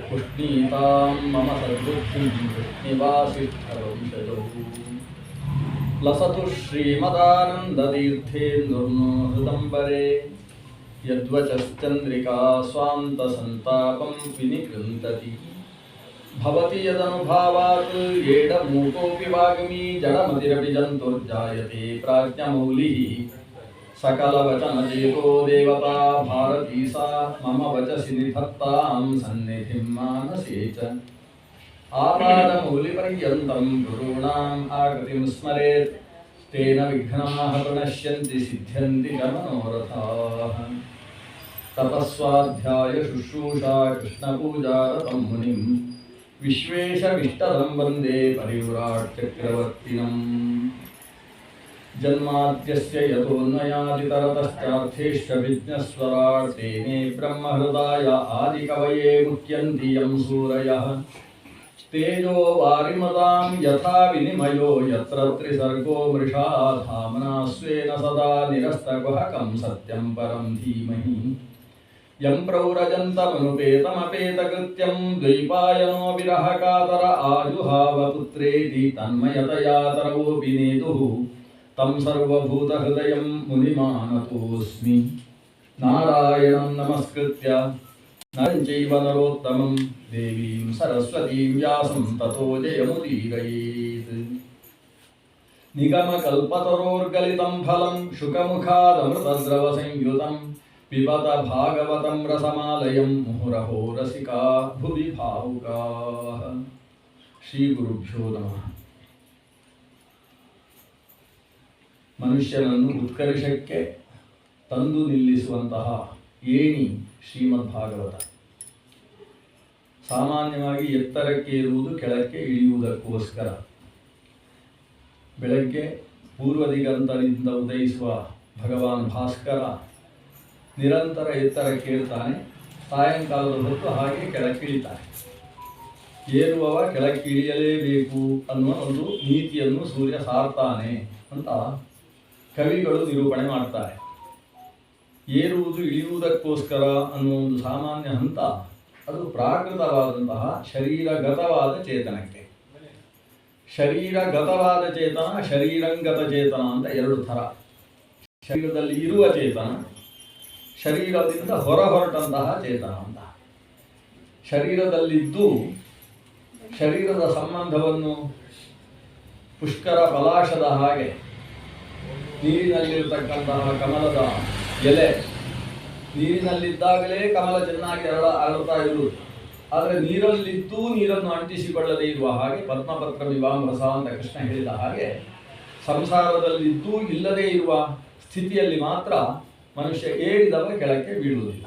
पुष्णीतां मम सद्बुद्धिं निवासिष्ठभविषजौ लसतु श्रीमदानन्दतीर्थेन्दुर्नो हृदम्बरे यद्वचश्चन्द्रिका स्वान्तसन्तापं विनिकृन्तति भवति यदनुभावात् येडमूकोऽपि वाग्मी जडमतिरपि जन्तुर्जायते प्राज्ञमौलिः सकलवचनचेतो देवता भारती सा मम वचसि निधत्तां सन्निधिं मानसे च आपादमौलिपर्यन्तं गुरूणाम् आकृतिं स्मरेत् तेन विघ्नाः प्रणश्यन्ति सिद्ध्यन्ति च मनोरथाः तपस्वाध्याय शुश्रूषा कृष्णपूजारतं मुनिं विश्वेशविष्टदं वन्दे परिव्राट् चक्रवर्तिनम् जन्माद्यस्य यतोऽन्वयादितरतश्चार्थेष्वभिज्ञस्वराट् तेने ब्रह्महृदाय आदिकवये मुह्यन्ति यं सूरयः तेजो वारिमतां यथा विनिमयो यत्र त्रिसर्गो मृषा धाम्ना स्वेन सदा निरस्तकुहकं सत्यं परं धीमहि यं प्रव्रजन्तमनुपेतमपेतकृत्यं द्वैपायनो विरहकातर आजुहाव पुत्रेति तन्मयतया तरवोऽपि नेतुः तं सर्वभूतहृदयं मुनिमानतोऽस्मि नारायणं नमस्कृत्य नरं चैव नरोत्तमं देवीं सरस्वतीं व्यासं ततो जयमुदीरयेत् निगमकल्पतरोर्गलितं फलं शुकमुखादमृतद्रवसंयुतं पिबत भागवतं रसमालयं मुहुरहो रसिका भुवि भावुकाः श्रीगुरुभ्यो नमः ಮನುಷ್ಯನನ್ನು ಉತ್ಕರ್ಷಕ್ಕೆ ತಂದು ನಿಲ್ಲಿಸುವಂತಹ ಏಣಿ ಶ್ರೀಮದ್ ಭಾಗವತ. ಸಾಮಾನ್ಯವಾಗಿ ಎತ್ತರಕ್ಕೆ ಇರುವುದು ಕೆಳಕ್ಕೆ ಇಳಿಯುವುದಕ್ಕೋಸ್ಕರ. ಬೆಳಗ್ಗೆ ಪೂರ್ವ ದಿಗಂತರಿಂದ ಉದಯಿಸುವ ಭಗವಾನ್ ಭಾಸ್ಕರ ನಿರಂತರ ಎತ್ತರಕ್ಕೆ ಇರ್ತಾನೆ, ಸಾಯಂಕಾಲದ ಹೊತ್ತು ಹಾಗೆ ಕೆಳಕ್ಕಿಳಿತಾನೆ. ಏರುವವ ಕೆಳಕ್ಕೆ ಇಳಿಯಲೇಬೇಕು ಅನ್ನುವ ಒಂದು ನೀತಿಯನ್ನು ಸೂರ್ಯ ಸಾರ್ತಾನೆ ಅಂತ ಕವಿಗಳು ನಿರೂಪಣೆ ಮಾಡ್ತಾರೆ. ಏರುವುದು ಇಳಿಯುವುದಕ್ಕೋಸ್ಕರ ಅನ್ನುವ ಒಂದು ಸಾಮಾನ್ಯ ಹಂತ ಅದು ಪ್ರಾಕೃತವಾದಂತಹ ಶರೀರಗತವಾದ ಚೇತನಕ್ಕೆ. ಶರೀರಗತವಾದ ಚೇತನ, ಶರೀರಂಗತ ಚೇತನ ಅಂತ ಎರಡು ಥರ. ಶರೀರದಲ್ಲಿ ಇರುವ ಚೇತನ, ಶರೀರದಿಂದ ಹೊರಹೊರಟಂತಹ ಚೇತನ ಅಂತ. ಶರೀರದಲ್ಲಿದ್ದು ಶರೀರದ ಸಂಬಂಧವನ್ನು ಪುಷ್ಕರ ಪಲಾಶದ ಹಾಗೆ ನೀರಿನಲ್ಲಿರತಕ್ಕಂತಹ ಕಮಲದ ಎಲೆ, ನೀರಿನಲ್ಲಿದ್ದಾಗಲೇ ಕಮಲ ಚೆನ್ನಾಗಿ ಅರಳುತ್ತಾ ಇರುವುದು. ಆದರೆ ನೀರಲ್ಲಿದ್ದು ನೀರನ್ನು ಅಂಟಿಸಿಕೊಳ್ಳದೇ ಇರುವ ಹಾಗೆ ಪದ್ಮಪತ್ರ ವಿವಾಂಭಸ ಅಂತ ಕೃಷ್ಣ ಹೇಳಿದ ಹಾಗೆ ಸಂಸಾರದಲ್ಲಿದ್ದು ಇಲ್ಲದೇ ಇರುವ ಸ್ಥಿತಿಯಲ್ಲಿ ಮಾತ್ರ ಮನುಷ್ಯ ಏರಿದವ ಕೆಳಕ್ಕೆ ಬೀಳುವುದಿಲ್ಲ.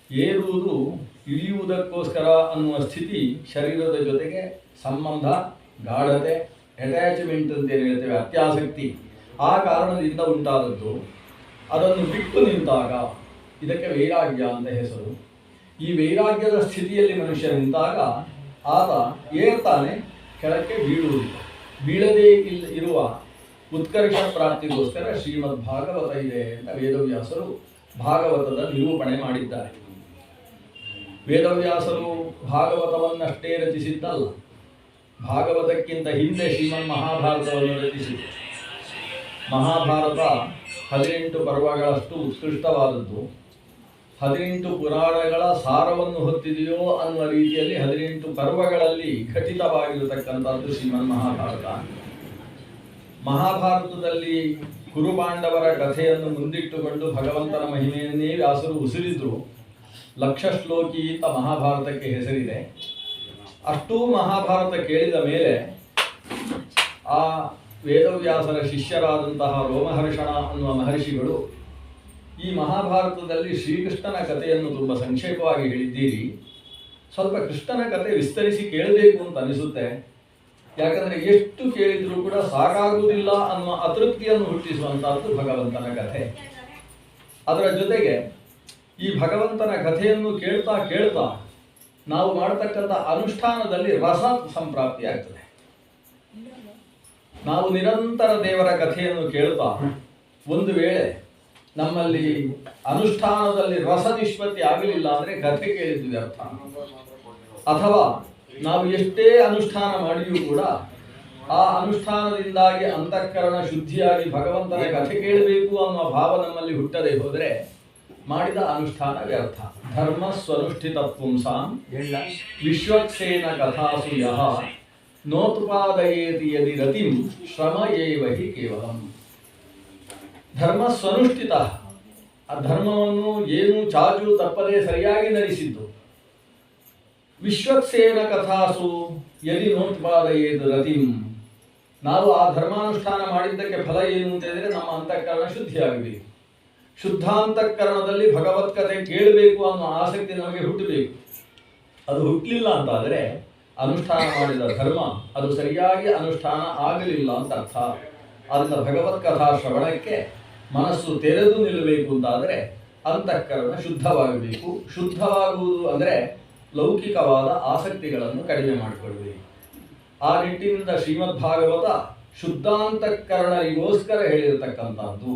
ಏರುವುದು ಇಳಿಯುವುದಕ್ಕೋಸ್ಕರ ಅನ್ನುವ ಸ್ಥಿತಿ ಶರೀರದ ಜೊತೆಗೆ ಸಂಬಂಧ, ಗಾಢತೆ, ಅಟ್ಯಾಚ್ಮೆಂಟ್ ಅಂತ ಏನು ಹೇಳ್ತೇವೆ, ಅತ್ಯಾಸಕ್ತಿ, ಆ ಕಾರಣದಿಂದ ಉಂಟಾದದ್ದು. ಅದನ್ನು ಬಿಟ್ಟು ನಿಂತಾಗ ಇದಕ್ಕೆ ವೈರಾಗ್ಯ ಅಂತ ಹೆಸರು. ಈ ವೈರಾಗ್ಯದ ಸ್ಥಿತಿಯಲ್ಲಿ ಮನುಷ್ಯ ನಿಂತಾಗ ಆತ ಏರ್ತಾನೆ, ಕೆಳಕ್ಕೆ ಬೀಳುವುದಿಲ್ಲ. ಬೀಳದೇ ಇರುವ ಉತ್ಕರ್ಷ ಪ್ರಾಪ್ತಿಗೋಸ್ಕರ ಶ್ರೀಮದ್ ಭಾಗವತ ಇದೆ ಅಂತ ವೇದವ್ಯಾಸರು ಭಾಗವತದ ನಿರೂಪಣೆ ಮಾಡಿದ್ದಾರೆ. ವೇದವ್ಯಾಸರು ಭಾಗವತವನ್ನಷ್ಟೇ ರಚಿಸಿದ್ದಲ್ಲ, ಭಾಗವತಕ್ಕಿಂತ ಹಿಂದೆ ಶ್ರೀಮನ್ ಮಹಾಭಾರತವನ್ನು ರಚಿಸಿದರು. ಮಹಾಭಾರತ 18 ಪರ್ವಗಳಷ್ಟು ಉತ್ಕೃಷ್ಟವಾದದ್ದು. 18 ಪುರಾಣಗಳ ಸಾರವನ್ನು ಹೊತ್ತಿದೆಯೋ ಅನ್ನುವ ರೀತಿಯಲ್ಲಿ 18 ಪರ್ವಗಳಲ್ಲಿ ಘಟಿತವಾಗಿರತಕ್ಕಂಥದ್ದು ಶ್ರೀಮನ್ ಮಹಾಭಾರತ. ಮಹಾಭಾರತದಲ್ಲಿ ಕುರುಪಾಂಡವರ ಕಥೆಯನ್ನು ಮುಂದಿಟ್ಟುಕೊಂಡು ಭಗವಂತನ ಮಹಿಮೆಯನ್ನೇ ವ್ಯಾಸರು ಉಸಿರಿದ್ರು. 1,00,000 ಶ್ಲೋಕಿ ಅಂತ ಮಹಾಭಾರತಕ್ಕೆ ಹೆಸರಿದೆ. ಅಷ್ಟೂ ಮಹಾಭಾರತ ಕೇಳಿದ ಮೇಲೆ ಆ ವೇದವ್ಯಾಸರ ಶಿಷ್ಯರಾದಂತಹ ರೋಮಹರ್ಷಣ ಅನ್ನುವ ಮಹರ್ಷಿಗಳು, ಈ ಮಹಾಭಾರತದಲ್ಲಿ ಶ್ರೀಕೃಷ್ಣನ ಕಥೆಯನ್ನು ತುಂಬ ಸಂಕ್ಷೇಪವಾಗಿ ಹೇಳಿದ್ದೀರಿ, ಸ್ವಲ್ಪ ಕೃಷ್ಣನ ಕಥೆ ವಿಸ್ತರಿಸಿ ಕೇಳಬೇಕು ಅಂತ ಅನಿಸುತ್ತೆ. ಯಾಕಂದರೆ ಎಷ್ಟು ಕೇಳಿದರೂ ಕೂಡ ಸಾಕಾಗುವುದಿಲ್ಲ ಅನ್ನುವ ಅತೃಪ್ತಿಯನ್ನು ಹುಟ್ಟಿಸುವಂತಹದ್ದು ಭಗವಂತನ ಕಥೆ. ಅದರ ಜೊತೆಗೆ ಈ ಭಗವಂತನ ಕಥೆಯನ್ನು ಕೇಳ್ತಾ ಕೇಳ್ತಾ ನಾವು ಮಾಡತಕ್ಕಂಥ ಅನುಷ್ಠಾನದಲ್ಲಿ ರಸ ಸಂಪ್ರಾಪ್ತಿ ಆಗ್ತದೆ. ನಾವು ನಿರಂತರ ದೇವರ ಕಥೆಯನ್ನು ಕೇಳ್ತಾ ಒಂದು ವೇಳೆ ನಮ್ಮಲ್ಲಿ ಅನುಷ್ಠಾನದಲ್ಲಿ ರಸ ನಿಷ್ಪತ್ತಿ ಆಗಲಿಲ್ಲ ಅಂದರೆ ಕಥೆ ಕೇಳಿದ್ವಿ ವ್ಯರ್ಥ. ಅಥವಾ ನಾವು ಎಷ್ಟೇ ಅನುಷ್ಠಾನ ಮಾಡಿಯೂ ಕೂಡ ಆ ಅನುಷ್ಠಾನದಿಂದಾಗಿ ಅಂತಃಕರಣ ಶುದ್ಧಿಯಾಗಿ ಭಗವಂತನ ಕಥೆ ಕೇಳಬೇಕು ಅನ್ನೋ ಭಾವ ನಮ್ಮಲ್ಲಿ ಹುಟ್ಟದೆ ಹೋದರೆ ಮಾಡಿದ ಅನುಷ್ಠಾನ ವ್ಯರ್ಥ. ಧರ್ಮ ಸ್ವನುಷ್ಠಿತ ಪುಂಸಾಂ ವಿಶ್ವಕ್ಸೇನ ಕಥಾಸು ಯಃ ನೋತ್ಪಾದಯೇತಿ ಯದಿ ರತಿಂ ಶ್ರಮ ಏವ ಹಿ ಕೇವಲಂ. ಧರ್ಮ ಸ್ವನುಷ್ಠಿತ, ಆ ಧರ್ಮವನ್ನು ಏನು ಚಾಚು ತಪ್ಪದೆ ಸರಿಯಾಗಿ ನಡೆಸಿದ್ದು. ವಿಶ್ವಕ್ಸೇನ ಕಥಾಸು ಯದಿ ನೋತ್ಪಾದಯೇತ್ ರತಿಂ, ನಾವು ಆ ಧರ್ಮಾನುಷ್ಠಾನ ಮಾಡಿದ್ದಕ್ಕೆ ಫಲ ಏನು ಅಂತ ಹೇಳಿದ್ರೆ ನಮ್ಮ ಅಂತಃಕರಣ ಶುದ್ಧಿಯಾಗಬೇಕು. ಶುದ್ಧಾಂತಃಕರಣದಲ್ಲಿ ಭಗವತ್ಕತೆ ಕೇಳಬೇಕು ಅನ್ನೋ ಆಸಕ್ತಿ ನಮಗೆ ಹುಟ್ಟಬೇಕು. ಅದು ಹುಟ್ಟಲಿಲ್ಲ ಅಂತಾದರೆ ಅನುಷ್ಠಾನ ಮಾಡಿದ ಧರ್ಮ ಅದು ಸರಿಯಾಗಿ ಅನುಷ್ಠಾನ ಆಗಲಿಲ್ಲ ಅಂತ ಅರ್ಥ. ಅದರಿಂದ ಭಗವತ್ಕಥಾ ಶ್ರವಣಕ್ಕೆ ಮನಸ್ಸು ತೆರೆದು ನಿಲ್ಲಬೇಕು ಅಂತಾದರೆ ಅಂತಃಕರಣ ಶುದ್ಧವಾಗಬೇಕು. ಶುದ್ಧವಾಗುವುದು ಅಂದರೆ ಲೌಕಿಕವಾದ ಆಸಕ್ತಿಗಳನ್ನು ಕಡಿಮೆ ಮಾಡಿಕೊಳ್ಳಬೇಕು. ಆ ನಿಟ್ಟಿನಿಂದ ಶ್ರೀಮದ್ಭಾಗವತ ಶುದ್ಧಾಂತಃಕರಣರಿಗೋಸ್ಕರ ಹೇಳಿರತಕ್ಕಂಥದ್ದು.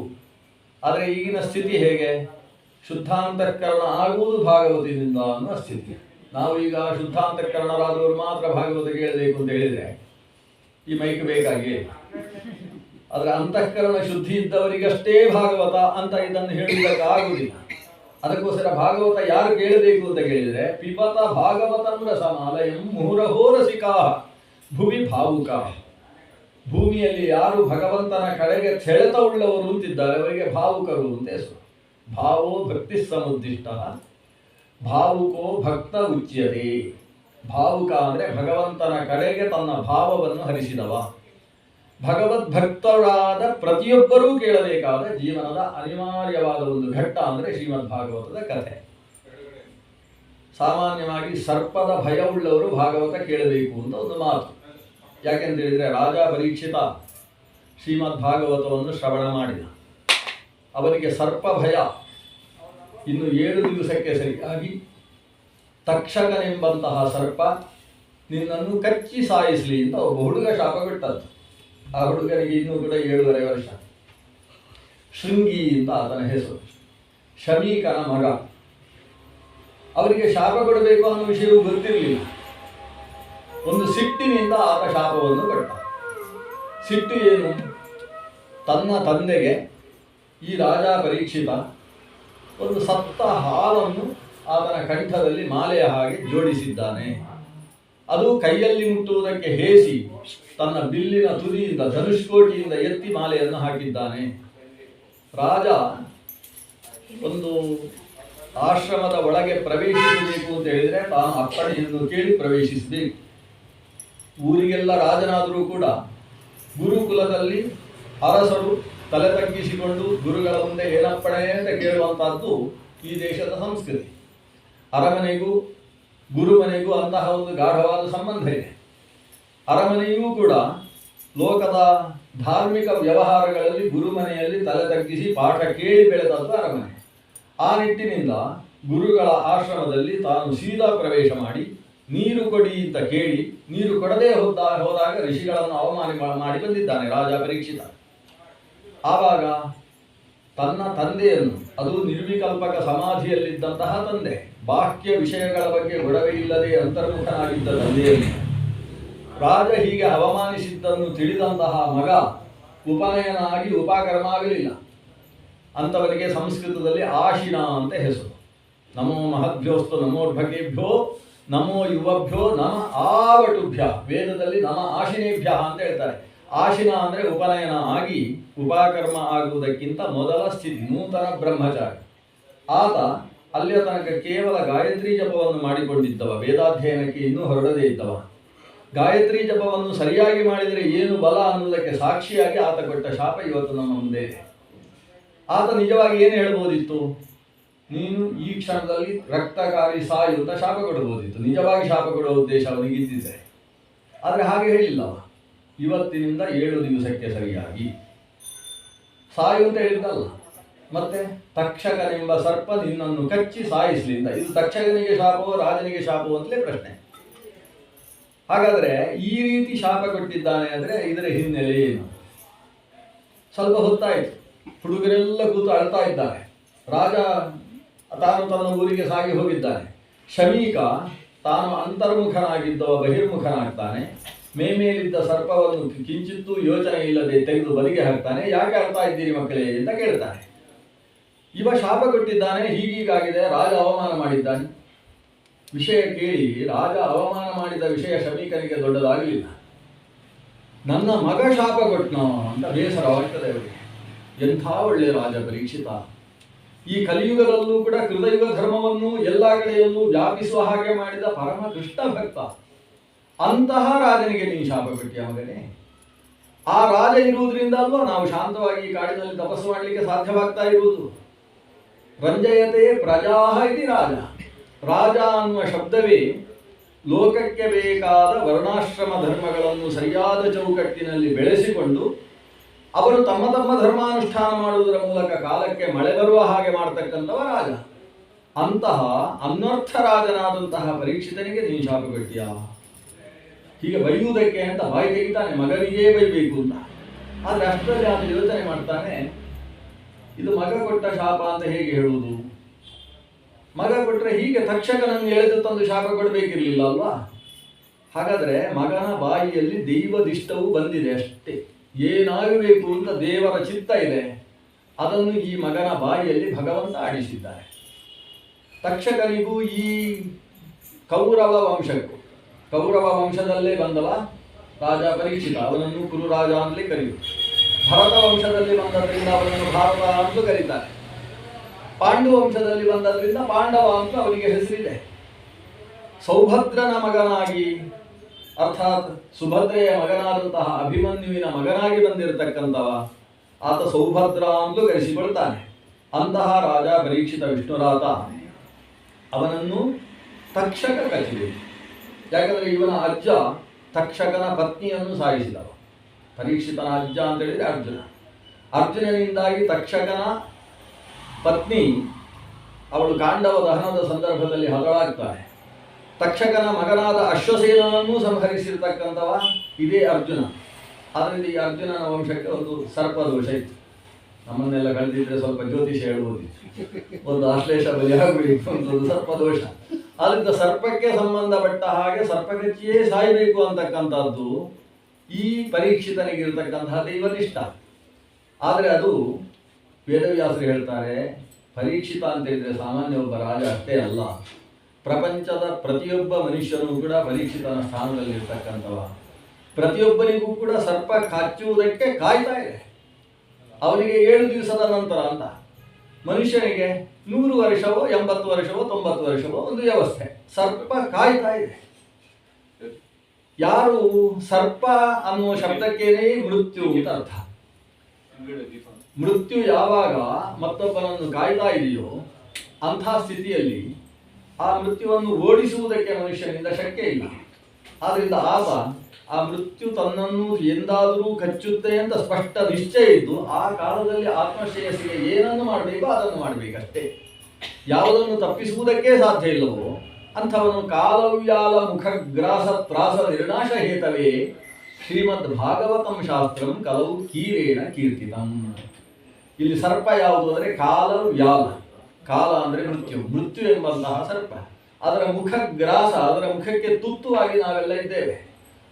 ಆದರೆ ಈಗಿನ ಸ್ಥಿತಿ ಹೇಗೆ? ಶುದ್ಧಾಂತಃಕರಣ ಆಗುವುದು ಭಾಗವತದಿಂದ ಅನ್ನೋ ಸ್ಥಿತಿ. ನಾವು ಈಗ ಶುದ್ಧಾಂತಃಕರಣರಾದವರು ಮಾತ್ರ ಭಾಗವತ ಕೇಳಬೇಕು ಅಂತ ಹೇಳಿದರೆ ಈ ಮೈಕ್ ಬೇಕಾಗಿ, ಆದರೆ ಅಂತಃಕರಣ ಶುದ್ಧಿ ಇದ್ದವರಿಗಷ್ಟೇ ಭಾಗವತ ಅಂತ ಇದನ್ನು ಹೇಳುವುದಕ್ಕಾಗುವುದಿಲ್ಲ. ಅದಕ್ಕೋಸ್ಕರ ಭಾಗವತ ಯಾರು ಕೇಳಬೇಕು ಅಂತ ಕೇಳಿದರೆ ಪಿಬತ ಭಾಗವತಂ ರಸಮಾಲಯಂ ಮುಹುರಹೋ ರಸಿಕಾ ಭುವಿ ಭಾವುಕ. ಭೂಮಿಯಲ್ಲಿ ಯಾರು ಭಗವಂತನ ಕಡೆಗೆ ಸೆಳೆತ ಉಳ್ಳವರು ಅಂತಿದ್ದಾರೆ ಅವರಿಗೆ ಭಾವುಕರು ಅಂತ ಹೆಸರು. ಭಾವೋ ಭಕ್ತಿ ಸಮುದ್ದಿಷ್ಟ, ಭಾವುಕೋ ಭಕ್ತ ಉಚ್ಯತೆ. ಭಾವುಕ ಅಂದರೆ ಭಗವಂತನ ಕಡೆಗೆ ತನ್ನ ಭಾವವನ್ನು ಹರಿಸಿದವ. ಭಗವದ್ಭಕ್ತರಾದ ಪ್ರತಿಯೊಬ್ಬರೂ ಕೇಳಬೇಕಾದ ಜೀವನದ ಅನಿವಾರ್ಯವಾದ ಒಂದು ಘಟ್ಟ ಅಂದರೆ ಶ್ರೀಮದ್ ಭಾಗವತದ ಕಥೆ. ಸಾಮಾನ್ಯವಾಗಿ ಸರ್ಪದ ಭಯವುಳ್ಳವರು ಭಾಗವತ ಕೇಳಬೇಕು ಅಂತ ಒಂದು ಮಾತು. ಯಾಕೆಂತೇಳಿದರೆ ರಾಜ ಪರೀಕ್ಷಿತ ಶ್ರೀಮದ್ ಭಾಗವತವನ್ನು ಶ್ರವಣ ಮಾಡಿದ. ಅವನಿಗೆ ಸರ್ಪ ಭಯ. ಇನ್ನು 7 ದಿವಸಕ್ಕೆ ಸರಿಯಾಗಿ ತಕ್ಷಕನೆಂಬಂತಹ ಸರ್ಪ ನಿನ್ನನ್ನು ಕಚ್ಚಿ ಸಾಯಿಸಲಿ ಅಂತ ಒಬ್ಬ ಹುಡುಗ ಶಾಪ ಬಿಟ್ಟದ್ದು. ಆ ಹುಡುಗನಿಗೆ ಇನ್ನೂ ಕೂಡ 7.5 ವರ್ಷ. ಶೃಂಗಿ ಅಂತ ಆತನ ಹೆಸರು, ಶಮೀಕನ ಮಗ. ಅವರಿಗೆ ಶಾಪ ಕೊಡಬೇಕು ಅನ್ನೋ ವಿಷಯವೂ ಗೊತ್ತಿರಲಿಲ್ಲ. ಒಂದು ಸಿಟ್ಟಿನಿಂದ ಆತ ಶಾಪವನ್ನು ಕೊಟ್ಟ. ಸಿಟ್ಟು ಏನು? ತನ್ನ ತಂದೆಗೆ ಈ ರಾಜ ಪರೀಕ್ಷಿತ ಒಂದು ಸತ್ತ ಹಾಲನ್ನು ಆತನ ಕಂಠದಲ್ಲಿ ಮಾಲೆಯ ಹಾಗೆ ಜೋಡಿಸಿದ್ದಾನೆ. ಅದು ಕೈಯಲ್ಲಿ ಮುಟ್ಟುವುದಕ್ಕೆ ಹೇಸಿ ತನ್ನ ಬಿಲ್ಲಿನ ತುದಿಯಿಂದ ಧನುಷ್ಕೋಟಿಯಿಂದ ಎತ್ತಿ ಮಾಲೆಯನ್ನು ಹಾಕಿದ್ದಾನೆ. ರಾಜ ಒಂದು ಆಶ್ರಮದ ಒಳಗೆ ಪ್ರವೇಶಿಸಬೇಕು ಅಂತ ಹೇಳಿದರೆ ತಾನು ಅಪ್ಪಣೆಯನ್ನು ಕೇಳಿ ಪ್ರವೇಶಿಸಬೇಕು. ಊರಿಗೆಲ್ಲ ರಾಜನಾದರೂ ಕೂಡ ಗುರುಕುಲದಲ್ಲಿ ಅರಸರು ತಲೆ ತಗ್ಗಿಸಿಕೊಂಡು ಗುರುಗಳ ಮುಂದೆ ಏನಪ್ಪಣೆ ಅಂತ ಕೇಳುವಂತಹದ್ದು ಈ ದೇಶದ ಸಂಸ್ಕೃತಿ. ಅರಮನೆಗೂ ಗುರುಮನೆಗೂ ಅಂತಹ ಒಂದು ಗಾಢವಾದ ಸಂಬಂಧ ಇದೆ. ಅರಮನೆಯೂ ಕೂಡ ಲೋಕದ ಧಾರ್ಮಿಕ ವ್ಯವಹಾರಗಳಲ್ಲಿ ಗುರುಮನೆಯಲ್ಲಿ ತಲೆ ತಗ್ಗಿಸಿ ಪಾಠ ಕೇಳಿ ಬೆಳೆದದ್ದು ಅರಮನೆ. ಆ ನಿಟ್ಟಿನಿಂದ ಗುರುಗಳ ಆಶ್ರಮದಲ್ಲಿ ತಾನು ಸೀದಾ ಪ್ರವೇಶ ಮಾಡಿ ನೀರು ಕೊಡಿ ಅಂತ ಕೇಳಿ ನೀರು ಕೊಡದೇ ಹೋದಾಗ ಋಷಿಗಳನ್ನು ಅವಮಾನ ಮಾಡಿ ಬಂದಿದ್ದಾನೆ ರಾಜ ಪರೀಕ್ಷಿತ. ಆವಾಗ ತನ್ನ ತಂದೆಯನ್ನು, ಅದು ನಿರ್ವಿಕಲ್ಪಕ ಸಮಾಧಿಯಲ್ಲಿದ್ದಂತಹ ತಂದೆ, ಬಾಹ್ಯ ವಿಷಯಗಳ ಬಗ್ಗೆ ಗೊಡವೆ ಇಲ್ಲದೆ ಅಂತರ್ಮುಖನಾಗಿದ್ದ ತಂದೆಯಲ್ಲಿ ರಾಜ ಹೀಗೆ ಅವಮಾನಿಸಿದ್ದನ್ನು ತಿಳಿದಂತಹ ಮಗ ಉಪನಯನ ಆಗಿ ಉಪಕರ್ಮ ಆಗಲಿಲ್ಲ. ಅಂಥವನಿಗೆ ಸಂಸ್ಕೃತದಲ್ಲಿ ಆಶಿನ ಅಂತ ಹೆಸರು. ನಮೋ ಮಹದ್ಭ್ಯೋಸ್ತು ನಮೋರ್ಭಕೇಭ್ಯೋ ನಮೋ ಯುವಭ್ಯೋ ನಮ ಆವಟುಭ್ಯ. ವೇದದಲ್ಲಿ ನಮ ಆಶಿನೇಭ್ಯ ಅಂತ ಹೇಳ್ತಾರೆ. ಆಶಿನ ಅಂದರೆ ಉಪನಯನ ಆಗಿ ಉಪಕರ್ಮ ಆಗುವುದಕ್ಕಿಂತ ಮೊದಲ ಸ್ಥಿತಿ, ನೂತನ ಬ್ರಹ್ಮಚಾರಿ. ಆತ ಅಲ್ಲಿಯ ತನಕ ಕೇವಲ ಗಾಯತ್ರಿ ಜಪವನ್ನು ಮಾಡಿಕೊಂಡಿದ್ದವ, ವೇದಾಧ್ಯಯನಕ್ಕೆ ಇನ್ನೂ ಹೊರಡದೇ ಇದ್ದವ. ಗಾಯತ್ರಿ ಜಪವನ್ನು ಸರಿಯಾಗಿ ಮಾಡಿದರೆ ಏನು ಬಲ ಅನ್ನುವುದಕ್ಕೆ ಸಾಕ್ಷಿಯಾಗಿ ಆತ ಕೊಟ್ಟ ಶಾಪ ಇವತ್ತು ನಮ್ಮ ಮುಂದೆ ಇದೆ. ಆತ ನಿಜವಾಗಿ ಏನು ಹೇಳ್ಬೋದಿತ್ತು? ನೀನು ಈ ಕ್ಷಣದಲ್ಲಿ ರಕ್ತಕಾರಿ ಸಾಯು ಅಂತ ಶಾಪ ಕೊಡಬಹುದಿತ್ತು, ನಿಜವಾಗಿ ಶಾಪ ಕೊಡುವ ಉದ್ದೇಶ ಅವನಿಗೆ ಇದ್ದಿದ್ದರೆ. ಆದರೆ ಹಾಗೆ ಹೇಳಿಲ್ಲ. ಇವತ್ತಿನಿಂದ 7 ದಿವಸಕ್ಕೆ ಸರಿಯಾಗಿ ಸಾಯು ಅಂತ ಹೇಳಿದ್ದಲ್ಲ. ಮತ್ತೆ ತಕ್ಷಕನೆಂಬ ಸರ್ಪ ನಿನ್ನನ್ನು ಕಚ್ಚಿ ಸಾಯಿಸಲಿಲ್ಲ. ಇದು ತಕ್ಷಕನಿಗೆ ಶಾಪವೋ ರಾಜನಿಗೆ ಶಾಪವೋ ಅಂತಲೇ ಪ್ರಶ್ನೆ. ಹಾಗಾದರೆ ಈ ರೀತಿ ಶಾಪ ಕೊಟ್ಟಿದ್ದಾನೆ ಅಂದರೆ ಇದರ ಹಿನ್ನೆಲೆ ಏನು? ಸ್ವಲ್ಪ ಹೊತ್ತಾಯಿತು. ಹುಡುಗರೆಲ್ಲ ಕೂತು ಅಳ್ತಾ ಇದ್ದಾರೆ. ರಾಜ ತಾನು ತನ್ನ ಊರಿಗೆ ಸಾಗಿ ಹೋಗಿದ್ದಾನೆ. ಶಮೀಕ ತಾನು ಅಂತರ್ಮುಖನಾಗಿದ್ದವ ಬಹಿರ್ಮುಖನಾಗ್ತಾನೆ. ಮೇಲಿದ್ದ ಸರ್ಪವನ್ನು ಕಿಂಚಿತ್ತೂ ಯೋಚನೆ ಇಲ್ಲದೆ ತೆಗೆದು ಬದಿಗೆ ಹಾಕ್ತಾನೆ. ಯಾಕೆ ಅಳ್ತಾ ಇದ್ದೀರಿ ಮಕ್ಕಳೇ ಅಂತ ಕೇಳ್ತಾನೆ. ಇವ ಶಾಪ ಕೊಟ್ಟಿದ್ದಾನೆ, ಹೀಗೀಗಾಗಿದೆ, ರಾಜ ಅವಮಾನ ಮಾಡಿದ್ದಾನೆ. ವಿಷಯ ಕೇಳಿ ರಾಜ ಅವಮಾನ ಮಾಡಿದ ವಿಷಯ ಶಮೀಕನಿಗೆ ದೊಡ್ಡದಾಗಲಿಲ್ಲ. ನನ್ನ ಮಗ ಶಾಪ ಕೊಟ್ನೋ ಅಂತ ಬೇಸರವಾಗ್ತದೆ ಅವರಿಗೆ. ಎಂಥ ಒಳ್ಳೆಯ ರಾಜ ಪರೀಕ್ಷಿತ. ಈ ಕಲಿಯುಗದಲ್ಲೂ ಕೂಡ ಕೃತಯುಗ ಧರ್ಮವನ್ನು ಎಲ್ಲ ಕಡೆಯಲ್ಲೂ ವ್ಯಾಪಿಸುವ ಹಾಗೆ ಮಾಡಿದ ಪರಮ ಕೃಷ್ಣ ಭಕ್ತ. ಅಂತಹ ರಾಜನಿಗೆ ನೀನು ಶಾಪ ಕೊಟ್ಟಿಯ ಮಗನೇ. ಆ ರಾಜ ಇರುವುದರಿಂದ ಅಲ್ವಾ ನಾವು ಶಾಂತವಾಗಿ ಕಾಡಿನಲ್ಲಿ ತಪಸ್ಸು ಮಾಡಲಿಕ್ಕೆ ಸಾಧ್ಯವಾಗ್ತಾ ಇರುವುದು. ರಂಜಯತೆ ಪ್ರಜಾ ಇತಿ ರಾಜ. ರಾಜ ಅನ್ನುವ ಶಬ್ದವೇ ಲೋಕಕ್ಕೆ ಬೇಕಾದ ವರ್ಣಾಶ್ರಮ ಧರ್ಮಗಳನ್ನು ಸರಿಯಾದ ಚೌಕಟ್ಟಿನಲ್ಲಿ ಬೆಳೆಸಿಕೊಂಡು ಅವರು ತಮ್ಮ ತಮ್ಮ ಧರ್ಮಾನುಷ್ಠಾನ ಮಾಡುವುದರ ಮೂಲಕ ಕಾಲಕ್ಕೆ ಮಳೆ ಬರುವ ಹಾಗೆ ಮಾಡತಕ್ಕಂಥವ ರಾಜ. ಅಂತಹ ಅನ್ವರ್ಥ ರಾಜನಾದಂತಹ ಪರೀಕ್ಷಿತನಿಗೆ ನೀನು ಶಾಪ ಕೊಟ್ಟಿಯ. ಹೀಗೆ ಬೈಯುವುದಕ್ಕೆ ಅಂತ ಬಾಯಿ ತೆಗಿತಾನೆ, ಮಗನಿಗೇ ಬೈಬೇಕು ಅಂತ. ಆದರೆ ಅಷ್ಟರಲ್ಲಿ ಆತ ಯೋಚನೆ ಮಾಡ್ತಾನೆ, ಇದು ಮಗ ಕೊಟ್ಟ ಶಾಪ ಅಂತ ಹೇಗೆ ಹೇಳುವುದು? ಮಗ ಕೊಟ್ಟರೆ ಹೀಗೆ ತಕ್ಷಕನನ್ನು ಎಳೆದು ತಂದು ಶಾಪ ಕೊಡಬೇಕಿರಲಿಲ್ಲ ಅಲ್ವಾ? ಹಾಗಾದರೆ ಮಗನ ಬಾಯಿಯಲ್ಲಿ ದೈವದಿಷ್ಟವು ಬಂದಿದೆ ಅಷ್ಟೇ. ಏನಾಗಬೇಕು ಅಂತ ದೇವರ ಚಿತ್ತ ಇದೆ, ಅದನ್ನು ಈ ಮಗನ ಬಾಯಿಯಲ್ಲಿ ಭಗವಂತ ಆಡಿಸಿದ್ದಾರೆ. ತಕ್ಷಕನಿಗೂ ಈ ಕೌರವ ವಂಶದಲ್ಲೇ ಬಂದವ ರಾಜ ಪರೀಕ್ಷಿತ, ಅವನನ್ನು ಕುರುರಾಜ ಅಂತಲೇ ಕರೆಯುವುದು. ಭರತ ವಂಶದಲ್ಲಿ ಬಂದದ್ರಿಂದ ಅವನನ್ನು ಭಾರತ ಅಂತ ಕರೀತಾರೆ. ಪಾಂಡು ವಂಶದಲ್ಲಿ ಬಂದದ್ರಿಂದ ಪಾಂಡವ ಅಂತ ಅವನಿಗೆ ಹೆಸರಿದೆ. ಸೌಭದ್ರನ ಮಗನಾಗಿ ಅರ್ಥಾತ್ ಸುಭದ್ರೆಯ ಮಗನಾದಂತಹ ಅಭಿಮನ್ಯುವಿನ ಮಗನಾಗಿ ಬಂದಿರತಕ್ಕಂಥವ ಆತ ಸೌಭದ್ರ ಅಂತಲೂ ಕರೆಸಿಕೊಳ್ತಾನೆ. ಅಂತಹ ರಾಜ ಪರೀಕ್ಷಿತ ವಿಷ್ಣುರಾತ ಅವನನ್ನು ತಕ್ಷಕ ಕಚ್ಚಿದೆ. ಯಾಕಂದರೆ ಇವನ ಅಜ್ಜ ತಕ್ಷಕನ ಪತ್ನಿಯನ್ನು ಸಾಯಿಸಿದವ. ಪರೀಕ್ಷಿತನ ಅಜ್ಜ ಅಂತ ಹೇಳಿದರೆ ಅರ್ಜುನನಿಂದಾಗಿ ತಕ್ಷಕನ ಪತ್ನಿ ಅವಳು ಕಾಂಡವ ದಹನದ ಸಂದರ್ಭದಲ್ಲಿ ಹತಳಾಗ್ತಾನೆ. ತಕ್ಷಕನ ಮಗನಾದ ಅಶ್ವಸೇನನನ್ನೂ ಸಂಹರಿಸಿರ್ತಕ್ಕಂಥವ ಇದೇ ಅರ್ಜುನ. ಆದ್ದರಿಂದ ಈ ಅರ್ಜುನನ ವಂಶಕ್ಕೆ ಒಂದು ಸರ್ಪದೋಷ ಇತ್ತು. ನಮ್ಮನ್ನೆಲ್ಲ ಕಳೆದಿದ್ರೆ ಸ್ವಲ್ಪ ಜ್ಯೋತಿಷ ಹೇಳ್ಬೋದಿತ್ತು, ಒಂದು ಆಶ್ಲೇಷ ಬಲಿಯಾಗಬೇಕು, ಒಂದು ಸರ್ಪದೋಷ. ಆದ್ದರಿಂದ ಸರ್ಪಕ್ಕೆ ಸಂಬಂಧಪಟ್ಟ ಹಾಗೆ ಸರ್ಪಕಚ್ಚಿಯೇ ಸಾಯಬೇಕು ಅಂತಕ್ಕಂಥದ್ದು ಈ ಪರೀಕ್ಷಿತನಿಗಿರ್ತಕ್ಕಂತಹ ದೈವನಿಷ್ಠ. ಆದರೆ ಅದು ವೇದವ್ಯಾಸರು ಹೇಳ್ತಾರೆ, ಪರೀಕ್ಷಿತ ಅಂತ ಹೇಳಿದರೆ ಸಾಮಾನ್ಯ ಒಬ್ಬ ರಾಜ ಅಷ್ಟೇ ಅಲ್ಲ, ಪ್ರಪಂಚದ ಪ್ರತಿಯೊಬ್ಬ ಮನುಷ್ಯನೂ ಕೂಡ ಪರೀಕ್ಷಿತನ ಸ್ಥಾನದಲ್ಲಿರ್ತಕ್ಕಂಥವ. ಪ್ರತಿಯೊಬ್ಬನಿಗೂ ಕೂಡ ಸರ್ಪ ಕಚ್ಚುವುದಕ್ಕೆ ಕಾಯ್ತಾ ಇದೆ. ಅವನಿಗೆ 7 ದಿವಸದ ನಂತರ ಅಂತ, ಮನುಷ್ಯನಿಗೆ 100 ವರ್ಷವೋ 80 ವರ್ಷವೋ 90 ವರ್ಷವೋ ಒಂದು ವ್ಯವಸ್ಥೆ. ಸರ್ಪ ಕಾಯ್ತಾ ಇದೆ. ಯಾರು ಸರ್ಪ ಅನ್ನುವ ಶಬ್ದಕ್ಕೇನೆ ಮೃತ್ಯು ಅಂತ ಅರ್ಥ. ಮೃತ್ಯು ಯಾವಾಗ ಮತ್ತೊಬ್ಬನನ್ನು ಕಾಯ್ತಾ ಇದೆಯೋ ಅಂಥ ಸ್ಥಿತಿಯಲ್ಲಿ ಆ ಮೃತ್ಯುವನ್ನು ಓಡಿಸುವುದಕ್ಕೆ ಮನುಷ್ಯನಿಂದ ಶಕ್ಯ ಇಲ್ಲ. ಆದ್ದರಿಂದ ಆತ ಆ ಮೃತ್ಯು ತನ್ನನ್ನು ಎಂದಾದರೂ ಕಚ್ಚುತ್ತೆ ಅಂತ ಸ್ಪಷ್ಟ ನಿಶ್ಚಯ ಇದ್ದು ಆ ಕಾಲದಲ್ಲಿ ಆತ್ಮಶ್ರೇಯಸ್ಸಿಗೆ ಏನನ್ನು ಮಾಡಬೇಕೋ ಅದನ್ನು ಮಾಡಬೇಕಷ್ಟೇ. ಯಾವುದನ್ನು ತಪ್ಪಿಸುವುದಕ್ಕೇ ಸಾಧ್ಯ ಇಲ್ಲವೋ ಅಂಥವನು ಕಾಲವ್ಯಾಲ ಮುಖಗ್ರಾಸ ತ್ರಾಸ ನಿರ್ನಾಶ ಹೇತವೇ ಶ್ರೀಮದ್ ಭಾಗವತಂ ಶಾಸ್ತ್ರಂ ಕಲವು ಕೀರೇಣ ಕೀರ್ತಿತಂ. ಇಲ್ಲಿ ಸರ್ಪ ಯಾವುದು ಅಂದರೆ ಕಾಲವ್ಯಾಲ. ಕಾಲ ಅಂದರೆ ಮೃತ್ಯು ಎಂಬಂತಹ ಸರ್ಪ. ಅದರ ಮುಖಗ್ರಾಸ, ಅದರ ಮುಖಕ್ಕೆ ತುತ್ತುವಾಗಿ ನಾವೆಲ್ಲ ಇದ್ದೇವೆ.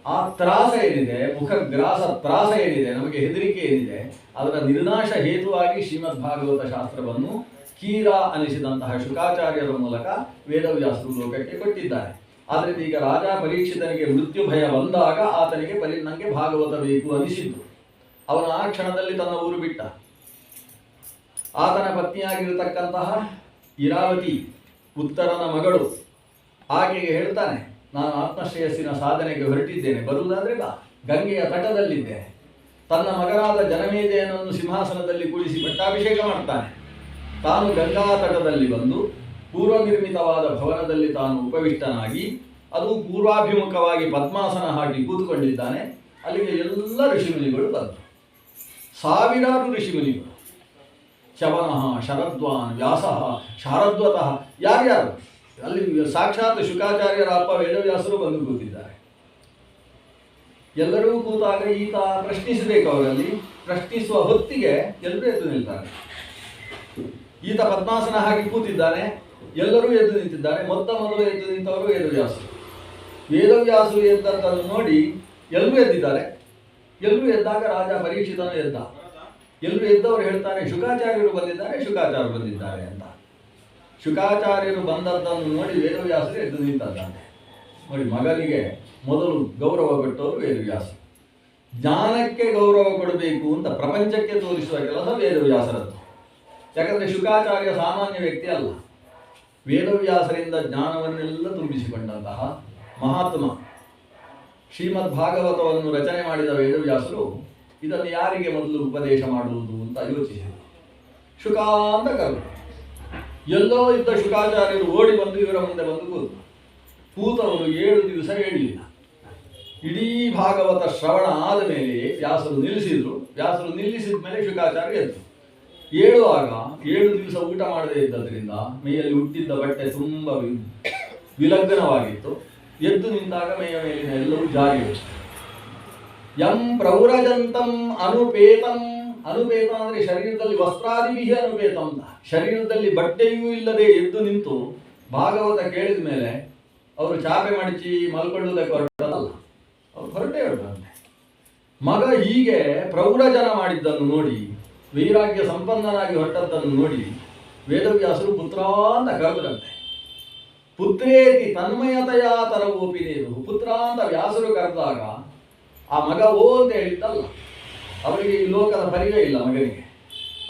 ಆ ತ್ರಾಸ ಏನಿದೆ, ಮುಖಗ್ರಾಸ ತ್ರಾಸ ಏನಿದೆ, ನಮಗೆ ಹೆದರಿಕೆ ಏನಿದೆ, ಅದರ ನಿರ್ನಾಶ ಹೇತುವಾಗಿ ಶ್ರೀಮದ್ ಭಾಗವತ ಶಾಸ್ತ್ರವನ್ನು ಕೀರ ಅನಿಸಿದಂತಹ ಶುಕಾಚಾರ್ಯರ ಮೂಲಕ ವೇದವ್ಯಾಸರು ಲೋಕಕ್ಕೆ ಕೊಟ್ಟಿದ್ದಾರೆ. ಆದ್ದರಿಂದ ಈಗ ರಾಜ ಪರೀಕ್ಷಿತನಿಗೆ ಮೃತ್ಯು ಭಯ ಬಂದಾಗ ಆತನಿಗೆ ನನಗೆ ಭಾಗವತ ಬೇಕು ಅನಿಸಿದ್ದು. ಅವನು ಆ ಕ್ಷಣದಲ್ಲಿ ತನ್ನ ಊರು ಬಿಟ್ಟ. ಆತನ ಪತ್ನಿಯಾಗಿರತಕ್ಕಂತಹ ಇರಾವತಿ ಉತ್ತರನ ಮಗಳು ಆಕೆಗೆ ಹೇಳ್ತಾನೆ, ನಾನು ಆತ್ಮಶ್ರೇಯಸ್ಸಿನ ಸಾಧನೆಗೆ ಹೊರಟಿದ್ದೇನೆ, ಬರುವುದಾದ್ರೆ ಬಾ. ಗಂಗೆಯ ತಟದಲ್ಲಿದ್ದೇನೆ. ತನ್ನ ಮಗನಾದ ಜನಮೇಜಯನನ್ನು ಸಿಂಹಾಸನದಲ್ಲಿ ಕೂಡಿಸಿ ಪಟ್ಟಾಭಿಷೇಕ ಮಾಡ್ತಾನೆ. ತಾನು ಗಂಗಾ ತಟದಲ್ಲಿ ಬಂದು ಪೂರ್ವ ನಿರ್ಮಿತವಾದ ಭವನದಲ್ಲಿ ತಾನು ಉಪವಿಷ್ಟನಾಗಿ, ಅದು ಪೂರ್ವಾಭಿಮುಖವಾಗಿ ಪದ್ಮಾಸನ ಹಾಕಿ ಕೂತುಕೊಂಡಿದ್ದಾನೆ. ಅಲ್ಲಿಗೆ ಎಲ್ಲ ಋಷಿಮುನಿಗಳು ಬಂದರು. ಸಾವಿರಾರು ಋಷಿಮುನಿಗಳು. ಶವನಃ, ಶರದ್ವಾನ್, ವ್ಯಾಸಃ, ಶಾರದ್ವತಃ, ಯಾರ್ಯಾರು ಅಲ್ಲಿ ಸಾಕ್ಷಾತ್ ಶುಕಾಚಾರ್ಯರ ಅಪ್ಪ ವೇದವ್ಯಾಸರು ಬಂದು ಕೂತಿದ್ದಾರೆ. ಎಲ್ಲರೂ ಕೂತಾಗ ಈತ ಪ್ರಶ್ನಿಸಬೇಕು. ಅವರಲ್ಲಿ ಪ್ರಶ್ನಿಸುವ ಹೊತ್ತಿಗೆ ಎಲ್ಲರೂ ಎದ್ದು ನಿಲ್ತಾರೆ. ಈತ ಪದ್ಮಾಸನ ಹಾಕಿ ಕೂತಿದ್ದಾನೆ, ಎಲ್ಲರೂ ಎದ್ದು ನಿಂತಿದ್ದಾರೆ. ಮೊದಲು ಎದ್ದು ನಿಂತವರು ವೇದವ್ಯಾಸರು. ವೇದವ್ಯಾಸರು ಎದ್ದದ್ದನ್ನು ನೋಡಿ ಎಲ್ಲರೂ ಎದ್ದಿದ್ದಾರೆ. ಎಲ್ಲರೂ ಎದ್ದಾಗ ರಾಜ ಪರೀಕ್ಷಿತನು ಎದ್ದ. ಎಲ್ಲರೂ ಎದ್ದವರು ಹೇಳ್ತಾರೆ, ಶುಕಾಚಾರ್ಯರು ಬಂದಿದ್ದಾರೆ, ಶುಕಾಚಾರ್ಯರು ಬಂದಿದ್ದಾರೆ ಅಂತ. ಶುಕಾಚಾರ್ಯರು ಬಂದದ್ದನ್ನು ನೋಡಿ ವೇದವ್ಯಾಸರು ಎದ್ದು ನಿಂತಿದ್ದಾನೆ. ನೋಡಿ, ಮಗನಿಗೆ ಮೊದಲು ಗೌರವ ಕೊಟ್ಟವರು ವೇದವ್ಯಾಸ. ಜ್ಞಾನಕ್ಕೆ ಗೌರವ ಕೊಡಬೇಕು ಅಂತ ಪ್ರಪಂಚಕ್ಕೆ ತೋರಿಸುವ ಕೆಲಸ ವೇದವ್ಯಾಸರದ್ದು. ಯಾಕಂದರೆ ಶುಕಾಚಾರ್ಯ ಸಾಮಾನ್ಯ ವ್ಯಕ್ತಿ ಅಲ್ಲ. ವೇದವ್ಯಾಸರಿಂದ ಜ್ಞಾನವನ್ನೆಲ್ಲ ತುಂಬಿಸಿಕೊಂಡಂತಹ ಮಹಾತ್ಮ. ಶ್ರೀಮದ್ ಭಾಗವತವನ್ನು ರಚನೆ ಮಾಡಿದ ವೇದವ್ಯಾಸರು ಇದನ್ನು ಯಾರಿಗೆ ಮೊದಲು ಉಪದೇಶ ಮಾಡುವುದು ಅಂತ ಯೋಚಿಸಿದರು. ಶುಕ ಅಂತ ಕರೆದು ಎಲ್ಲೋ ಇದ್ದ ಶುಕಾಚಾರ್ಯರು ಓಡಿ ಬಂದು ಇವರ ಮುಂದೆ ಬಂದು ಕೂತವರು 7 ದಿವಸ ಹೇಳಲಿಲ್ಲ. ಇಡೀ ಭಾಗವತ ಶ್ರವಣ ಆದ ಮೇಲೆ ವ್ಯಾಸರು ನಿಲ್ಲಿಸಿದ್ರು. ವ್ಯಾಸರು ನಿಲ್ಲಿಸಿದ ಮೇಲೆ ಶುಕಾಚಾರ್ಯ ಎದ್ದು ಹೇಳುವಾಗ 7 ದಿವಸ ಊಟ ಮಾಡದೇ ಇದ್ದದ್ರಿಂದ ಮೈಯಲ್ಲಿ ಹುಟ್ಟಿದ್ದ ಬಟ್ಟೆ ತುಂಬ ವಿಲಗ್ನವಾಗಿತ್ತು. ಎದ್ದು ನಿಂತಾಗ ಮೈಯ ಮೇಲಿನ ಎಲ್ಲವೂ ಜಾರಿ ಹೋಯಿತು. ಯಂ ಪ್ರೌರಜಂತಂ ಅನುಪೇತಂ. ಅನುಪೇತ ಅಂದರೆ ಶರೀರದಲ್ಲಿ ವಸ್ತ್ರಾದಿಭಿ ಅನುಪೇತಂ ಅಂತ. ಶರೀರದಲ್ಲಿ ಬಟ್ಟೆಯೂ ಇಲ್ಲದೆ ಎದ್ದು ನಿಂತು ಭಾಗವತ ಕೇಳಿದ ಮೇಲೆ ಅವರು ಚಾಪೆ ಮಡಚಿ ಮಲ್ಕೊಳ್ಳುವುದಕ್ಕೆ ಹೊರಟಲ್ಲ, ಅವರು ಹೊರಟೇ ಹೊರಟಂತೆ. ಮಗ ಹೀಗೆ ಪ್ರೌರಜನ ಮಾಡಿದ್ದನ್ನು ನೋಡಿ, ವೈರಾಗ್ಯ ಸಂಪನ್ನನಾಗಿ ಹೊರಟದ್ದನ್ನು ನೋಡಿ ವೇದವ್ಯಾಸರು ಪುತ್ರ ಅಂತ ಕರೆದ್ರಂತೆ. ಪುತ್ರೇತಿ ತನ್ಮಯತೆಯ ತರವೋಪಿನೇರು. ಪುತ್ರ ಅಂತ ವ್ಯಾಸರು ಕರೆದಾಗ ಆ ಮಗ ಓ ಅಂತ ಹೇಳಿದ್ದಲ್ಲ. ಅವರಿಗೆ ಈ ಲೋಕದ ಪರಿಚಯ ಇಲ್ಲ ಮಗನಿಗೆ.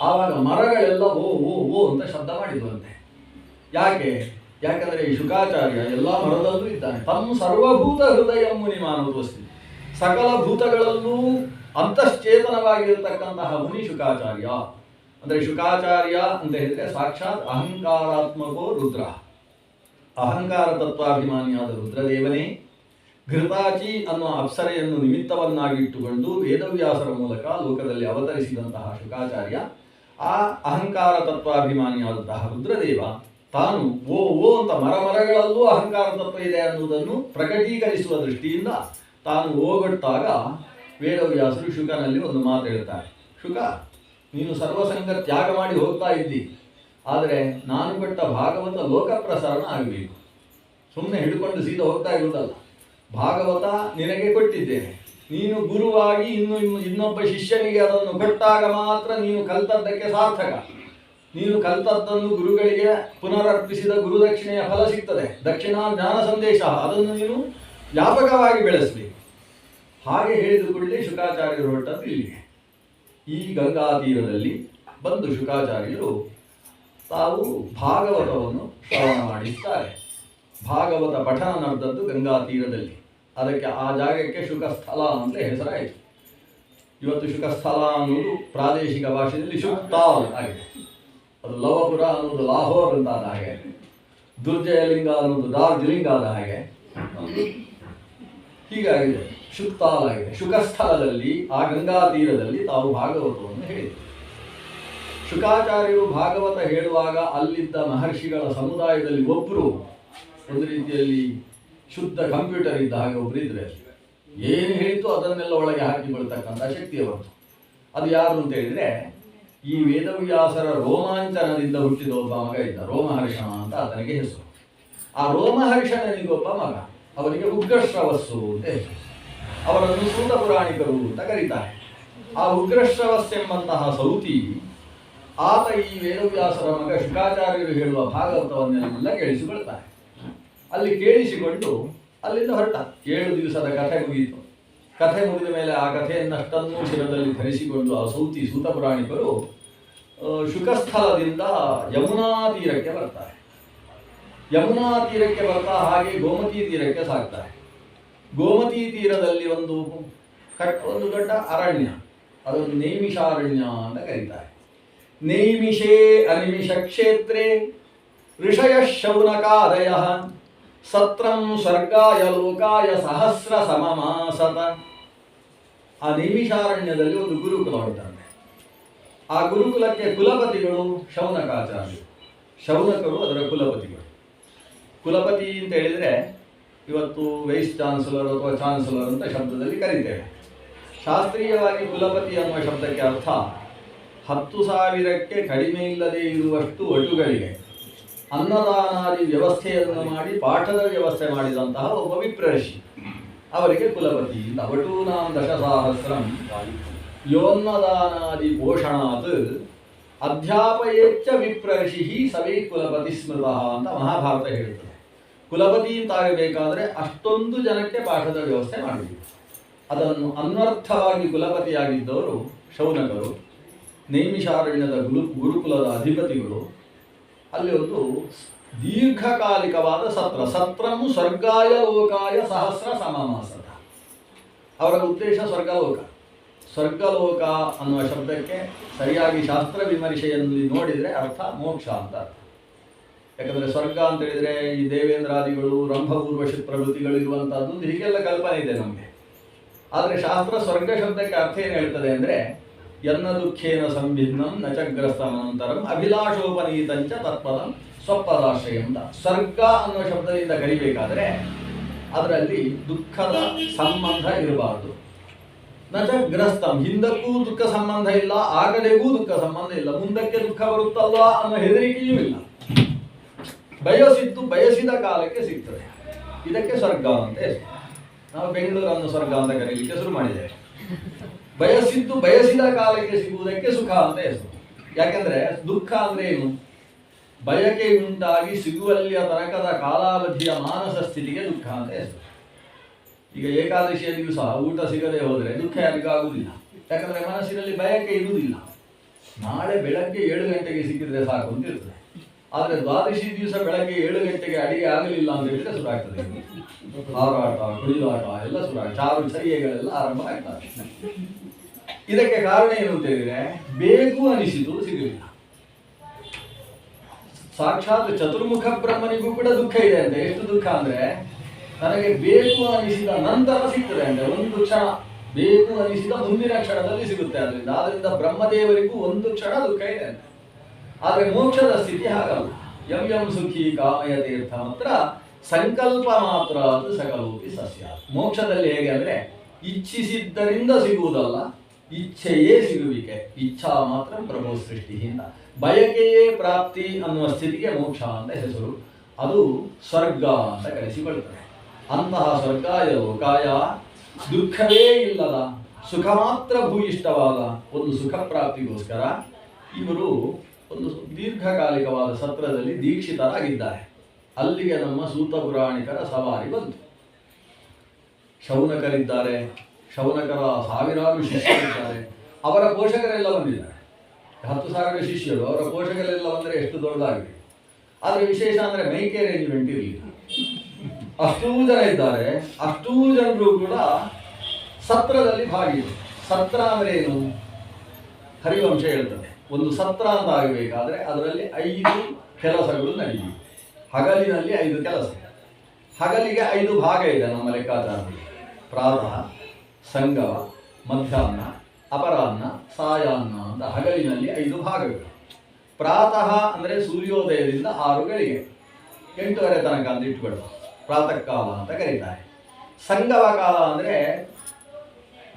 ಆವಾಗ ಮರಗಳೆಲ್ಲ ಓ ಓ ಓ ಅಂತ ಶಬ್ದ ಮಾಡಿದ್ವಂತೆ. ಯಾಕೆಂದರೆ ಈ ಶುಕಾಚಾರ್ಯ ಎಲ್ಲ ಮರದಲ್ಲೂ ಇದ್ದಾನೆ. ತಮ್ಮ ಸರ್ವಭೂತ ಹೃದಯ ಮುನಿ ಮಾನವೋಸ್ತಿ. ಸಕಲ ಭೂತಗಳಲ್ಲೂ ಅಂತಶ್ಚೇತನವಾಗಿರತಕ್ಕಂತಹ ಮುನಿ ಶುಕಾಚಾರ್ಯ. ಅಂದರೆ ಶುಕಾಚಾರ್ಯ ಅಂತ ಹೇಳಿದರೆ ಸಾಕ್ಷಾತ್ ಅಹಂಕಾರಾತ್ಮಕೋ ರುದ್ರ. ಅಹಂಕಾರ ತತ್ವಾಭಿಮಾನಿಯಾದ ರುದ್ರದೇವನೇ ಘೃತಾಚಿ ಅನ್ನುವ ಅಪ್ಸರೆಯನ್ನು ನಿಮಿತ್ತವನ್ನಾಗಿಟ್ಟುಕೊಂಡು ವೇದವ್ಯಾಸರ ಮೂಲಕ ಲೋಕದಲ್ಲಿ ಅವತರಿಸಿದಂತಹ ಶುಕಾಚಾರ್ಯ, ಆ ಅಹಂಕಾರ ತತ್ವಾಭಿಮಾನಿಯಾದಂತಹ ರುದ್ರದೇವ ತಾನು ಓ ಓ ಅಂತ ಮರಗಳಲ್ಲೂ ಅಹಂಕಾರ ತತ್ವ ಇದೆ ಅನ್ನುವುದನ್ನು ಪ್ರಕಟೀಕರಿಸುವ ದೃಷ್ಟಿಯಿಂದ ತಾನು ಓಗೊಟ್ಟಾಗ ವೇದವ್ಯಾಸರು ಶುಕನಲ್ಲಿ ಒಂದು ಮಾತು ಹೇಳ್ತಾರೆ. ಶುಕ, ನೀನು ಸರ್ವಸಂಗ ತ್ಯಾಗ ಮಾಡಿ ಹೋಗ್ತಾ ಇದ್ದಿ, ಆದರೆ ನಾನು ಕೊಟ್ಟ ಭಾಗವತ ಲೋಕಪ್ರಸರಣ ಆಗಬೇಕು. ಸುಮ್ಮನೆ ಹಿಡ್ಕೊಂಡು ಸೀದಾ ಹೋಗ್ತಾ ಇರುವುದಲ್ಲ. ಭಾಗವತ ನಿನಗೆ ಕೊಟ್ಟಿದ್ದೇನೆ, ನೀನು ಗುರುವಾಗಿ ಇನ್ನೊಬ್ಬ ಶಿಷ್ಯನಿಗೆ ಅದನ್ನು ಕೊಟ್ಟಾಗ ಮಾತ್ರ ನೀನು ಕಲ್ತದ್ದಕ್ಕೆ ಸಾರ್ಥಕ. ನೀನು ಕಲ್ತದ್ದನ್ನು ಗುರುಗಳಿಗೆ ಪುನರರ್ಪಿಸಿದ ಗುರುದಕ್ಷಿಣೆಯ ಫಲ ಸಿಗ್ತದೆ. ದಕ್ಷಿಣಾ ಜ್ಞಾನ ಸಂದೇಶ, ಅದನ್ನು ನೀನು ವ್ಯಾಪಕವಾಗಿ ಬೆಳೆಸಬೇಕು. ಹಾಗೆ ಹೇಳಿದುಕೊಳ್ಳಿ ಶುಕಾಚಾರ್ಯರು ಹೊರಟದ್ದು ಇಲ್ಲಿಗೆ. ಈ ಗಂಗಾ ತೀರದಲ್ಲಿ ಬಂದು ಶುಕಾಚಾರ್ಯರು ತಾವು ಭಾಗವತವನ್ನು ಶ್ರವಣ ಮಾಡಿದ್ದಾರೆ. ಭಾಗವತ ಪಠನ ನಡೆದದ್ದು ಗಂಗಾ ತೀರದಲ್ಲಿ. ಅದಕ್ಕೆ ಆ ಜಾಗಕ್ಕೆ ಶುಕಸ್ಥಲ ಅಂತ ಹೆಸರಾಯಿತು. ಇವತ್ತು ಶುಕಸ್ಥಲ ಅನ್ನೋದು ಪ್ರಾದೇಶಿಕ ಭಾಷೆಯಲ್ಲಿ ಶುಕ್ತಾಲ್ ಆಗಿದೆ. ಅದು ಲವಪುರ ಅನ್ನೋದು ಲಾಹೋರ್ ಅಂತ ಆದ ಹಾಗೆ, ದುರ್ಜಯಲಿಂಗ ಅನ್ನೋದು ಡಾರ್ಜಿಲಿಂಗ್ ಆದ ಹಾಗೆ ಹೀಗಾಗಿದೆ. ಶುಕ್ತಾಲ್ ಆಗಿದೆ. ಶುಕಸ್ಥಳದಲ್ಲಿ ಆ ಗಂಗಾ ತೀರದಲ್ಲಿ ತಾವು ಭಾಗವತವನ್ನು ಹೇಳಿದರು. ಶುಕಾಚಾರ್ಯರು ಭಾಗವತ ಹೇಳುವಾಗ ಅಲ್ಲಿದ್ದ ಮಹರ್ಷಿಗಳ ಸಮುದಾಯದಲ್ಲಿ ಒಬ್ಬರು, ಒಂದು ರೀತಿಯಲ್ಲಿ ಶುದ್ಧ ಕಂಪ್ಯೂಟರ್ ಇದ್ದ ಹಾಗೆ ಒಬ್ಬರು ಇದ್ರೆ ಏನು ಹೇಳಿತು ಅದನ್ನೆಲ್ಲ ಒಳಗೆ ಹಾಕಿಕೊಳ್ತಕ್ಕಂಥ ಶಕ್ತಿಯವತ್ತು. ಅದು ಯಾರು ಅಂತ ಹೇಳಿದರೆ, ಈ ವೇದವ್ಯಾಸರ ರೋಮಾಂಚನದಿಂದ ಹುಟ್ಟಿದ ಒಬ್ಬ ಮಗ ಇದ್ದ, ರೋಮಹರ್ಷಣ ಅಂತ ಆತನಿಗೆ ಹೆಸರು. ಆ ರೋಮಹರ್ಷಣನಿಗೊಬ್ಬ ಮಗ, ಅವನಿಗೆ ಉಗ್ರಶ್ರವಸ್ಸು ಅಂತ ಹೆಸರು. ಅವರನ್ನು ಸೂತ ಪುರಾಣಿಕರು ಅಂತ ಕರೀತಾರೆ. ಆ ಉಗ್ರಶ್ರವಸ್ಸೆಂಬಂತಹ ಸೌತಿ ಆತ ಈ ವೇದವ್ಯಾಸರ ಮಗ ಶುಕಾಚಾರ್ಯರು ಹೇಳುವ ಭಾಗವತವನ್ನೆಲ್ಲ ಕೇಳಿಸಿಕೊಳ್ತಾರೆ. ಅಲ್ಲಿ ಕೇಳಿಸಿಕೊಂಡು ಅಲ್ಲಿಂದ ಹೊರಟ. 7 ದಿವಸದ ಕಥೆ ಮುಗಿಯಿತು. ಕಥೆ ಮುಗಿದ ಮೇಲೆ ಆ ಕಥೆಯನ್ನಷ್ಟನ್ನು ಶಿರದಲ್ಲಿ ಧರಿಸಿಕೊಂಡು ಆ ಸೂತ ಪುರಾಣಿಕರು ಶುಕಸ್ಥಳದಿಂದ ಯಮುನಾ ತೀರಕ್ಕೆ ಬರ್ತಾರೆ. ಯಮುನಾ ತೀರಕ್ಕೆ ಬರ್ತಾ ಹಾಗೆ ಗೋಮತಿ ತೀರಕ್ಕೆ ಸಾಗ್ತಾರೆ. ಗೋಮತಿ ತೀರದಲ್ಲಿ ಒಂದು ದೊಡ್ಡ ಅರಣ್ಯ, ಅದೊಂದು ನೈಮಿಷಾರಣ್ಯ ಅಂತ ಕರೀತಾರೆ. ನೈಮಿಷೇ ಅನಿಮಿಷ ಕ್ಷೇತ್ರೇ ಋಷಯ ಶೌನಕಾದಯ ಸತ್ರಂ ಸ್ವರ್ಗಾಯ ಲೋಕಾಯ ಸಹಸ್ರ ಸಮಮಾಸತ. ಆ ನೈಮಿಷಾರಣ್ಯದಲ್ಲಿ ಒಂದು ಗುರುಕುಲ ಉಂಟಾನೆ. ಆ ಗುರುಕುಲಕ್ಕೆ ಕುಲಪತಿಗಳು ಶೌನಕಾಚಾರ್ಯರು. ಶೌನಕರು ಅದರ ಕುಲಪತಿಗಳು. ಕುಲಪತಿ ಅಂತ ಹೇಳಿದರೆ ಇವತ್ತು ವೈಸ್ ಚಾನ್ಸಲರ್ ಅಥವಾ ಚಾನ್ಸಲರ್ ಅಂತ ಶಬ್ದದಲ್ಲಿ ಕರೀತೇವೆ. ಶಾಸ್ತ್ರೀಯವಾಗಿ ಕುಲಪತಿ ಅನ್ನುವ ಶಬ್ದಕ್ಕೆ ಅರ್ಥ 10,000ಕ್ಕೆ ಕಡಿಮೆ ಇಲ್ಲದೆ ಇರುವಷ್ಟು ವಟುಗಳಿಗೆ ಅನ್ನದಾನಾದಿ ವ್ಯವಸ್ಥೆಯನ್ನು ಮಾಡಿ ಪಾಠದ ವ್ಯವಸ್ಥೆ ಮಾಡಿದಂತಹ ಒಬ್ಬ ವಿಪ್ರರ್ಷಿ, ಅವರಿಗೆ ಕುಲಪತಿ. ವಟೂನಾಂ ದಶಸಹಸ್ರಂ ಯೋನ್ನದಾನಾದಿ ಪೋಷಣಾತ್ ಅಧ್ಯಾಪಯೇಚ್ಚ ವಿಪ್ರರ್ಷಿ ಸವೈ ಕುಲಪತಿ ಸ್ಮೃತ ಅಂತ ಮಹಾಭಾರತ ಹೇಳುತ್ತದೆ. ಕುಲಪತಿ ಅಂತಾಗಬೇಕಾದ್ರೆ ಅಷ್ಟೊಂದು ಜನಕ್ಕೆ ಪಾಠದ ವ್ಯವಸ್ಥೆ ಮಾಡಬೇಕು. ಅದನ್ನು ಅನ್ವರ್ಥವಾಗಿ ಕುಲಪತಿಯಾಗಿದ್ದವರು ಶೌನಕರು, ನೈಮಿಷಾರಣ್ಯದ ಗುರುಕುಲದ ಅಧಿಪತಿಗಳು. ಅಲ್ಲಿ ಒಂದು ದೀರ್ಘಕಾಲಿಕವಾದ ಸತ್ರಂ ಸ್ವರ್ಗಾಯ ಲೋಕಾಯ ಸಹಸ್ರ ಸಮಮಾಸದ. ಅವರ ಉದ್ದೇಶ ಸ್ವರ್ಗಲೋಕ ಅನ್ನುವ ಶಬ್ದಕ್ಕೆ ಸರಿಯಾಗಿ ಶಾಸ್ತ್ರ ವಿಮರ್ಶೆಯಲ್ಲಿ ನೋಡಿದರೆ ಅರ್ಥ ಮೋಕ್ಷ ಅಂತ. ಯಾಕಂದರೆ ಸ್ವರ್ಗ ಅಂತ ಹೇಳಿದರೆ ಈ ದೇವೇಂದ್ರಾದಿಗಳು ರಂಭ ಊರ್ವಶಿ ಪ್ರವೃತ್ತಿಗಳು ಇರುವಂಥದ್ದು ಹೀಗೆಲ್ಲ ಕಲ್ಪನೆ ಇದೆ ನಮಗೆ. ಆದರೆ ಶಾಸ್ತ್ರ ಸ್ವರ್ಗ ಶಬ್ದಕ್ಕೆ ಅರ್ಥ ಏನು ಹೇಳ್ತದೆ ಅಂದರೆ ಯನ್ನ ದುಃಖೇನ ಸಂಭಿನ್ನಂ ನಚಗ್ರಸ್ತಮನಂತರಂ ಅಭಿಲಾಷೋಪನೀತಂಚ ತತ್ಪದಂ ಸ್ವಪದಾಶ್ರಯ ಅಂತ. ಸ್ವರ್ಗ ಅನ್ನುವ ಶಬ್ದದಿಂದ ಕರಿಬೇಕಾದರೆ ಅದರಲ್ಲಿ ದುಃಖದ ಸಂಬಂಧ ಇರಬಾರ್ದು. ನಚಗ್ರಸ್ತಂ, ಹಿಂದಕ್ಕೂ ದುಃಖ ಸಂಬಂಧ ಇಲ್ಲ, ಆಗಡೆಗೂ ದುಃಖ ಸಂಬಂಧ ಇಲ್ಲ, ಮುಂದಕ್ಕೆ ದುಃಖ ಬರುತ್ತಲ್ಲ ಅನ್ನೋ ಹೆದರಿಕೆಯೂ ಇಲ್ಲ. ಬಯಸಿದ ಕಾಲಕ್ಕೆ ಸಿಗ್ತದೆ. ಇದಕ್ಕೆ ಸ್ವರ್ಗ ಅಂತ ಹೆಸರು. ನಾವು ಬೆಂಗಳೂರನ್ನು ಸ್ವರ್ಗ ಅಂತ ಕರೀಲಿಕ್ಕೆ ಶುರು ಮಾಡಿದ್ದೇವೆ. ಬಯಸಿದ ಕಾಲಕ್ಕೆ ಸಿಗುವುದಕ್ಕೆ ಸುಖ ಅಂತ ಹೆಸರು. ಯಾಕೆಂದ್ರೆ ದುಃಖ ಅಂದ್ರೆ ಏನು? ಬಯಕೆ ಉಂಟಾಗಿ ಸಿಗುವಲ್ಲಿಯ ತನಕದ ಕಾಲಾವಧಿಯ ಮಾನಸ ಸ್ಥಿತಿಗೆ ದುಃಖ ಅಂತ ಹೆಸರು. ಈಗ ಏಕಾದಶಿಯ ದಿವಸ ಊಟ ಸಿಗದೆ ಹೋದರೆ ದುಃಖ ಯಾರಿಗಾಗುವುದಿಲ್ಲ. ಯಾಕಂದ್ರೆ ಮನಸ್ಸಿನಲ್ಲಿ ಬಯಕೆ ಇರುವುದಿಲ್ಲ. ನಾಳೆ ಬೆಳಗ್ಗೆ 7 ಗಂಟೆಗೆ ಸಿಕ್ಕಿದ್ರೆ ಸಾಕು ಅಂತ ಇರ್ತದೆ. ಆದರೆ ದ್ವಾದಶಿ ದಿವಸ ಬೆಳಗ್ಗೆ 7 ಗಂಟೆಗೆ ಅಡಿಗೆ ಆಗಲಿಲ್ಲ ಅಂತ ಹೇಳಿದ್ರೆ ಶುರು ಆಗ್ತದೆ. ಹಾರಾಟ, ಕುಡಿದಾಟ ಎಲ್ಲ ಶುರು ಆಗ್ತದೆ. ಚಾರು ಚರ್ಯೆಗಳೆಲ್ಲ ಆರಂಭ ಆಗ್ತದೆ. ಇದಕ್ಕೆ ಕಾರಣ ಏನು ಅಂತ ಹೇಳಿದ್ರೆ ಬೇಕು ಅನಿಸಿತು ಸಿಗಲಿಲ್ಲ. ಸಾಕ್ಷಾತ್ ಚತುರ್ಮುಖ ಬ್ರಹ್ಮನಿಗೂ ಕೂಡ ದುಃಖ ಇದೆ ಅಂತೆ. ಎಷ್ಟು ದುಃಖ ಅಂದ್ರೆ ನನಗೆ ಬೇಕು ಅನಿಸಿದ ನಂತರ ಸಿಗ್ತದೆ ಅಂದ್ರೆ ಒಂದು ಕ್ಷಣ ಬೇಕು ಅನಿಸಿದ ಮುಂದಿನ ಕ್ಷಣದಲ್ಲಿ ಸಿಗುತ್ತೆ. ಆದ್ರಿಂದ ಬ್ರಹ್ಮದೇವರಿಗೂ ಒಂದು ಕ್ಷಣ ದುಃಖ ಇದೆ ಅಂತ. ಆದರೆ ಮೋಕ್ಷದ ಸ್ಥಿತಿ ಹಾಗಲ್ಲ. ಯಂ ಸುಖಿ ಕಾಮಯ ತೀರ್ಥ ಮಾತ್ರ ಸಂಕಲ್ಪ ಮಾತ್ರ ಅದು ಸಕಲೋಪಿ ಸಸ್ಯ. ಮೋಕ್ಷದಲ್ಲಿ ಹೇಗೆ ಅಂದ್ರೆ ಇಚ್ಛಿಸಿದ್ದರಿಂದ ಸಿಗುವುದಲ್ಲ, ಇಚ್ಛೆಯೇ ಸಿಗುವಿಕೆ. ಇಚ್ಛಾ ಮಾತ್ರ ಪ್ರಭು ಸೃಷ್ಟಿಯಿಂದ ಬಯಕೆಯೇ ಪ್ರಾಪ್ತಿ ಅನ್ನುವ ಸ್ಥಿತಿಗೆ ಮೋಕ್ಷ ಅಂತ ಹೆಸರು. ಅದು ಸ್ವರ್ಗ ಅಂತ ಕರೆಸಿಕೊಳ್ಳುತ್ತದೆ. ಅಂತಹ ಸ್ವರ್ಗಾಯ ಲೋಕಾಯ ದುಃಖವೇ ಇಲ್ಲದ ಸುಖ ಮಾತ್ರ ಭೂಯಿಷ್ಠವಾದ ಒಂದು ಸುಖ ಪ್ರಾಪ್ತಿಗೋಸ್ಕರ ಇವರು ಒಂದು ದೀರ್ಘಕಾಲಿಕವಾದ ಸತ್ರದಲ್ಲಿ ದೀಕ್ಷಿತರಾಗಿದ್ದಾರೆ. ಅಲ್ಲಿಗೆ ನಮ್ಮ ಸೂತ ಪುರಾಣಿಕರ ಸವಾರಿ ಬಂತು. ಶೌನಕರಿದ್ದಾರೆ, ಶೌನಕರ ಸಾವಿರಾರು ಶಿಷ್ಯರಿದ್ದಾರೆ, ಅವರ ಪೋಷಕರೆಲ್ಲ ಬಂದಿದ್ದಾರೆ. 10,000 ಶಿಷ್ಯರು, ಅವರ ಪೋಷಕರೆಲ್ಲ ಬಂದರೆ ಎಷ್ಟು ದೊಡ್ಡದಾಗಿದೆ. ಆದರೆ ವಿಶೇಷ ಅಂದರೆ ಮೈಕೆ ಅರೇಂಜ್ಮೆಂಟ್ ಇರಲಿಲ್ಲ. ಅಷ್ಟೂ ಜನ ಇದ್ದಾರೆ. ಅಷ್ಟೂ ಜನರು ಕೂಡ ಸತ್ರದಲ್ಲಿ ಭಾಗಿಯಾಗಿದ್ದಾರೆ. ಸತ್ರ ಅಂದರೆ ಏನು? ಹರಿವಂಶ ಹೇಳ್ತದೆ, ಒಂದು ಸತ್ರ ಅಂತ ಆಗಬೇಕಾದ್ರೆ ಅದರಲ್ಲಿ 5 ಕೆಲಸಗಳು ನಡೆಯುತ್ತೆ. ಹಗಲಿನಲ್ಲಿ 5 ಕೆಲಸ. ಹಗಲಿಗೆ 5 ಭಾಗ ಇದೆ ನಮ್ಮ ಲೆಕ್ಕಾಚಾರದಲ್ಲಿ. ಪ್ರಾತಃ, ಸಂಗಮ, ಮಧ್ಯಾಹ್ನ, ಅಪರಾಹ್ನ, ಸಾಯಾಹ್ನ ಅಂತ ಹಗಲಿನಲ್ಲಿ 5 ಭಾಗಗಳು. ಪ್ರಾತಃ ಅಂದರೆ ಸೂರ್ಯೋದಯದಿಂದ 6 ಗಳಿಗೆ 8:30 ತನಕ ಅಂತ ಇಟ್ಕೊಳ್ಳೋದು ಪ್ರಾತಃ ಕಾಲ ಅಂತ ಕರೀತಾರೆ. ಸಂಗಮ ಕಾಲ ಅಂದರೆ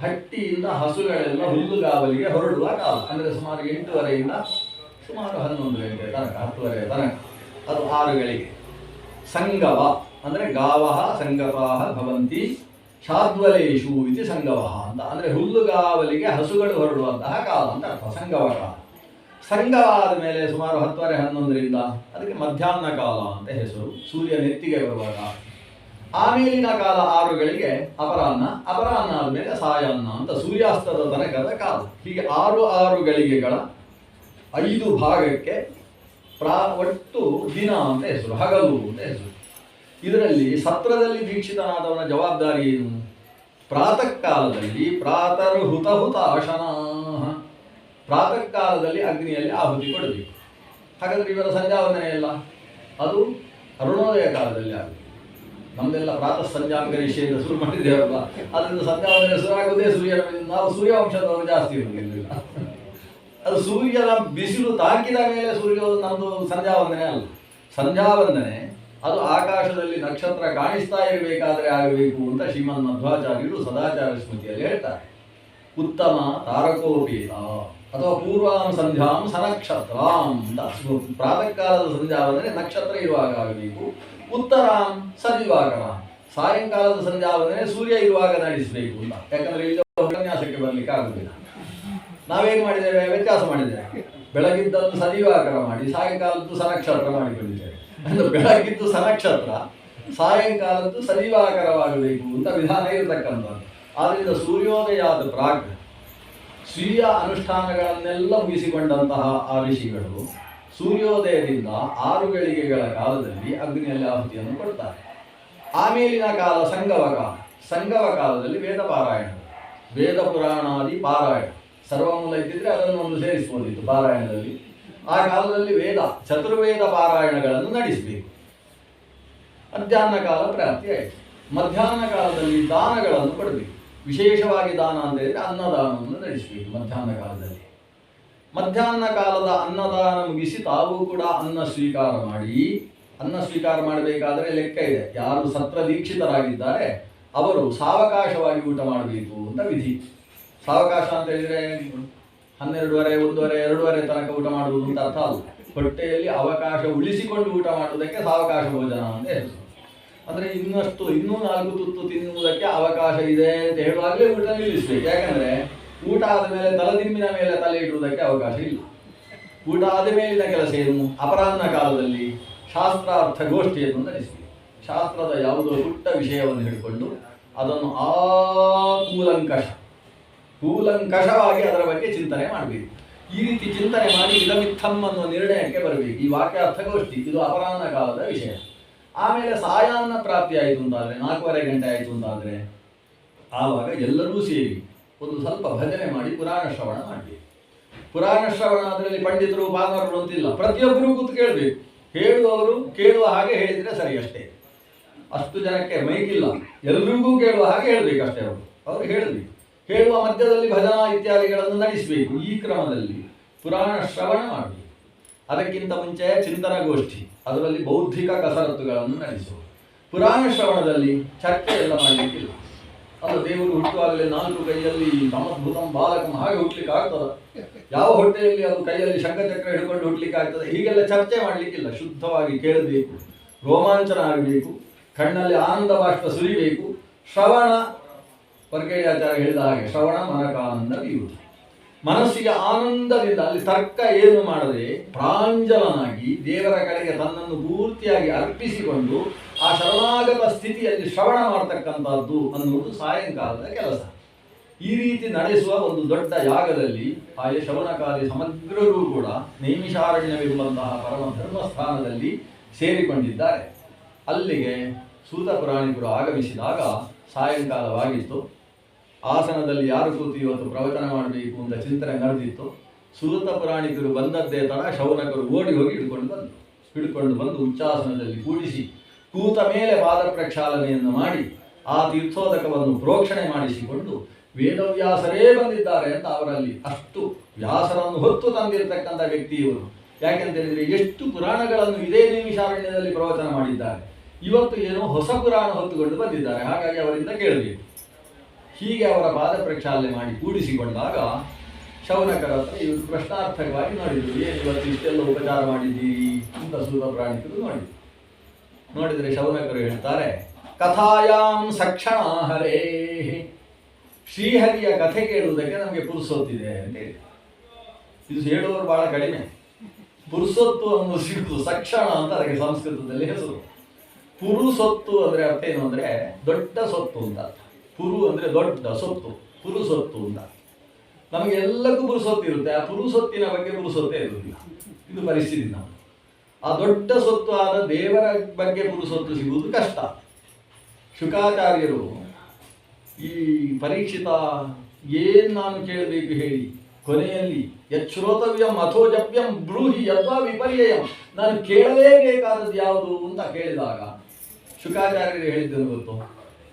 ಹಟ್ಟಿಯಿಂದ ಹಸುಗಳೆಲ್ಲ ಹುಲ್ಲುಗಾವಲಿಗೆ ಹೊರಡುವ ಕಾಲ. ಅಂದರೆ ಸುಮಾರು 8:30ಯಿಂದ ಸುಮಾರು 11 ಗಂಟೆ ತನಕ, 10:30 ತನಕ, ಅದು 6 ಗಳಿಗೆ. ಸಂಗಮ ಅಂದರೆ ಗಾವಹ ಸಂಗವಾಹ ಭವಂತಿ ಶಾದ್ವಲೇಶು ಇತಿ ಸಂಗವಹ ಅಂತ. ಅಂದರೆ ಹುಲ್ಲುಗಾವಲಿಗೆ ಹಸುಗಳು ಹೊರಡುವಂತಹ ಕಾಲ ಅಂತ ಅರ್ಥ ಸಂಗವ ಕಾಲ. ಸಂಗವಾದ ಮೇಲೆ ಸುಮಾರು 10:30 11ರಿಂದ ಅದಕ್ಕೆ ಮಧ್ಯಾಹ್ನ ಕಾಲ ಅಂತ ಹೆಸರು. ಸೂರ್ಯ ನೆತ್ತಿಗೆ ಬರುವಾಗ. ಆಮೇಲಿನ ಕಾಲ 6 ಗಳಿಗೆ ಅಪರಾಹ್ನ, ಅಪರಾಹ್ನ ಆದಮೇಲೆ ಸಾಯಾಹ್ನ ಅಂತ ಸೂರ್ಯಾಸ್ತದ ತನಕದ ಕಾಲ. ಹೀಗೆ 6 ಗಳಿಗೆಗಳ 5 ಭಾಗಕ್ಕೆ ಒಟ್ಟು ದಿನ ಅಂತ ಹೆಸರು, ಹಗಲು ಅಂತ ಹೆಸರು. ಇದರಲ್ಲಿ ಸತ್ರದಲ್ಲಿ ದೀಕ್ಷಿತನಾದವನ ಜವಾಬ್ದಾರಿ ಏನು? ಪ್ರಾತಃ ಕಾಲದಲ್ಲಿ ಪ್ರಾತರ್ಹುತಹುತಾಶನ, ಪ್ರಾತಃ ಕಾಲದಲ್ಲಿ ಅಗ್ನಿಯಲ್ಲಿ ಆಹುತಿ ಕೊಡಬೇಕು. ಹಾಗಾದ್ರೆ ಇವರ ಸಂಧ್ಯಾವಂದನೆ ಇಲ್ಲ, ಅದು ಅರುಣೋದಯ ಕಾಲದಲ್ಲಿ ಆಗಬೇಕು. ನಮ್ದೆಲ್ಲ ಪ್ರಾತಃ ಸಂಧ್ಯಾಂಗರಿಷೆಯಿಂದ ಶುರು ಮಾಡಿದ್ದೇವಲ್ಲ, ಅದರಿಂದ ಸಂಧ್ಯಾವಂದನೆ ಶುರು ಆಗುವುದೇ ಸೂರ್ಯನ. ನಾವು ಸೂರ್ಯವಂಶದವರು ಜಾಸ್ತಿ ಇರಲಿಲ್ಲ. ಅದು ಸೂರ್ಯನ ಬಿಸಿಲು ತಾಕಿದ ಮೇಲೆ ನಮ್ಮದು ಸಂಧ್ಯಾವಂದನೆ ಅಲ್ಲ. ಸಂಧ್ಯಾವಂದನೆ ಅದು ಆಕಾಶದಲ್ಲಿ ನಕ್ಷತ್ರ ಕಾಣಿಸ್ತಾ ಇರಬೇಕಾದ್ರೆ ಆಗಬೇಕು ಅಂತ ಶ್ರೀಮನ್ ಮಧ್ವಾಚಾರ್ಯರು ಸದಾಚಾರ ಸ್ಮೃತಿಯಲ್ಲಿ ಹೇಳ್ತಾರೆ. ಉತ್ತಮ ತಾರಕೋಪೇತ ಅಥವಾ ಪೂರ್ವಾಂ ಸಂಧ್ಯಾಂ ಸನಕ್ಷತ್ರಾಂ ಅಂತ. ಪ್ರಾತಃ ಕಾಲದ ಸಂಧ್ಯಾ ಅಂದರೆ ನಕ್ಷತ್ರ ಇರುವಾಗ ಆಗಬೇಕು. ಉತ್ತರಾಂ ಸದಿವಾಕರ, ಸಾಯಂಕಾಲದ ಸಂಧ್ಯಾ ಅಂದರೆ ಸೂರ್ಯ ಇರುವಾಗ ನಡೆಸಬೇಕು ಅಂತ. ಯಾಕಂದ್ರೆ ಇಲ್ಲಿ ಉಪನ್ಯಾಸಕ್ಕೆ ಬರಲಿಕ್ಕೆ ಆಗುದಿಲ್ಲ. ನಾವೇನು ಮಾಡಿದ್ದೇವೆ, ವ್ಯತ್ಯಾಸ ಮಾಡಿದ್ದೇವೆ. ಬೆಳಗಿದ್ದನ್ನು ಸದಿವಾಕರ ಮಾಡಿ ಸಾಯಂಕಾಲದ್ದು ಸನಕ್ಷತ್ರ ಮಾಡಿಕೊಂಡಿದ್ದೇವೆ. ಅಂದ್ರೆ ಬೆಳಗಿದ್ದು ಸನಕ್ಷತ್ರ, ಸಾಯಂಕಾಲದ್ದು ಸದಿವಾಕರವಾಗಬೇಕು ಅಂತ ವಿಧಾನ ಇರತಕ್ಕಂಥದ್ದು. ಆದ್ದರಿಂದ ಸೂರ್ಯೋದಯ ಆದ ಪ್ರಾಗ್ ಸ್ವೀಯ ಅನುಷ್ಠಾನಗಳನ್ನೆಲ್ಲ ಮುಗಿಸಿಕೊಂಡಂತಹ ಆ ಋಷಿಗಳು ಸೂರ್ಯೋದಯದಿಂದ 6 ಗಳಿಗೆಗಳ ಕಾಲದಲ್ಲಿ ಅಗ್ನಿಯಲ್ಲಿ ಆಹುತಿಯನ್ನು ಕೊಡ್ತಾರೆ. ಆಮೇಲಿನ ಕಾಲ ಸಂಗವ ಕಾಲದಲ್ಲಿ ವೇದ ಪಾರಾಯಣ, ವೇದ ಪುರಾಣಾದಿ ಪಾರಾಯಣ, ಸರ್ವಮೂಲ ಇದ್ದಿದ್ರೆ ಅದನ್ನು ಒಂದು ಸೇರಿಸ್ಬೋದಿತ್ತು ಪಾರಾಯಣದಲ್ಲಿ. ಆ ಕಾಲದಲ್ಲಿ ಚತುರ್ವೇದ ಪಾರಾಯಣಗಳನ್ನು ನಡೆಸಬೇಕು. ಮಧ್ಯಾಹ್ನ ಕಾಲ ಪ್ರಾಪ್ತಿ ಆಯಿತು. ಮಧ್ಯಾಹ್ನ ಕಾಲದಲ್ಲಿ ದಾನಗಳನ್ನು ಕೊಡಬೇಕು. ವಿಶೇಷವಾಗಿ ದಾನ ಅಂತ ಹೇಳಿದ್ರೆ ಅನ್ನದಾನವನ್ನು ನಡೆಸಬೇಕು ಮಧ್ಯಾಹ್ನ ಕಾಲದಲ್ಲಿ. ಮಧ್ಯಾಹ್ನ ಕಾಲದ ಅನ್ನದಾನ ಮುಗಿಸಿ ತಾವು ಕೂಡ ಅನ್ನ ಸ್ವೀಕಾರ ಮಾಡಬೇಕಾದ್ರೆ ಲೆಕ್ಕ ಇದೆ. ಯಾರು ಸತ್ರ ದೀಕ್ಷಿತರಾಗಿದ್ದಾರೆ ಅವರು ಸಾವಕಾಶವಾಗಿ ಊಟ ಮಾಡಬೇಕು ಅಂತ ವಿಧಿ. ಸಾವಕಾಶ ಅಂತ ಹೇಳಿದ್ರೆ 12:30, 1:30, 2:30 ತನಕ ಊಟ ಮಾಡುವುದು ಅಂತ ಅರ್ಥ ಅಲ್ಲ. ಹೊಟ್ಟೆಯಲ್ಲಿ ಅವಕಾಶ ಉಳಿಸಿಕೊಂಡು ಊಟ ಮಾಡುವುದಕ್ಕೆ ಸಾವಕಾಶ ಭೋಜನ ಅಂತ ಹೆಸರು. ಅಂದರೆ ಇನ್ನೂ 4 ತುತ್ತು ತಿನ್ನುವುದಕ್ಕೆ ಅವಕಾಶ ಇದೆ ಅಂತ ಹೇಳುವಾಗಲೇ ಊಟ ನಿಲ್ಲಿಸಬೇಕು. ಯಾಕಂದರೆ ಊಟ ಆದ ಮೇಲೆ ತಲೆದಿಂಬಿನ ಮೇಲೆ ತಲೆ ಇಡುವುದಕ್ಕೆ ಅವಕಾಶ ಇಲ್ಲ. ಊಟ ಆದ ಮೇಲಿನ ಕೆಲಸ ಏನು? ಅಪರಾಹ್ನ ಕಾಲದಲ್ಲಿ ಶಾಸ್ತ್ರಾರ್ಥ ಗೋಷ್ಠಿಯನ್ನು ನಡೆಸಬೇಕು. ಶಾಸ್ತ್ರದ ಯಾವುದೋ ಪುಟ್ಟ ವಿಷಯವನ್ನು ಹಿಡ್ಕೊಂಡು ಅದನ್ನು ಕೂಲಂಕಷವಾಗಿ ಅದರ ಬಗ್ಗೆ ಚಿಂತನೆ ಮಾಡಬೇಕು. ಈ ರೀತಿ ಚಿಂತನೆ ಮಾಡಿ ಇದಮಿತ್ತಂ ಅನ್ನುವ ನಿರ್ಣಯಕ್ಕೆ ಬರಬೇಕು. ಈ ವಾಕ್ಯ ಅರ್ಥಗೋಷ್ಠಿ ಇದು ಅಪರಾಹ್ನ ಕಾಲದ ವಿಷಯ. ಆಮೇಲೆ ಸಾಯಾನ್ನ ಪ್ರಾಪ್ತಿ ಆಯಿತು ಅಂತಾದರೆ 4:15 ಗಂಟೆ ಆಯಿತು ಅಂತಾದರೆ ಆವಾಗ ಎಲ್ಲರೂ ಸೇರಿ ಒಂದು ಸ್ವಲ್ಪ ಭಜನೆ ಮಾಡಿ ಪುರಾಣ ಶ್ರವಣ ಮಾಡಬೇಕು. ಪುರಾಣ ಶ್ರವಣ ಅದರಲ್ಲಿ ಪಂಡಿತರು ಪಾಮರರು ಅಂತಿಲ್ಲ, ಪ್ರತಿಯೊಬ್ಬರೂ ಕೂತು ಕೇಳಬೇಕು. ಹೇಳುವವರು ಕೇಳುವ ಹಾಗೆ ಹೇಳಿದರೆ ಸರಿ ಅಷ್ಟೇ. ಅಷ್ಟು ಜನಕ್ಕೆ ಮೈಕಿಲ್ಲ, ಎಲ್ರಿಗೂ ಕೇಳುವ ಹಾಗೆ ಹೇಳಬೇಕು ಅಷ್ಟೇ. ಅವರು ಹೇಳಬೇಕು. ಹೇಳುವ ಮಧ್ಯದಲ್ಲಿ ಭಜನಾ ಇತ್ಯಾದಿಗಳನ್ನು ನಡೆಸಬೇಕು. ಈ ಕ್ರಮದಲ್ಲಿ ಪುರಾಣ ಶ್ರವಣ ಮಾಡಬೇಕು. ಅದಕ್ಕಿಂತ ಮುಂಚೆ ಚಿಂತನಗೋಷ್ಠಿ, ಅದರಲ್ಲಿ ಬೌದ್ಧಿಕ ಕಸರತ್ತುಗಳನ್ನು ನಡೆಸುವುದು. ಪುರಾಣ ಶ್ರವಣದಲ್ಲಿ ಚರ್ಚೆ ಎಲ್ಲ ಮಾಡಲಿಕ್ಕಿಲ್ಲ. ಅದು ದೇವರು ಹುಟ್ಟುವಾಗಲೇ 4 ಕೈಯಲ್ಲಿ ಸಮದ್ಭುತಂ ಬಾಲಕಂ ಹಾಗೆ ಹುಟ್ಟಲಿಕ್ಕೆ ಆಗ್ತದೆ. ಯಾವ ಹೊಟ್ಟೆಯಲ್ಲಿ ಅದು ಕೈಯಲ್ಲಿ ಶಂಖಚಕ್ರ ಹಿಡ್ಕೊಂಡು ಹುಟ್ಟಲಿಕ್ಕೆ ಆಗ್ತದೆ? ಹೀಗೆಲ್ಲ ಚರ್ಚೆ ಮಾಡಲಿಕ್ಕಿಲ್ಲ. ಶುದ್ಧವಾಗಿ ಕೇಳಬೇಕು, ರೋಮಾಂಚನ ಆಗಬೇಕು, ಕಣ್ಣಲ್ಲಿ ಆನಂದ ಬಾಷ್ಪ ಸುರಿಬೇಕು. ಶ್ರವಣ, ವರ್ಗೇಯಾಚಾರ್ಯ ಹೇಳಿದ ಹಾಗೆ ಶ್ರವಣ ಮನಕಾನಂದ ಬೀರುವುದು. ಮನಸ್ಸಿಗೆ ಆನಂದದಿಂದ ಅಲ್ಲಿ ತರ್ಕ ಏನು ಮಾಡದೆ ಪ್ರಾಂಜಲನಾಗಿ ದೇವರ ಕಡೆಗೆ ತನ್ನನ್ನು ಪೂರ್ತಿಯಾಗಿ ಅರ್ಪಿಸಿಕೊಂಡು ಆ ಶರಣಾಗತ ಸ್ಥಿತಿಯಲ್ಲಿ ಶ್ರವಣ ಮಾಡತಕ್ಕಂಥದ್ದು ಅನ್ನುವುದು ಸಾಯಂಕಾಲದ ಕೆಲಸ. ಈ ರೀತಿ ನಡೆಸುವ ಒಂದು ದೊಡ್ಡ ಯಾಗದಲ್ಲಿ ಆಯಾ ಶವನಕಾರಿ ಸಮಗ್ರರೂ ಕೂಡ ನೈಮಿಷಾರಣ್ಯವೆಂಬಂತಹ ಪರಮ ಧರ್ಮಸ್ಥಾನದಲ್ಲಿ ಸೇರಿಕೊಂಡಿದ್ದಾರೆ. ಅಲ್ಲಿಗೆ ಸೂತ ಪುರಾಣಿಕರು ಆಗಮಿಸಿದಾಗ ಸಾಯಂಕಾಲವಾಗಿತ್ತು. ಆಸನದಲ್ಲಿ ಯಾರು ಕೂತು ಇವತ್ತು ಪ್ರವಚನ ಮಾಡಬೇಕು ಅಂತ ಚಿಂತನೆ ನಡೆದಿತ್ತು. ಸೂತ ಪುರಾಣಿಕರು ಬಂದದ್ದೇ ತಡ ಶೌನಕರು ಓಡಿ ಹೋಗಿ ಹಿಡ್ಕೊಂಡು ಬಂದು ಉಚ್ಚಾಸನದಲ್ಲಿ ಕೂಡಿಸಿ ಕೂತ ಮೇಲೆ ಪಾದ ಪ್ರಕ್ಷಾಲನೆಯನ್ನು ಮಾಡಿ ಆ ತೀರ್ಥೋದಕವನ್ನು ಪ್ರೋಕ್ಷಣೆ ಮಾಡಿಸಿಕೊಂಡು ವೇದವ್ಯಾಸರೇ ಬಂದಿದ್ದಾರೆ ಅಂತ ಅವರಲ್ಲಿ ಅಷ್ಟು ವ್ಯಾಸರನ್ನು ಹೊತ್ತು ತಂದಿರತಕ್ಕಂಥ ವ್ಯಕ್ತಿ ಇವರು. ಯಾಕೆಂತೇಳಿದರೆ ಎಷ್ಟು ಪುರಾಣಗಳನ್ನು ಇದೇ ನೈಮಿಷಾರಣ್ಯದಲ್ಲಿ ಪ್ರವಚನ ಮಾಡಿದ್ದಾರೆ. ಇವತ್ತು ಏನೋ ಹೊಸ ಪುರಾಣ ಹೊತ್ತುಕೊಂಡು ಬಂದಿದ್ದಾರೆ, ಹಾಗಾಗಿ ಅವರಿಂದ ಕೇಳಬೇಕು. ಹೀಗೆ ಅವರ ಪಾದ ಪ್ರಕ್ಷಾಲನೆ ಮಾಡಿ ಕೂಡಿಸಿಕೊಂಡಾಗ ಶೌನಕರ ಹತ್ರ ಇವರು ಪ್ರಶ್ನಾರ್ಥಕವಾಗಿ ನೋಡಿದರು. ಏನು ಇವತ್ತು ಇಷ್ಟೆಲ್ಲ ಉಪಚಾರ ಮಾಡಿದ್ದೀರಿ ಅಂತ ಸೂತ ಪುರಾಣಿಕರು ನೋಡಿದರೆ ಶೌನಕರು ಹೇಳ್ತಾರೆ, ಕಥಾಯಾಂ ಸಕ್ಷಣ ಹರೇ, ಶ್ರೀಹರಿಯ ಕಥೆ ಕೇಳುವುದಕ್ಕೆ ನಮಗೆ ಪುರುಸೊತ್ತಿದೆ ಅಂತ ಹೇಳಿ. ಇದು ಹೇಳುವವರು ಬಹಳ ಕಡಿಮೆ. ಪುರುಸೊತ್ತು ಅನ್ನೋದು ಸಿಗುವುದು ಸಕ್ಷಣ ಅಂತ ಅದಕ್ಕೆ ಸಂಸ್ಕೃತದಲ್ಲಿ ಹೆಸರು. ಪುರುಸೊತ್ತು ಅಂದರೆ ಅರ್ಥ ಏನು ಅಂದರೆ ದೊಡ್ಡ ಸೊತ್ತು ಅಂತ. ಪುರು ಅಂದರೆ ದೊಡ್ಡ ಸೊತ್ತು, ಪುರುಸೊತ್ತು ಅಂತ. ನಮಗೆ ಎಲ್ಲಕ್ಕೂ ಪುರುಸೊತ್ತು ಇರುತ್ತೆ, ಆ ಪುರುಸೊತ್ತಿನ ಬಗ್ಗೆ ಪುರುಸೊತ್ತೇ ಇರುವುದಿಲ್ಲ. ಇದು ಪರಿಸ್ಥಿತಿ ನಾವು. ಆ ದೊಡ್ಡ ಸೊತ್ತು ಆದ ದೇವರ ಬಗ್ಗೆ ಪುರುಸೊತ್ತು ಸಿಗುವುದು ಕಷ್ಟ. ಶುಕಾಚಾರ್ಯರು ಈ ಪರೀಕ್ಷಿತ ಏನು ನಾನು ಕೇಳಬೇಕು ಹೇಳಿ, ಕೊನೆಯಲ್ಲಿ ಯಚ್ಛ್ರೋತವ್ಯಂ ಅಥೋ ಜಪ್ಯಂ ಬ್ರೂಹಿ ಯದ್ವಾ ವಿಪರ್ಯಯಂ, ನಾನು ಕೇಳಲೇಬೇಕಾದದ್ದು ಯಾವುದು ಅಂತ ಕೇಳಿದಾಗ ಶುಕಾಚಾರ್ಯರು ಹೇಳಿದ್ದನ್ನು ಗೊತ್ತು.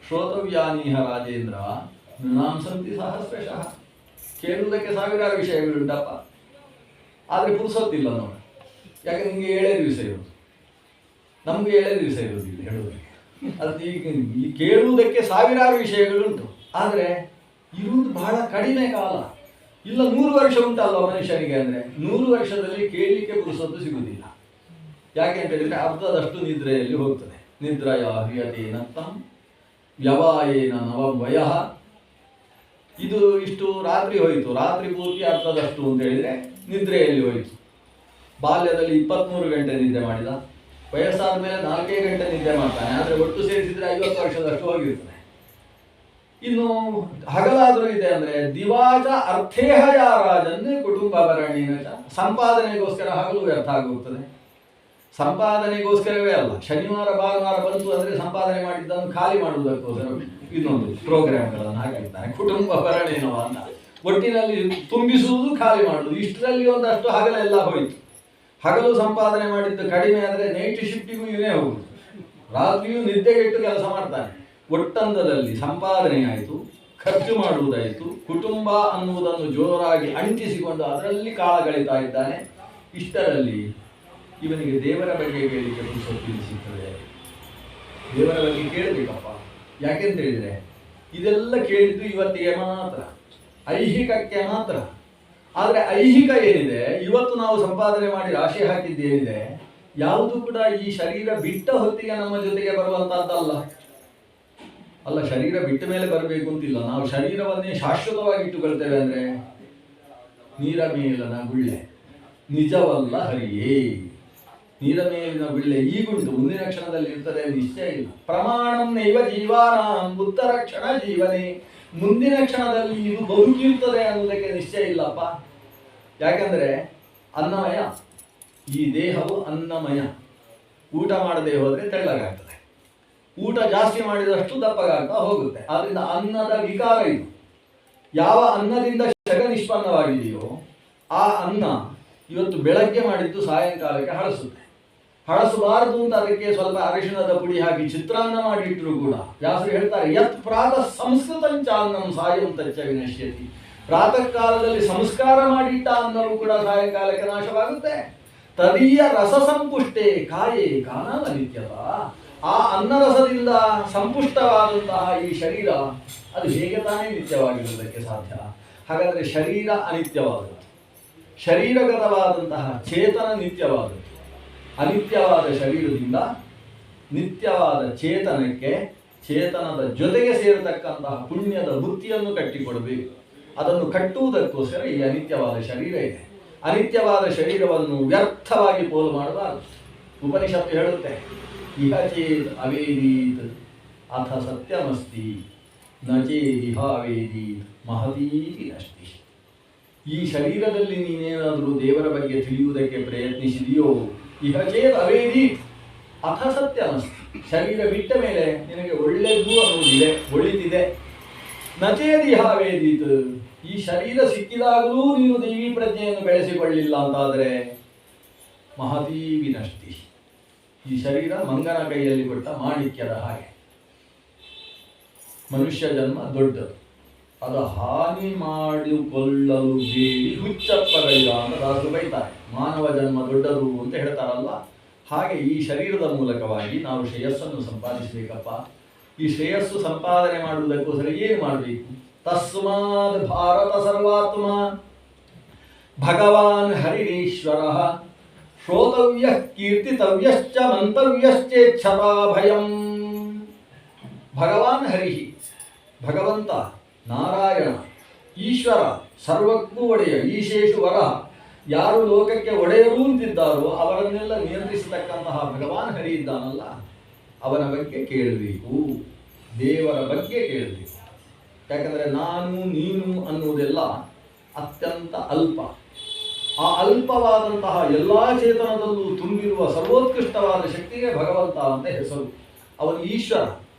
ಶ್ರೋತವ್ಯಾನೀಹ ರಾಜೇಂದ್ರ ನಾಂ ಸಂತಿ ಸಹಸ್ರಶಃ, ಕೇಳುವುದಕ್ಕೆ ಸಾವಿರಾರು ನಮಗೆ 7 ದಿವಸ ಇರುವುದಿಲ್ಲ ಹೇಳುವುದಕ್ಕೆ. ಅದು ಈ ಕೇಳುವುದಕ್ಕೆ ಸಾವಿರಾರು ವಿಷಯಗಳುಂಟು, ಆದರೆ ಇರುವುದು ಬಹಳ ಕಡಿಮೆ ಕಾಲ. ಇಲ್ಲ 100 ವರ್ಷ ಉಂಟಲ್ವ ಮನುಷ್ಯನಿಗೆ, ಅಂದರೆ 100 ವರ್ಷದಲ್ಲಿ ಕೇಳಲಿಕ್ಕೆ ಪುರುಸೊತ್ತು ಸಿಗುವುದಿಲ್ಲ. ಯಾಕೆ ಅಂತ ಹೇಳಿದರೆ ಅರ್ಧದಷ್ಟು ನಿದ್ರೆಯಲ್ಲಿ ಹೋಗ್ತದೆ. ನಿದ್ರಯ ಹ್ರಿಯತೇನ ತಂ ವ್ಯವಾಯೇನ ನವಂ ವಯಃ. ಇದು ಇಷ್ಟು ರಾತ್ರಿ ಹೋಯಿತು, ರಾತ್ರಿ ಪೂರ್ತಿ ಅರ್ಧದಷ್ಟು ಅಂತ ಹೇಳಿದರೆ ನಿದ್ರೆಯಲ್ಲಿ ಹೋಯಿತು. ಬಾಲ್ಯದಲ್ಲಿ 23 ಗಂಟೆ ನಿದ್ದೆ ಮಾಡಿದ, ವಯಸ್ಸಾದ ಮೇಲೆ 4 ಗಂಟೆ ನಿದ್ದೆ ಮಾಡ್ತಾನೆ, ಆದರೆ ಒಟ್ಟು ಸೇರಿಸಿದರೆ 50 ವರ್ಷದಷ್ಟು ಹೋಗಿರ್ತಾನೆ. ಇನ್ನು ಹಗಲಾದರೂ ಇದೆ ಅಂದರೆ ದಿವಾಚ ಅರ್ಥೇಹ ಯಾರಾಜನ್ ಕುಟುಂಬ ಭರಣಿನ, ಸಂಪಾದನೆಗೋಸ್ಕರ ಹಗಲು ವ್ಯರ್ಥ ಆಗೋಗ್ತದೆ. ಸಂಪಾದನೆಗೋಸ್ಕರವೇ ಅಲ್ಲ, ಶನಿವಾರ ಭಾನುವಾರ ಬಂತು ಅಂದರೆ ಸಂಪಾದನೆ ಮಾಡಿದ್ದನ್ನು ಖಾಲಿ ಮಾಡುವುದಕ್ಕೋಸ್ಕರ ಇನ್ನೊಂದು ಪ್ರೋಗ್ರಾಮ್ಗಳನ್ನು ಹಾಕಿರ್ತಾನೆ, ಕುಟುಂಬ ಭರಣೇನವ ಅಂತ. ಒಟ್ಟಿನಲ್ಲಿ ತುಂಬಿಸುವುದು, ಖಾಲಿ ಮಾಡುವುದು, ಇಷ್ಟರಲ್ಲಿ ಒಂದಷ್ಟು ಹಗಲೆಲ್ಲ ಹೋಯಿತು. ಹಗಲು ಸಂಪಾದನೆ ಮಾಡಿದ್ದು ಕಡಿಮೆ ಆದರೆ ನೈಟ್ ಶಿಫ್ಟಿಗೂ ಇವನೇ ಹೋಗುದು, ರಾತ್ರಿಯೂ ನಿದ್ದೆಗೆಟ್ಟು ಕೆಲಸ ಮಾಡ್ತಾನೆ. ಒಟ್ಟಂದದಲ್ಲಿ ಸಂಪಾದನೆ ಆಯಿತು, ಖರ್ಚು ಮಾಡುವುದಾಯಿತು, ಕುಟುಂಬ ಅನ್ನುವುದನ್ನು ಜೋರಾಗಿ ಅಂಟಿಸಿಕೊಂಡು ಅದರಲ್ಲಿ ಕಾಲ ಕಳೀತಾ ಇದ್ದಾನೆ. ಇಷ್ಟರಲ್ಲಿ ಇವನಿಗೆ ದೇವರ ಬಗ್ಗೆ ಕೇಳಲಿಕ್ಕೆ ಪುರುಸೊತ್ತು ಸಿಗ್ತದೆ. ದೇವರ ಬಗ್ಗೆ ಕೇಳಬೇಕಪ್ಪ. ಯಾಕೆಂತ ಹೇಳಿದರೆ ಇದೆಲ್ಲ ಕೇಳಿದ್ದು ಇವತ್ತಿಗೆ ಮಾತ್ರ, ಐಹಿಕಕ್ಕೆ ಮಾತ್ರ. ಆದರೆ ಐಹಿಕ ಏನಿದೆ, ಇವತ್ತು ನಾವು ಸಂಪಾದನೆ ಮಾಡಿ ರಾಶಿ ಹಾಕಿದ್ದೇನಿದೆ, ಯಾವುದು ಕೂಡ ಈ ಶರೀರ ಬಿಟ್ಟ ಹೊತ್ತಿಗೆ ನಮ್ಮ ಜೊತೆಗೆ ಬರುವಂತಹದ್ದಲ್ಲ. ಅಲ್ಲ, ಶರೀರ ಬಿಟ್ಟ ಮೇಲೆ ಬರಬೇಕು ಅಂತಿಲ್ಲ. ನಾವು ಶರೀರವನ್ನೇ ಶಾಶ್ವತವಾಗಿ ಇಟ್ಟುಕೊಳ್ತೇವೆ ಅಂದರೆ ನೀರ ಮೇಲನ ಗುಳ್ಳೆ ನಿಜವಲ್ಲ ಹರಿಯೇ. ನೀರ ಮೇಲಿನ ಗುಳ್ಳೆ ಈಗುಂಟು, ಮುಂದಿನ ಕ್ಷಣದಲ್ಲಿ ಇರ್ತದೆ ನಿಶ್ಚಯ ಇಲ್ಲ. ಪ್ರಮಾಣಂ ನೈವ ಜೀವಾನಾಂ ಉತ್ತರ ಕ್ಷಣ ಜೀವನೇ. ಮುಂದಿನ ಕ್ಷಣದಲ್ಲಿ ಇದು ಬದುಕಿರ್ತದೆ ಅನ್ನೋದಕ್ಕೆ ನಿಶ್ಚಯ ಇಲ್ಲಪ್ಪ. ಯಾಕಂದರೆ ಅನ್ನಮಯ, ಈ ದೇಹವು ಅನ್ನಮಯ. ಊಟ ಮಾಡದೆ ಹೋದರೆ ತೆಳ್ಳಗಾಗ್ತದೆ, ಊಟ ಜಾಸ್ತಿ ಮಾಡಿದಷ್ಟು ದಪ್ಪಗಾಗ್ತಾ ಹೋಗುತ್ತೆ. ಆದ್ದರಿಂದ ಅನ್ನದ ವಿಕಾರ ಇದು. ಯಾವ ಅನ್ನದಿಂದ ಶಗ ನಿಷ್ಪನ್ನವಾಗಿದೆಯೋ ಆ ಅನ್ನ ಇವತ್ತು ಬೆಳಗ್ಗೆ ಮಾಡಿದ್ದು ಸಾಯಂಕಾಲಕ್ಕೆ ಹಳಸುತ್ತೆ. ಹಳಸಬಾರದು ಅಂತ ಅದಕ್ಕೆ ಸ್ವಲ್ಪ ಅರಿಶಿಣದ ಪುಡಿ ಹಾಕಿ ಚಿತ್ರಾನ್ನ ಮಾಡಿಟ್ಟರು ಕೂಡ ವ್ಯಾಸರು ಹೇಳ್ತಾರೆ, ಯತ್ ಪ್ರಾತಃ ಸಂಸ್ಕೃತಂಚಾನ್ನಂ ಸಾಯಂ ತಚ್ಚ ವಿನಶ್ಯತಿ. ಪ್ರಾತಃ ಕಾಲದಲ್ಲಿ ಸಂಸ್ಕಾರ ಮಾಡಿಟ್ಟ ಅನ್ನವೂ ಕೂಡ ಸಾಯಂಕಾಲಕ್ಕೆ ನಾಶವಾಗುತ್ತೆ. ತದೀಯ ರಸ ಸಂಪುಷ್ಟೇ ಕಾಯೇ ಕಾನವ ನಿತ್ಯದ. ಆ ಅನ್ನರಸದಿಂದ ಸಂಪುಷ್ಟವಾದಂತಹ ಈ ಶರೀರ ಅದು ಹೇಗೆ ತಾನೇ ನಿತ್ಯವಾಗಿರುವುದಕ್ಕೆ ಸಾಧ್ಯ? ಹಾಗಾದರೆ ಶರೀರ ಅನಿತ್ಯವಾದದ್ದು, ಶರೀರಗತವಾದಂತಹ ಚೇತನ ನಿತ್ಯವಾದದ್ದು. ಅನಿತ್ಯವಾದ ಶರೀರದಿಂದ ನಿತ್ಯವಾದ ಚೇತನಕ್ಕೆ, ಚೇತನದ ಜೊತೆಗೆ ಸೇರತಕ್ಕಂತಹ ಪುಣ್ಯದ ಬುತ್ತಿಯನ್ನು ಕಟ್ಟಿಕೊಡಬೇಕು. ಅದನ್ನು ಕಟ್ಟುವುದಕ್ಕೋಸ್ಕರ ಈ ಅನಿತ್ಯವಾದ ಶರೀರ ಇದೆ. ಅನಿತ್ಯವಾದ ಶರೀರವನ್ನು ವ್ಯರ್ಥವಾಗಿ ಪೋಲು ಮಾಡಬಾರದು. ಉಪನಿಷತ್ತು ಹೇಳುತ್ತೆ, ಇಹ ಚೇತ್ ಅವೇದೀತ್ ಅಥ ಸತ್ಯಮಸ್ತಿ ನ ಚೇದಿಹ ಅವೇದೀತ್ ಮಹತೀತಿ ನಷ್ಟಿ. ಈ ಶರೀರದಲ್ಲಿ ನೀನೇನಾದರೂ ದೇವರ ಬಗ್ಗೆ ತಿಳಿಯುವುದಕ್ಕೆ ಪ್ರಯತ್ನಿಸಿದೆಯೋ, ಇಹ ಚೇತ್ ಅವೇದೀತ್ ಅಥ ಸತ್ಯಮಸ್ತಿ. ಶರೀರ ಬಿಟ್ಟ ಮೇಲೆ ನಿನಗೆ ಒಳ್ಳೆಯದು ಅನ್ನುವುದಿದೆ, ಒಳಿತಿದೆ. ನಚೇದಿಹ ಅವೇದೀತ್, ಈ ಶರೀರ ಸಿಕ್ಕಿದಾಗಲೂ ನೀನು ದೇವಿ ಪ್ರಜ್ಞೆಯನ್ನು ಬೆಳೆಸಿಕೊಳ್ಳಿಲ್ಲ ಅಂತಾದರೆ ಮಹತೀ ವಿನಷ್ಟಿ. ಈ ಶರೀರ ಮಂಗನ ಕೈಯಲ್ಲಿ ಕೊಟ್ಟ ಮಾಣಿಕ್ಯದ ಹಾಗೆ. ಮನುಷ್ಯ ಜನ್ಮ ದೊಡ್ಡದು, ಅದು ಹಾನಿ ಮಾಡಿಕೊಳ್ಳಲು ಬೇಡಿ ಹುಚ್ಚಪ್ಪಗೈದ ಅಂತ ದಾಸರು ಬೈತಾರೆ. ಮಾನವ ಜನ್ಮ ದೊಡ್ಡದು ಅಂತ ಹೇಳ್ತಾರಲ್ಲ, ಹಾಗೆ ಈ ಶರೀರದ ಮೂಲಕವಾಗಿ ನಾವು ಶ್ರೇಯಸ್ಸನ್ನು ಸಂಪಾದಿಸಬೇಕಪ್ಪ. ಈ ಶ್ರೇಯಸ್ಸು ಸಂಪಾದನೆ ಮಾಡುವುದಕ್ಕೋಸ್ಕರ ಏನು ಮಾಡಬೇಕು? ತಸ್ಮಾದ್ ಭಾರತ ಸರ್ವಾತ್ಮ ಭಗವಾನ್ ಹರಿರೀಶ್ವರ ಶ್ರೋತವ್ಯ ಕೀರ್ತಿತವ್ಯಶ್ಚ ಮಂತವ್ಯಶ್ಚೇಚ್ಛತಾ ಭಯಂ. ಭಗವಾನ್ ಹರಿಹಿ, ಭಗವಂತ ನಾರಾಯಣ, ಈಶ್ವರ, ಸರ್ವಕ್ಕೂ ಒಡೆಯ, ಈಶೇಷು ವರ. ಯಾರು ಲೋಕಕ್ಕೆ ಒಡೆಯರು ಅಂತಿದ್ದಾರೋ ಅವರನ್ನೆಲ್ಲ ನಿಯಂತ್ರಿಸತಕ್ಕಂತಹ ಭಗವಾನ್ ಹರಿ ಇದ್ದಾನಲ್ಲ, ಅವನ ಬಗ್ಗೆ ಕೇಳಬೇಕು, ದೇವರ ಬಗ್ಗೆ ಕೇಳಬೇಕು. ಯಾಕಂದರೆ ನಾನು ನೀನು ಅನ್ನುವುದೆಲ್ಲ ಅತ್ಯಂತ ಅಲ್ಪ. ಆ ಅಲ್ಪವಾದಂತಹ ಎಲ್ಲ ಚೇತನದಲ್ಲೂ ತುಂಬಿರುವ ಸರ್ವೋತ್ಕೃಷ್ಟವಾದ ಶಕ್ತಿಗೆ ಭಗವಂತ ಅಂತ ಹೆಸರು. ಅವನು ಈಶ್ವರ,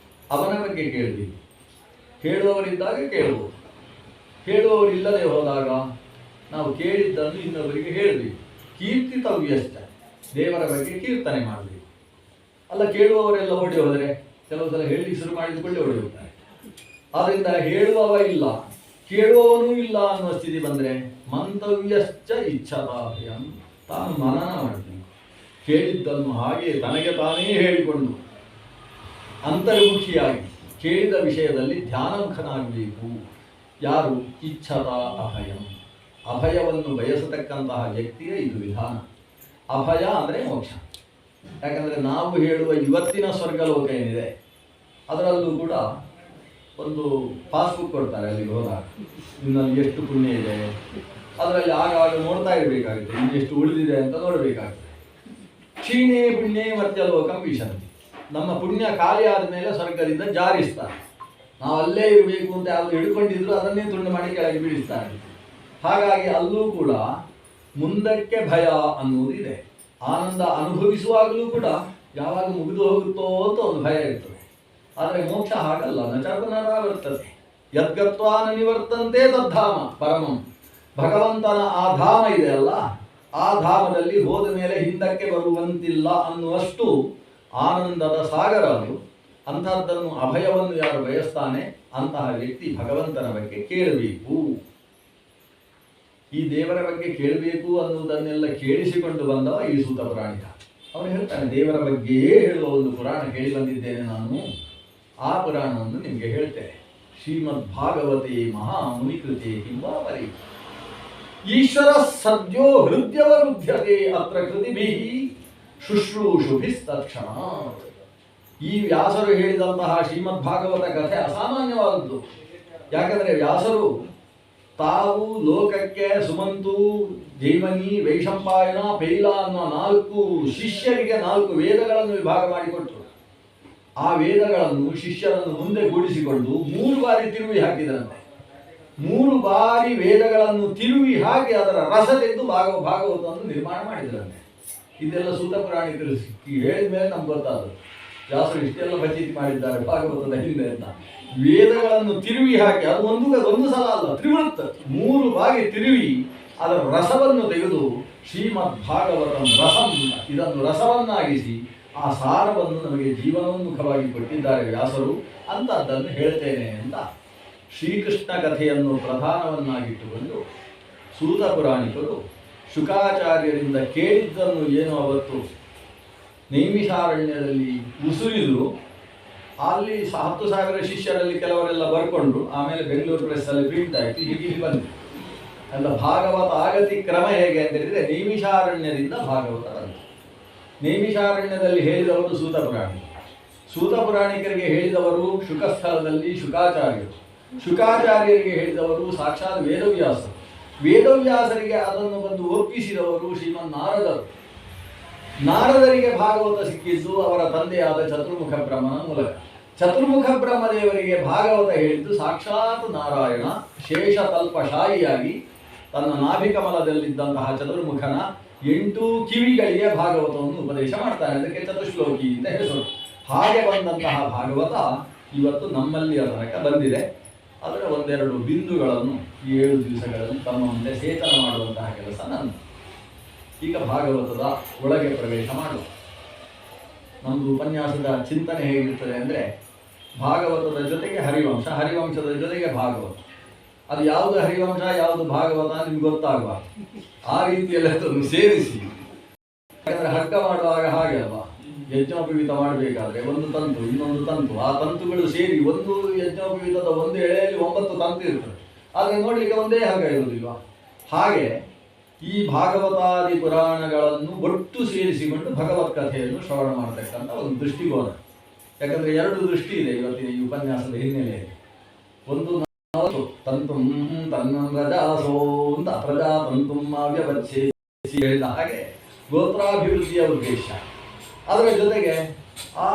ಅವನ ಬಗ್ಗೆ ಕೇಳಬೇಕು. ಹೇಳುವವರಿದ್ದಾಗ ಕೇಳುವುದು, ಹೇಳುವವರಿಲ್ಲದೆ ಹೋದಾಗ ನಾವು ಕೇಳಿದ್ದನ್ನು ಇನ್ನೊಬ್ಬರಿಗೆ ಹೇಳಬೇಕು. ಕೀರ್ತಿತವ್ಯಶ್ಚ, ದೇವರ ಬಗ್ಗೆ ಕೀರ್ತನೆ ಮಾಡಬೇಕು. ಅಲ್ಲ, ಕೇಳುವವರೆಲ್ಲ ಓಡಿ ಹೋದರೆ ಕೆಲವು ಸಲ ಹೇಳಿ ಶುರು ಮಾಡಿದುಕೊಳ್ಳಿ ಓಡಿ ಹೋಗ್ತಾರೆ. ಆದ್ದರಿಂದ ಹೇಳುವವ ಇಲ್ಲ, ಕೇಳುವವನೂ ಇಲ್ಲ ಅನ್ನುವ ಸ್ಥಿತಿ ಬಂದರೆ ಮಂತವ್ಯಶ್ಚ ಇಚ್ಛತಾ ಭಯಂ, ತಾನು ಮನನ ಮಾಡಬೇಕು. ಕೇಳಿದ್ದನ್ನು ಹಾಗೆ ತನಗೆ ತಾನೇ ಹೇಳಿಕೊಂಡು ಅಂತರ್ಮುಖಿಯಾಗಿ ಕೇಳಿದ ವಿಷಯದಲ್ಲಿ ಧ್ಯಾನಮುಖನಾಗಬೇಕು. ಯಾರು? ಇಚ್ಛತ ಅಭಯಂ. ಅಭಯವನ್ನು ಬಯಸತಕ್ಕಂತಹ ವ್ಯಕ್ತಿಯ ಇದು ವಿಧಾನ. ಅಭಯ ಅಂದರೆ ಮೋಕ್ಷ. ಯಾಕಂದರೆ ನಾವು ಹೇಳುವ ಇವತ್ತಿನ ಸ್ವರ್ಗಲೋಕ ಏನಿದೆ ಅದರಲ್ಲೂ ಕೂಡ ಒಂದು ಪಾಸ್ಬುಕ್ ಕೊಡ್ತಾರೆ. ಅಲ್ಲಿಗೆ ಹೋದಾಗ ಇನ್ನಲ್ಲಿ ಎಷ್ಟು ಪುಣ್ಯ ಇದೆ ಅದರಲ್ಲಿ ಆಗಾಗ ನೋಡ್ತಾ ಇರಬೇಕಾಗುತ್ತೆ, ಇನ್ನೆಷ್ಟು ಉಳಿದಿದೆ ಅಂತ ನೋಡಬೇಕಾಗುತ್ತೆ. ಕ್ಷೀಣೇ ಪುಣ್ಯೇ ಮರ್ತ್ಯಲೋಕಂ ವಿಶಂತಿ. ನಮ್ಮ ಪುಣ್ಯ ಖಾಲಿ ಆದಮೇಲೆ ಸ್ವರ್ಗದಿಂದ ಜಾರಿಸ್ತಾರೆ. ನಾವು ಅಲ್ಲೇ ಇರಬೇಕು ಅಂತ ಯಾವುದು ಹಿಡ್ಕೊಂಡಿದ್ರು ಅದನ್ನೇ ತುಂಡು ಮಾಡಿ ಕೆಳಗೆ ಬೀಳಿಸ್ತಾರೆ. ಹಾಗಾಗಿ ಅಲ್ಲೂ ಕೂಡ ಮುಂದಕ್ಕೆ ಭಯ ಅನ್ನೋದು ಇದೆ. ಆನಂದ ಅನುಭವಿಸುವಾಗಲೂ ಕೂಡ ಯಾವಾಗ ಮುಗಿದು ಹೋಗುತ್ತೋ ಅಂತ ಒಂದು ಭಯ ಇರ್ತದೆ. ಆದರೆ ಮೋಕ್ಷ ಹಾಗಲ್ಲ. ನ ಪುನರಾವರ್ತತೆ ಯದ್ಗತ್ವಾ ನ ನಿವರ್ತಂತೆ ತದ್ಧಾಮ ಪರಮಂ. ಭಗವಂತನ ಆ ಧಾಮ ಇದೆ ಅಲ್ಲ, ಆ ಧಾಮದಲ್ಲಿ ಹೋದ ಮೇಲೆ ಹಿಂದಕ್ಕೆ ಬರುವಂತಿಲ್ಲ ಅನ್ನುವಷ್ಟು ಆನಂದದ ಸಾಗರ ಅದು. ಅಂತಹದ್ದನ್ನು ಅಭಯವನ್ನು ಯಾರು ಬಯಸ್ತಾನೆ ಅಂತಹ ವ್ಯಕ್ತಿ ಭಗವಂತನ ಬಗ್ಗೆ ಕೇಳಬೇಕು. ಈ ದೇವರ ಬಗ್ಗೆ ಕೇಳಬೇಕು ಅನ್ನುವುದನ್ನೆಲ್ಲ ಕೇಳಿಸಿಕೊಂಡು ಬಂದವ ಈ ಸೂತ ಪುರಾಣಿಕ. ಅವನು ಹೇಳ್ತಾನೆ, ದೇವರ ಬಗ್ಗೆಯೇ ಹೇಳುವ ಒಂದು ಪುರಾಣ ಕೇಳಿ ಬಂದಿದ್ದೇನೆ ನಾನು. ಆ ಪುರಾಣವನ್ನು ನಿಮಗೆ ಹೇಳ್ತೇನೆ. ಶ್ರೀಮದ್ ಭಾಗವತೆ ಮಹಾಮುನಿಕೃತೆ ಕಿಂವಾಪರಿ ಈಶ್ವರ ಸದ್ಯೋ ಹೃದಯವರುಧ್ಯತೆ ಅತ್ರ ಕೃತಿಭಿ ಶುಶ್ರೂಷುಭಿಸ್ತಕ್ಷಣ. ಈ ವ್ಯಾಸರು ಹೇಳಿದಂತಹ ಶ್ರೀಮದ್ ಭಾಗವತ ಕಥೆ ಅಸಾಮಾನ್ಯವಾದದ್ದು. ಯಾಕಂದರೆ ವ್ಯಾಸರು ತಾವು ಲೋಕಕ್ಕೆ ಸುಮಂತು, ಜೈಮನಿ, ವೈಶಂಪಾಯನ, ಪೈಲ ಅನ್ನುವ 4 ಶಿಷ್ಯರಿಗೆ 4 ವೇದಗಳನ್ನು ವಿಭಾಗ ಮಾಡಿಕೊಟ್ಟರು. ಆ ವೇದಗಳನ್ನು ಶಿಷ್ಯರನ್ನು ಮುಂದೆ ಗೂಡಿಸಿಕೊಂಡು 3 ಬಾರಿ ತಿರುವಿ ಹಾಕಿದರಂತೆ. 3 ಬಾರಿ ವೇದಗಳನ್ನು ತಿರುವಿ ಹಾಕಿ ಅದರ ರಸ ತೆಗೆದು ಭಾಗವತವನ್ನು ನಿರ್ಮಾಣ ಮಾಡಿದರಂತೆ. ಇದೆಲ್ಲ ಸೂತ ಪುರಾಣಿಕರು ಹೇಳಿದ ಮೇಲೆ ನಮ್ಗೆ ಗೊತ್ತಾದ್ರು ವ್ಯಾಸರು ಇಷ್ಟೆಲ್ಲ ಫಜೀತಿ ಮಾಡಿದ್ದಾರೆ ಭಾಗವತದ ಹಿಂದೆ ಅಂತ. ವೇದಗಳನ್ನು ತಿರುವಿ ಹಾಕಿ ಅದು ಒಂದು ಸಲ ಅಲ್ಲ, ತ್ರಿವೃತ್ತ 3 ಬಾರಿ ತಿರುವಿ ಅದರ ರಸವನ್ನು ತೆಗೆದು ಶ್ರೀಮದ್ ಭಾಗವತಂ ರಸಂ, ಇದನ್ನು ರಸವನ್ನಾಗಿಸಿ ಆ ಸಾರವನ್ನು ನಮಗೆ ಜೀವನೋನ್ಮುಖವಾಗಿ ಕೊಟ್ಟಿದ್ದಾರೆ ವ್ಯಾಸರು ಅಂತ ಅದನ್ನು ಹೇಳ್ತೇನೆ ಅಂತ. ಶ್ರೀಕೃಷ್ಣ ಕಥೆಯನ್ನು ಪ್ರಧಾನವನ್ನಾಗಿಟ್ಟುಕೊಂಡು ಸೂತ ಪುರಾಣಿಕರು ಶುಕಾಚಾರ್ಯರಿಂದ ಕೇಳಿದ್ದನ್ನು ಏನು ಅವತ್ತು ನೈಮಿಷಾರಣ್ಯದಲ್ಲಿ ಉಸುರಿದ್ರು. ಅಲ್ಲಿ 10,000 ಶಿಷ್ಯರಲ್ಲಿ ಕೆಲವರೆಲ್ಲ ಬರ್ಕೊಂಡ್ರು. ಆಮೇಲೆ ಬೆಂಗಳೂರು ಪ್ರೆಸ್ಸಲ್ಲಿ ಪ್ರಿಂಟ್ ಆಯಿತು, ಹೀಗೆ ಬಂತು. ಅಲ್ಲ, ಭಾಗವತ ಆಗತಿ ಕ್ರಮ ಹೇಗೆ ಅಂತ ಹೇಳಿದರೆ ನೈಮಿಷಾರಣ್ಯದಿಂದ ಭಾಗವತ ಬಂತು. ನೈಮಿಷಾರಣ್ಯದಲ್ಲಿ ಹೇಳಿದವರು ಸೂತ ಪುರಾಣಿಕರು. ಸೂತ ಪುರಾಣಿಕರಿಗೆ ಹೇಳಿದವರು ಶುಕಸ್ಥಳದಲ್ಲಿ ಶುಕಾಚಾರ್ಯರು. ಶುಕಾಚಾರ್ಯರಿಗೆ ಹೇಳಿದವರು ಸಾಕ್ಷಾತ್ ವೇದವ್ಯಾಸರು. ವೇದವ್ಯಾಸರಿಗೆ ಅದನ್ನು ಬಂದು ಒಪ್ಪಿಸಿದವರು ಶ್ರೀಮನ್ನಾರದರು. ನಾರದರಿಗೆ ಭಾಗವತ ಸಿಕ್ಕಿದ್ದು ಅವರ ತಂದೆಯಾದ ಚತುರ್ಮುಖ ಬ್ರಹ್ಮನ ಮೂಲಕ. ಚತುರ್ಮುಖ ಬ್ರಹ್ಮದೇವರಿಗೆ ಭಾಗವತ ಹೇಳಿದ್ದು ಸಾಕ್ಷಾತ್ ನಾರಾಯಣ ಶೇಷತಲ್ಪಶಾಹಿಯಾಗಿ ತನ್ನ ನಾಭಿಕಮಲದಲ್ಲಿದ್ದಂತಹ ಚತುರ್ಮುಖನ 8 ಕಿವಿಗಳಿಗೆ ಭಾಗವತವನ್ನು ಉಪದೇಶ ಮಾಡ್ತಾನೆ. ಅದಕ್ಕೆ ಚತುಶ್ಲೋಕಿ ಅಂತ ಹೆಸರು. ಹಾಗೆ ಬಂದಂತಹ ಭಾಗವತ ಇವತ್ತು ನಮ್ಮಲ್ಲಿ ತನಕ ಬಂದಿದೆ. ಅದರ 1-2 ಬಿಂದುಗಳನ್ನು 7 ದಿವಸಗಳಲ್ಲಿ ತಮ್ಮ ಮುಂದೆ ಸೇತನ ಮಾಡುವಂತಹ ಕೆಲಸ ನನ್ನ. ಈಗ ಭಾಗವತದ ಒಳಗೆ ಪ್ರವೇಶ ಮಾಡುವ. ನಮ್ಮದು ಉಪನ್ಯಾಸದ ಚಿಂತನೆ ಹೇಗಿರ್ತದೆ ಅಂದರೆ, ಭಾಗವತದ ಜೊತೆಗೆ ಹರಿವಂಶ, ಹರಿವಂಶದ ಜೊತೆಗೆ ಭಾಗವತ. ಅದು ಯಾವುದು ಹರಿವಂಶ ಯಾವುದು ಭಾಗವತ ನಿಮ್ಗೆ ಗೊತ್ತಾಗಬಾರ್ದು. ಆ ರೀತಿಯಲ್ಲಿ ಅದನ್ನು ಸೇರಿಸಿ, ಯಾಕಂದರೆ ಹಗ್ಗ ಮಾಡುವಾಗ ಹಾಗೆ ಅಲ್ವಾ, ಯಜ್ಞೋಪವೀತ ಮಾಡಬೇಕಾದ್ರೆ ಒಂದು ತಂತು ಇನ್ನೊಂದು ತಂತು, ಆ ತಂತುಗಳು ಸೇರಿ ಒಂದು ಯಜ್ಞೋಪವೀತದ ಒಂದು ಎಳೆಯಲ್ಲಿ 9 ತಂತು ಇರ್ತದೆ. ಆದರೆ ನೋಡಲಿಕ್ಕೆ ಒಂದೇ ಹಗ್ಗ ಇರುವುದಿಲ್ವ? ಹಾಗೆ ಈ ಭಾಗವತಾದಿ ಪುರಾಣಗಳನ್ನು ಒಟ್ಟು ಸೇರಿಸಿಕೊಂಡು ಭಗವತ್ ಕಥೆಯನ್ನು ಶ್ರವಣ ಮಾಡತಕ್ಕಂಥ ಒಂದು ದೃಷ್ಟಿಕೋನ. ಯಾಕಂದರೆ 2 ದೃಷ್ಟಿ ಇದೆ ಇವತ್ತಿನ ಈ ಉಪನ್ಯಾಸದ ಹಿನ್ನೆಲೆಯಲ್ಲಿ. ಒಂದು ತಂತುಂ ತನ್ನರಜಾಸೋ ಅಂತ ಪ್ರಜಾತಂತುಂ ಅವ್ಯವಚ್ಛೇಸಿ ಹೇಳಿದ ಹಾಗೆ ಗೋತ್ರಾಭಿವೃದ್ಧಿಯ ಉದ್ದೇಶ. ಅದರ ಜೊತೆಗೆ ಆ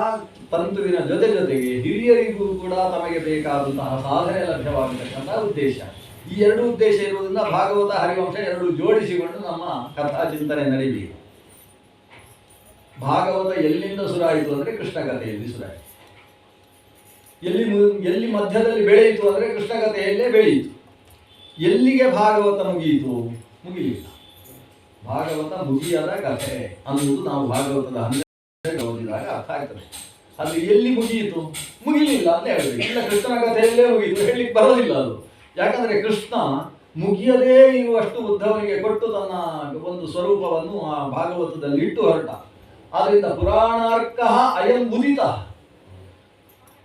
ತಂತುವಿನ ಜೊತೆಗೆ ಹಿರಿಯರಿಗೂ ಕೂಡ ತಮಗೆ ಬೇಕಾದಂತಹ ಸಾಧನೆ ಲಭ್ಯವಾಗತಕ್ಕಂಥ ಉದ್ದೇಶ. ಈ 2 ಉದ್ದೇಶ ಇರುವುದರಿಂದ ಭಾಗವತ ಹರಿವಂಶ 2 ಜೋಡಿಸಿಕೊಂಡು ನಮ್ಮ ಕಥಾ ಚಿಂತನೆ ನಡೆಯಬೇಕು. ಭಾಗವತ ಎಲ್ಲಿಂದ ಶುರುವಾಯಿತು ಅಂದರೆ ಕೃಷ್ಣ ಕಥೆಯಲ್ಲಿ ಶುರುವಾಯಿತು. ಎಲ್ಲಿ ಮಧ್ಯದಲ್ಲಿ ಬೆಳೆಯಿತು ಅಂದರೆ ಕೃಷ್ಣ ಕಥೆಯಲ್ಲೇ ಬೆಳೆಯಿತು. ಎಲ್ಲಿಗೆ ಭಾಗವತ ಮುಗಿಯಿತು? ಮುಗಿಲಿಲ್ಲ. ಭಾಗವತ ಮುಗಿಯದ ಕಥೆ ಅನ್ನುವುದು ನಾವು ಭಾಗವತದ 12 ಓದಿದಾಗ ಅರ್ಥ ಆಗ್ತದೆ. ಅದು ಎಲ್ಲಿ ಮುಗಿಯಿತು? ಮುಗಿಲಿಲ್ಲ ಅಂತ ಹೇಳಬೇಕು. ಇಲ್ಲ, ಕೃಷ್ಣನ ಕಥೆಯಲ್ಲೇ ಮುಗಿಯಿತು ಹೇಳಲಿಕ್ಕೆ ಬರೋದಿಲ್ಲ ಅದು. ಯಾಕಂದರೆ ಕೃಷ್ಣ ಮುಗಿಯದೇ ಇರುವಷ್ಟು ಉದ್ಧವನಿಗೆ ಕೊಟ್ಟು ತನ್ನ ಒಂದು ಸ್ವರೂಪವನ್ನು ಆ ಭಾಗವತದಲ್ಲಿ ಇಟ್ಟು ಹೊರಟ. ಆದ್ರಿಂದ ಪುರಾಣಾರ್ಕ ಅಯಂ ಉದಿತ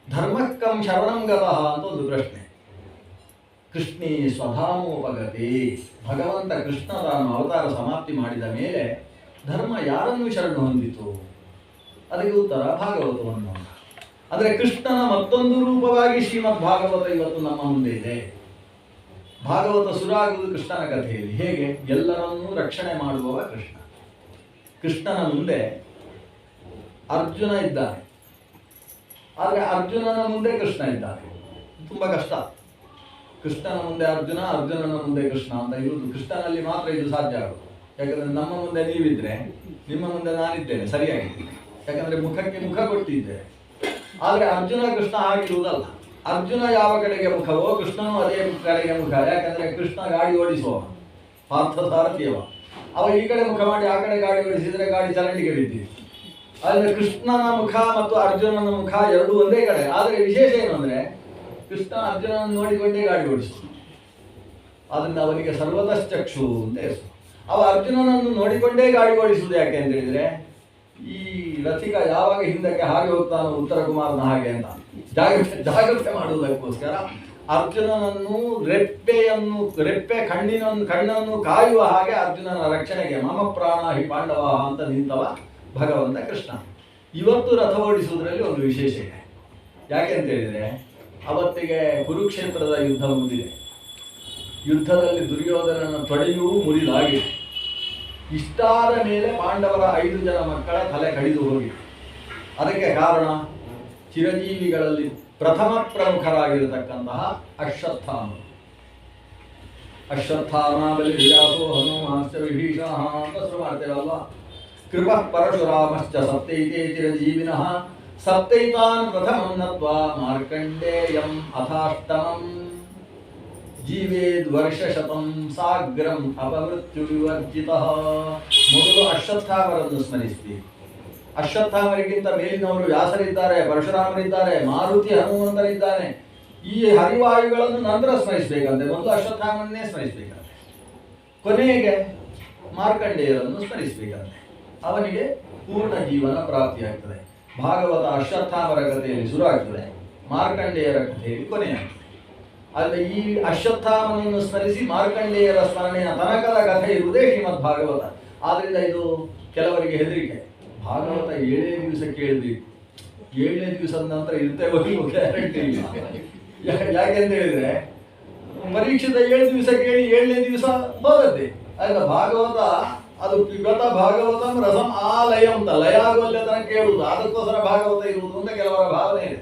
ಧರ್ಮಕ್ಕಂ ಶರಣಂ ಗತಃ ಅಂತ ಒಂದು ಪ್ರಶ್ನೆ. ಕೃಷ್ಣೇ ಸ್ವಧಾಮೋಪಗತಿ, ಭಗವಂತ ಕೃಷ್ಣ ತಾನು ಅವತಾರ ಸಮಾಪ್ತಿ ಮಾಡಿದ ಮೇಲೆ ಧರ್ಮ ಯಾರನ್ನು ಶರಣು ಹೊಂದಿತು? ಅದಕ್ಕೆ ಉತ್ತರ ಭಾಗವತವನ್ನು. ಅಂದರೆ ಕೃಷ್ಣನ ಮತ್ತೊಂದು ರೂಪವಾಗಿ ಶ್ರೀಮದ್ ಭಾಗವತ ಇವತ್ತು ನಮ್ಮ ಮುಂದೆ ಇದೆ. ಭಾಗವತ ಶುರುವಾಗುವುದು ಕೃಷ್ಣನ ಕಥೆಯಲ್ಲಿ. ಹೇಗೆ? ಎಲ್ಲರನ್ನೂ ರಕ್ಷಣೆ ಮಾಡುವವ ಕೃಷ್ಣ. ಕೃಷ್ಣನ ಮುಂದೆ ಅರ್ಜುನ ಇದ್ದಾನೆ, ಆದರೆ ಅರ್ಜುನನ ಮುಂದೆ ಕೃಷ್ಣ ಇದ್ದಾನೆ. ತುಂಬ ಕಷ್ಟ. ಕೃಷ್ಣನ ಮುಂದೆ ಅರ್ಜುನ, ಅರ್ಜುನನ ಮುಂದೆ ಕೃಷ್ಣ ಅಂತ ಇರುವುದು ಕೃಷ್ಣನಲ್ಲಿ ಮಾತ್ರ ಇದು ಸಾಧ್ಯ ಆಗೋದು. ಯಾಕಂದರೆ ನಮ್ಮ ಮುಂದೆ ನೀವಿದ್ರೆ, ನಿಮ್ಮ ಮುಂದೆ ನಾನಿದ್ದೇನೆ, ಸರಿಯಾಗಿದ್ದೇನೆ. ಯಾಕಂದರೆ ಮುಖಕ್ಕೆ ಮುಖ ಕೊಟ್ಟಿದ್ದೆ. ಆದರೆ ಅರ್ಜುನ ಕೃಷ್ಣ ಆಗಿರುವುದಲ್ಲ. ಅರ್ಜುನ ಯಾವ ಕಡೆಗೆ ಮುಖವೋ ಕೃಷ್ಣನೂ ಅದೇ ಕಡೆಗೆ ಮುಖ. ಯಾಕಂದರೆ ಕೃಷ್ಣ ಗಾಡಿ ಓಡಿಸುವ ಪಾರ್ಥ ಸಾರಥಿಯವ. ಅವ ಈ ಕಡೆ ಮುಖ ಮಾಡಿ ಆ ಕಡೆ ಗಾಡಿ ಓಡಿಸಿದರೆ ಗಾಡಿ ಚರಂಡಿಗೆ ಬಿದ್ದಿದೆ. ಆದರೆ ಕೃಷ್ಣನ ಮುಖ ಮತ್ತು ಅರ್ಜುನನ ಮುಖ ಎರಡೂ ಒಂದೇ ಕಡೆ. ಆದರೆ ವಿಶೇಷ ಏನು ಅಂದರೆ ಕೃಷ್ಣ ಅರ್ಜುನನ ನೋಡಿಕೊಂಡೇ ಗಾಡಿ ಓಡಿಸುವ. ಆದ್ದರಿಂದ ಅವನಿಗೆ ಸರ್ವತಶ್ಚಕ್ಷು ಅಂತ ಹೆಸರು. ಅವ ಅರ್ಜುನನನ್ನು ನೋಡಿಕೊಂಡೇ ಗಾಡಿ ಓಡಿಸುವುದು. ಯಾಕೆ ಅಂತ ಹೇಳಿದರೆ, ಈ ರಥಿಕ ಯಾವಾಗ ಹಿಂದಕ್ಕೆ ಹಾಗೆ ಹೋಗ್ತಾನೋ ಉತ್ತರ ಕುಮಾರನ ಹಾಗೆ ಅಂತ ಜಾಗ್ರತೆ ಮಾಡುವುದಕ್ಕೋಸ್ಕರ ಅರ್ಜುನನನ್ನು ರೆಪ್ಪೆ ಕಣ್ಣನ್ನು ಕಾಯುವ ಹಾಗೆ ಅರ್ಜುನನ ರಕ್ಷಣೆಗೆ ಮಮ ಪ್ರಾಣ ಹಿ ಪಾಂಡವ ಅಂತ ನಿಂತವ ಭಗವಂತ ಕೃಷ್ಣ. ಇವತ್ತು ರಥ ಓಡಿಸುವುದರಲ್ಲಿ ಒಂದು ವಿಶೇಷ ಇದೆ. ಯಾಕೆ ಅಂತ ಹೇಳಿದರೆ, ಅವತ್ತಿಗೆ ಕುರುಕ್ಷೇತ್ರದ ಯುದ್ಧ ಮುಗಿದಿದೆ. ಯುದ್ಧದಲ್ಲಿ ದುರ್ಯೋಧನನ ತೊಡೆಯೂ ಮುರಿದಾಗಿದೆ. ಇಷ್ಟಾದ ಮೇಲೆ ಪಾಂಡವರ 5 ಜನ ಮಕ್ಕಳ ತಲೆ ಕಡಿದು ಹೋಗಿದೆ. ಅದಕ್ಕೆ ಕಾರಣ ಚಿರಂಜೀವಿಗಳಲ್ಲಿ ಪ್ರಥಮ ಪ್ರಮುಖರಾಗಿರತಕ್ಕಂತಹ ಅಶ್ವತ್ಥಾಮ. ಅಶ್ವತ್ಥಾಮ ಬಲಿರ್ಯಾಸೋ ಹನುಮಾಶ್ಚ ವಿಭೀಷಣ ಅಂತ ಶುರು ಮಾಡ್ತೇವಲ್ವ. ಕೃಪ ಪರಶುರಾಮಶ್ಚ ಸಪ್ತೈತೆ ಚಿರಂಜೀವಿನಃ ಸಪ್ತೈತಾನ್ ಪ್ರಥಮಂ ನತ್ವಾ ಮಾರ್ಕಂಡೇಯಂ ಅಥಾಷ್ಟಮಂ ಜೀವೇದ್ ವರ್ಷಶತಂ ಸಾಗ್ರಂ ಅಪಮೃತ್ಯು ವಿವರ್ಜಿತಃ. ಮೊದಲು ಅಶ್ವತ್ಥಾಮರನ್ನು ಸ್ಮರಿಸ್ತೀವಿ. ಅಶ್ವತ್ಥಾಮರಿಗಿಂತ ಮೇಲಿನವರು ವ್ಯಾಸರಿದ್ದಾರೆ, ಪರಶುರಾಮರಿದ್ದಾರೆ, ಮಾರುತಿ ಹನುಮಂತರಿದ್ದಾನೆ. ಈ ಹರಿವಾಯುಗಳನ್ನು ನಂತರ ಸ್ಮರಿಸಬೇಕಂತೆ. ಮೊದಲು ಅಶ್ವತ್ಥಾಮನ್ನೇ ಸ್ಮರಿಸಬೇಕಂತೆ. ಕೊನೆಗೆ ಮಾರ್ಕಂಡೇಯರನ್ನು ಸ್ಮರಿಸಬೇಕಂತೆ. ಅವನಿಗೆ ಪೂರ್ಣ ಜೀವನ ಪ್ರಾಪ್ತಿಯಾಗ್ತದೆ. ಭಾಗವತ ಅಶ್ವತ್ಥಾಮರ ಕಥೆಯಲ್ಲಿ ಶುರು ಆಗ್ತದೆ, ಮಾರ್ಕಂಡೇಯರ ಕಥೆಯಲ್ಲಿ ಕೊನೆಯಾಗ್ತದೆ. ಆದರೆ ಈ ಅಶ್ವತ್ಥಾಮನನ್ನು ಸ್ಮರಿಸಿ ಮಾರ್ಕಂಡೇಯರ ಸ್ಮರಣೆಯ ತನಕದ ಕಥೆ ಇರುವುದೇ ಶ್ರೀಮದ್ ಭಾಗವತ. ಆದ್ದರಿಂದ ಇದು ಕೆಲವರಿಗೆ ಹೆದರಿಕೆ. ಭಾಗವತ 7 ದಿವಸ ಕೇಳಬೇಕು, 7ನೇ ದಿವಸದ ನಂತರ ಇರ್ತೇವೋ ಗ್ಯಾರಂಟಿ ಇಲ್ಲ. ಯಾಕೆಂತ ಹೇಳಿದ್ರೆ ಪರೀಕ್ಷಿತ 7 ದಿವಸ ಕೇಳಿ 7ನೇ ದಿವಸ ಹೋಗತ್ತೆ. ಆಯ್ತಾ? ಭಾಗವತ ಅದು ಪಿಬತ ಭಾಗವತಂ ರಸಂ ಆಲಯ ಅಂತ ಲಯ ಆಗುವಲ್ಲಿ ತನಕ ಕೇಳುವುದು. ಅದಕ್ಕೋಸ್ಕರ ಭಾಗವತ ಇರುವುದು ಅಂತ ಕೆಲವರ ಭಾವನೆ ಇದೆ.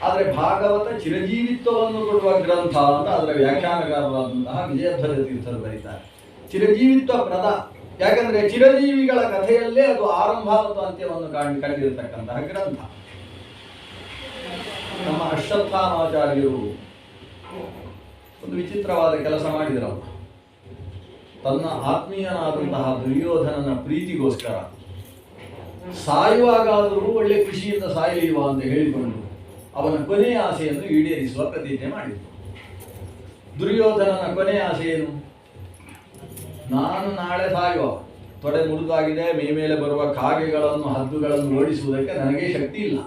ಆದರೆ ಭಾಗವತ ಚಿರಜೀವಿತ್ವವನ್ನು ಕೊಡುವ ಗ್ರಂಥ ಅಂತ ಅದರ ವ್ಯಾಖ್ಯಾನಕಾರರಾದಂತಹ ವಿಜಯಧ್ವಜ ತೀರ್ಥರು ಬರೀತಾರೆ. ಚಿರಜೀವಿತ್ವ ಪ್ರದ. ಯಾಕಂದ್ರೆ ಚಿರಜೀವಿಗಳ ಕಥೆಯಲ್ಲೇ ಅದು ಆರಂಭ ಮತ್ತು ಅಂತ್ಯವನ್ನು ಕಂಡಿರತಕ್ಕಂತಹ ಗ್ರಂಥ. ನಮ್ಮ ಅಶ್ವತ್ಥಾಮಾಚಾರ್ಯರು ಒಂದು ವಿಚಿತ್ರವಾದ ಕೆಲಸ ಮಾಡಿದರಲ್ಲ. ತನ್ನ ಆತ್ಮೀಯನಾದಂತಹ ದುರ್ಯೋಧನನ ಪ್ರೀತಿಗೋಸ್ಕರ ಸಾಯುವಾಗಾದರೂ ಒಳ್ಳೆ ಖುಷಿಯಿಂದ ಸಾಯಲಿವ ಅಂತ ಹೇಳಿಕೊಂಡು ಅವನ ಕೊನೆಯ ಆಸೆಯನ್ನು ಈಡೇರಿಸುವ ಪ್ರತಿಜ್ಞೆ ಮಾಡಿದರು. ದುರ್ಯೋಧನನ ಕೊನೆಯ ಆಸೆ ಏನು? ನಾನು ನಾಳೆ ಸಾಯುವ, ತೊಡೆ ಮುರಿದಾಗಿದೆ, ಮೇಲೆ ಬರುವ ಕಾಗೆಗಳನ್ನು ಹದ್ದುಗಳನ್ನು ಓಡಿಸುವುದಕ್ಕೆ ನನಗೆ ಶಕ್ತಿ ಇಲ್ಲ.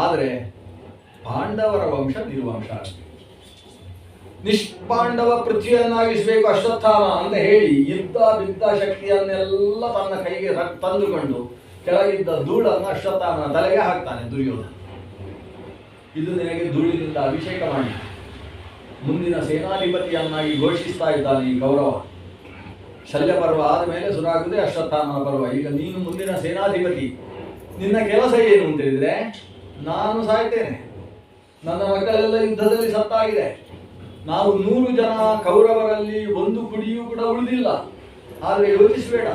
ಆದರೆ ಪಾಂಡವರ ವಂಶ ನಿರ್ವಂಶ ಆಗಬೇಕು, ನಿಷ್ಪಾಂಡವ ಪೃಥ್ವಿಯನ್ನಾಗಿಸಬೇಕು ಅಶ್ವತ್ಥಾಮ ಅಂತ ಹೇಳಿ ಯುದ್ಧ ಬಿದ್ದ ಶಕ್ತಿಯನ್ನೆಲ್ಲ ತನ್ನ ಕೈಗೆ ತಂದುಕೊಂಡು ಕೆಳಗಿದ್ದ ಧೂಳನ್ನು ಅಶ್ವತ್ಥಾಮನ ತಲೆಗೆ ಹಾಕ್ತಾನೆ ದುರ್ಯೋಧನ. ಇದು ನಿನಗೆ ಧೂಳಿನಿಂದ ಅಭಿಷೇಕ ಮಾಡಿ ಮುಂದಿನ ಸೇನಾಧಿಪತಿಯನ್ನಾಗಿ ಘೋಷಿಸ್ತಾ ಇದ್ದಾನೆ ಈ ಕೌರವ. ಶಲ್ಯ ಪರ್ವ ಆದಮೇಲೆ ಶುರುವಾಗುವುದೇ ಅಶ್ವತ್ಥಾಮನ ಪರ್ವ. ಈಗ ನೀನು ಮುಂದಿನ ಸೇನಾಧಿಪತಿ. ನಿನ್ನ ಕೆಲಸ ಏನು ಅಂತ ಹೇಳಿದ್ರೆ, ನಾನು ಸಾಯ್ತೇನೆ, ನನ್ನ ಮಕ್ಕಳೆಲ್ಲ ಯುದ್ಧದಲ್ಲಿ ಸತ್ತಾಗಿದೆ, ನಾವು 100 ಜನ ಕೌರವರಲ್ಲಿ ಒಂದು ಕುಡಿಯೂ ಕೂಡ ಉಳಿದಿಲ್ಲ. ಆದರೆ ಯೋಚಿಸಬೇಡ,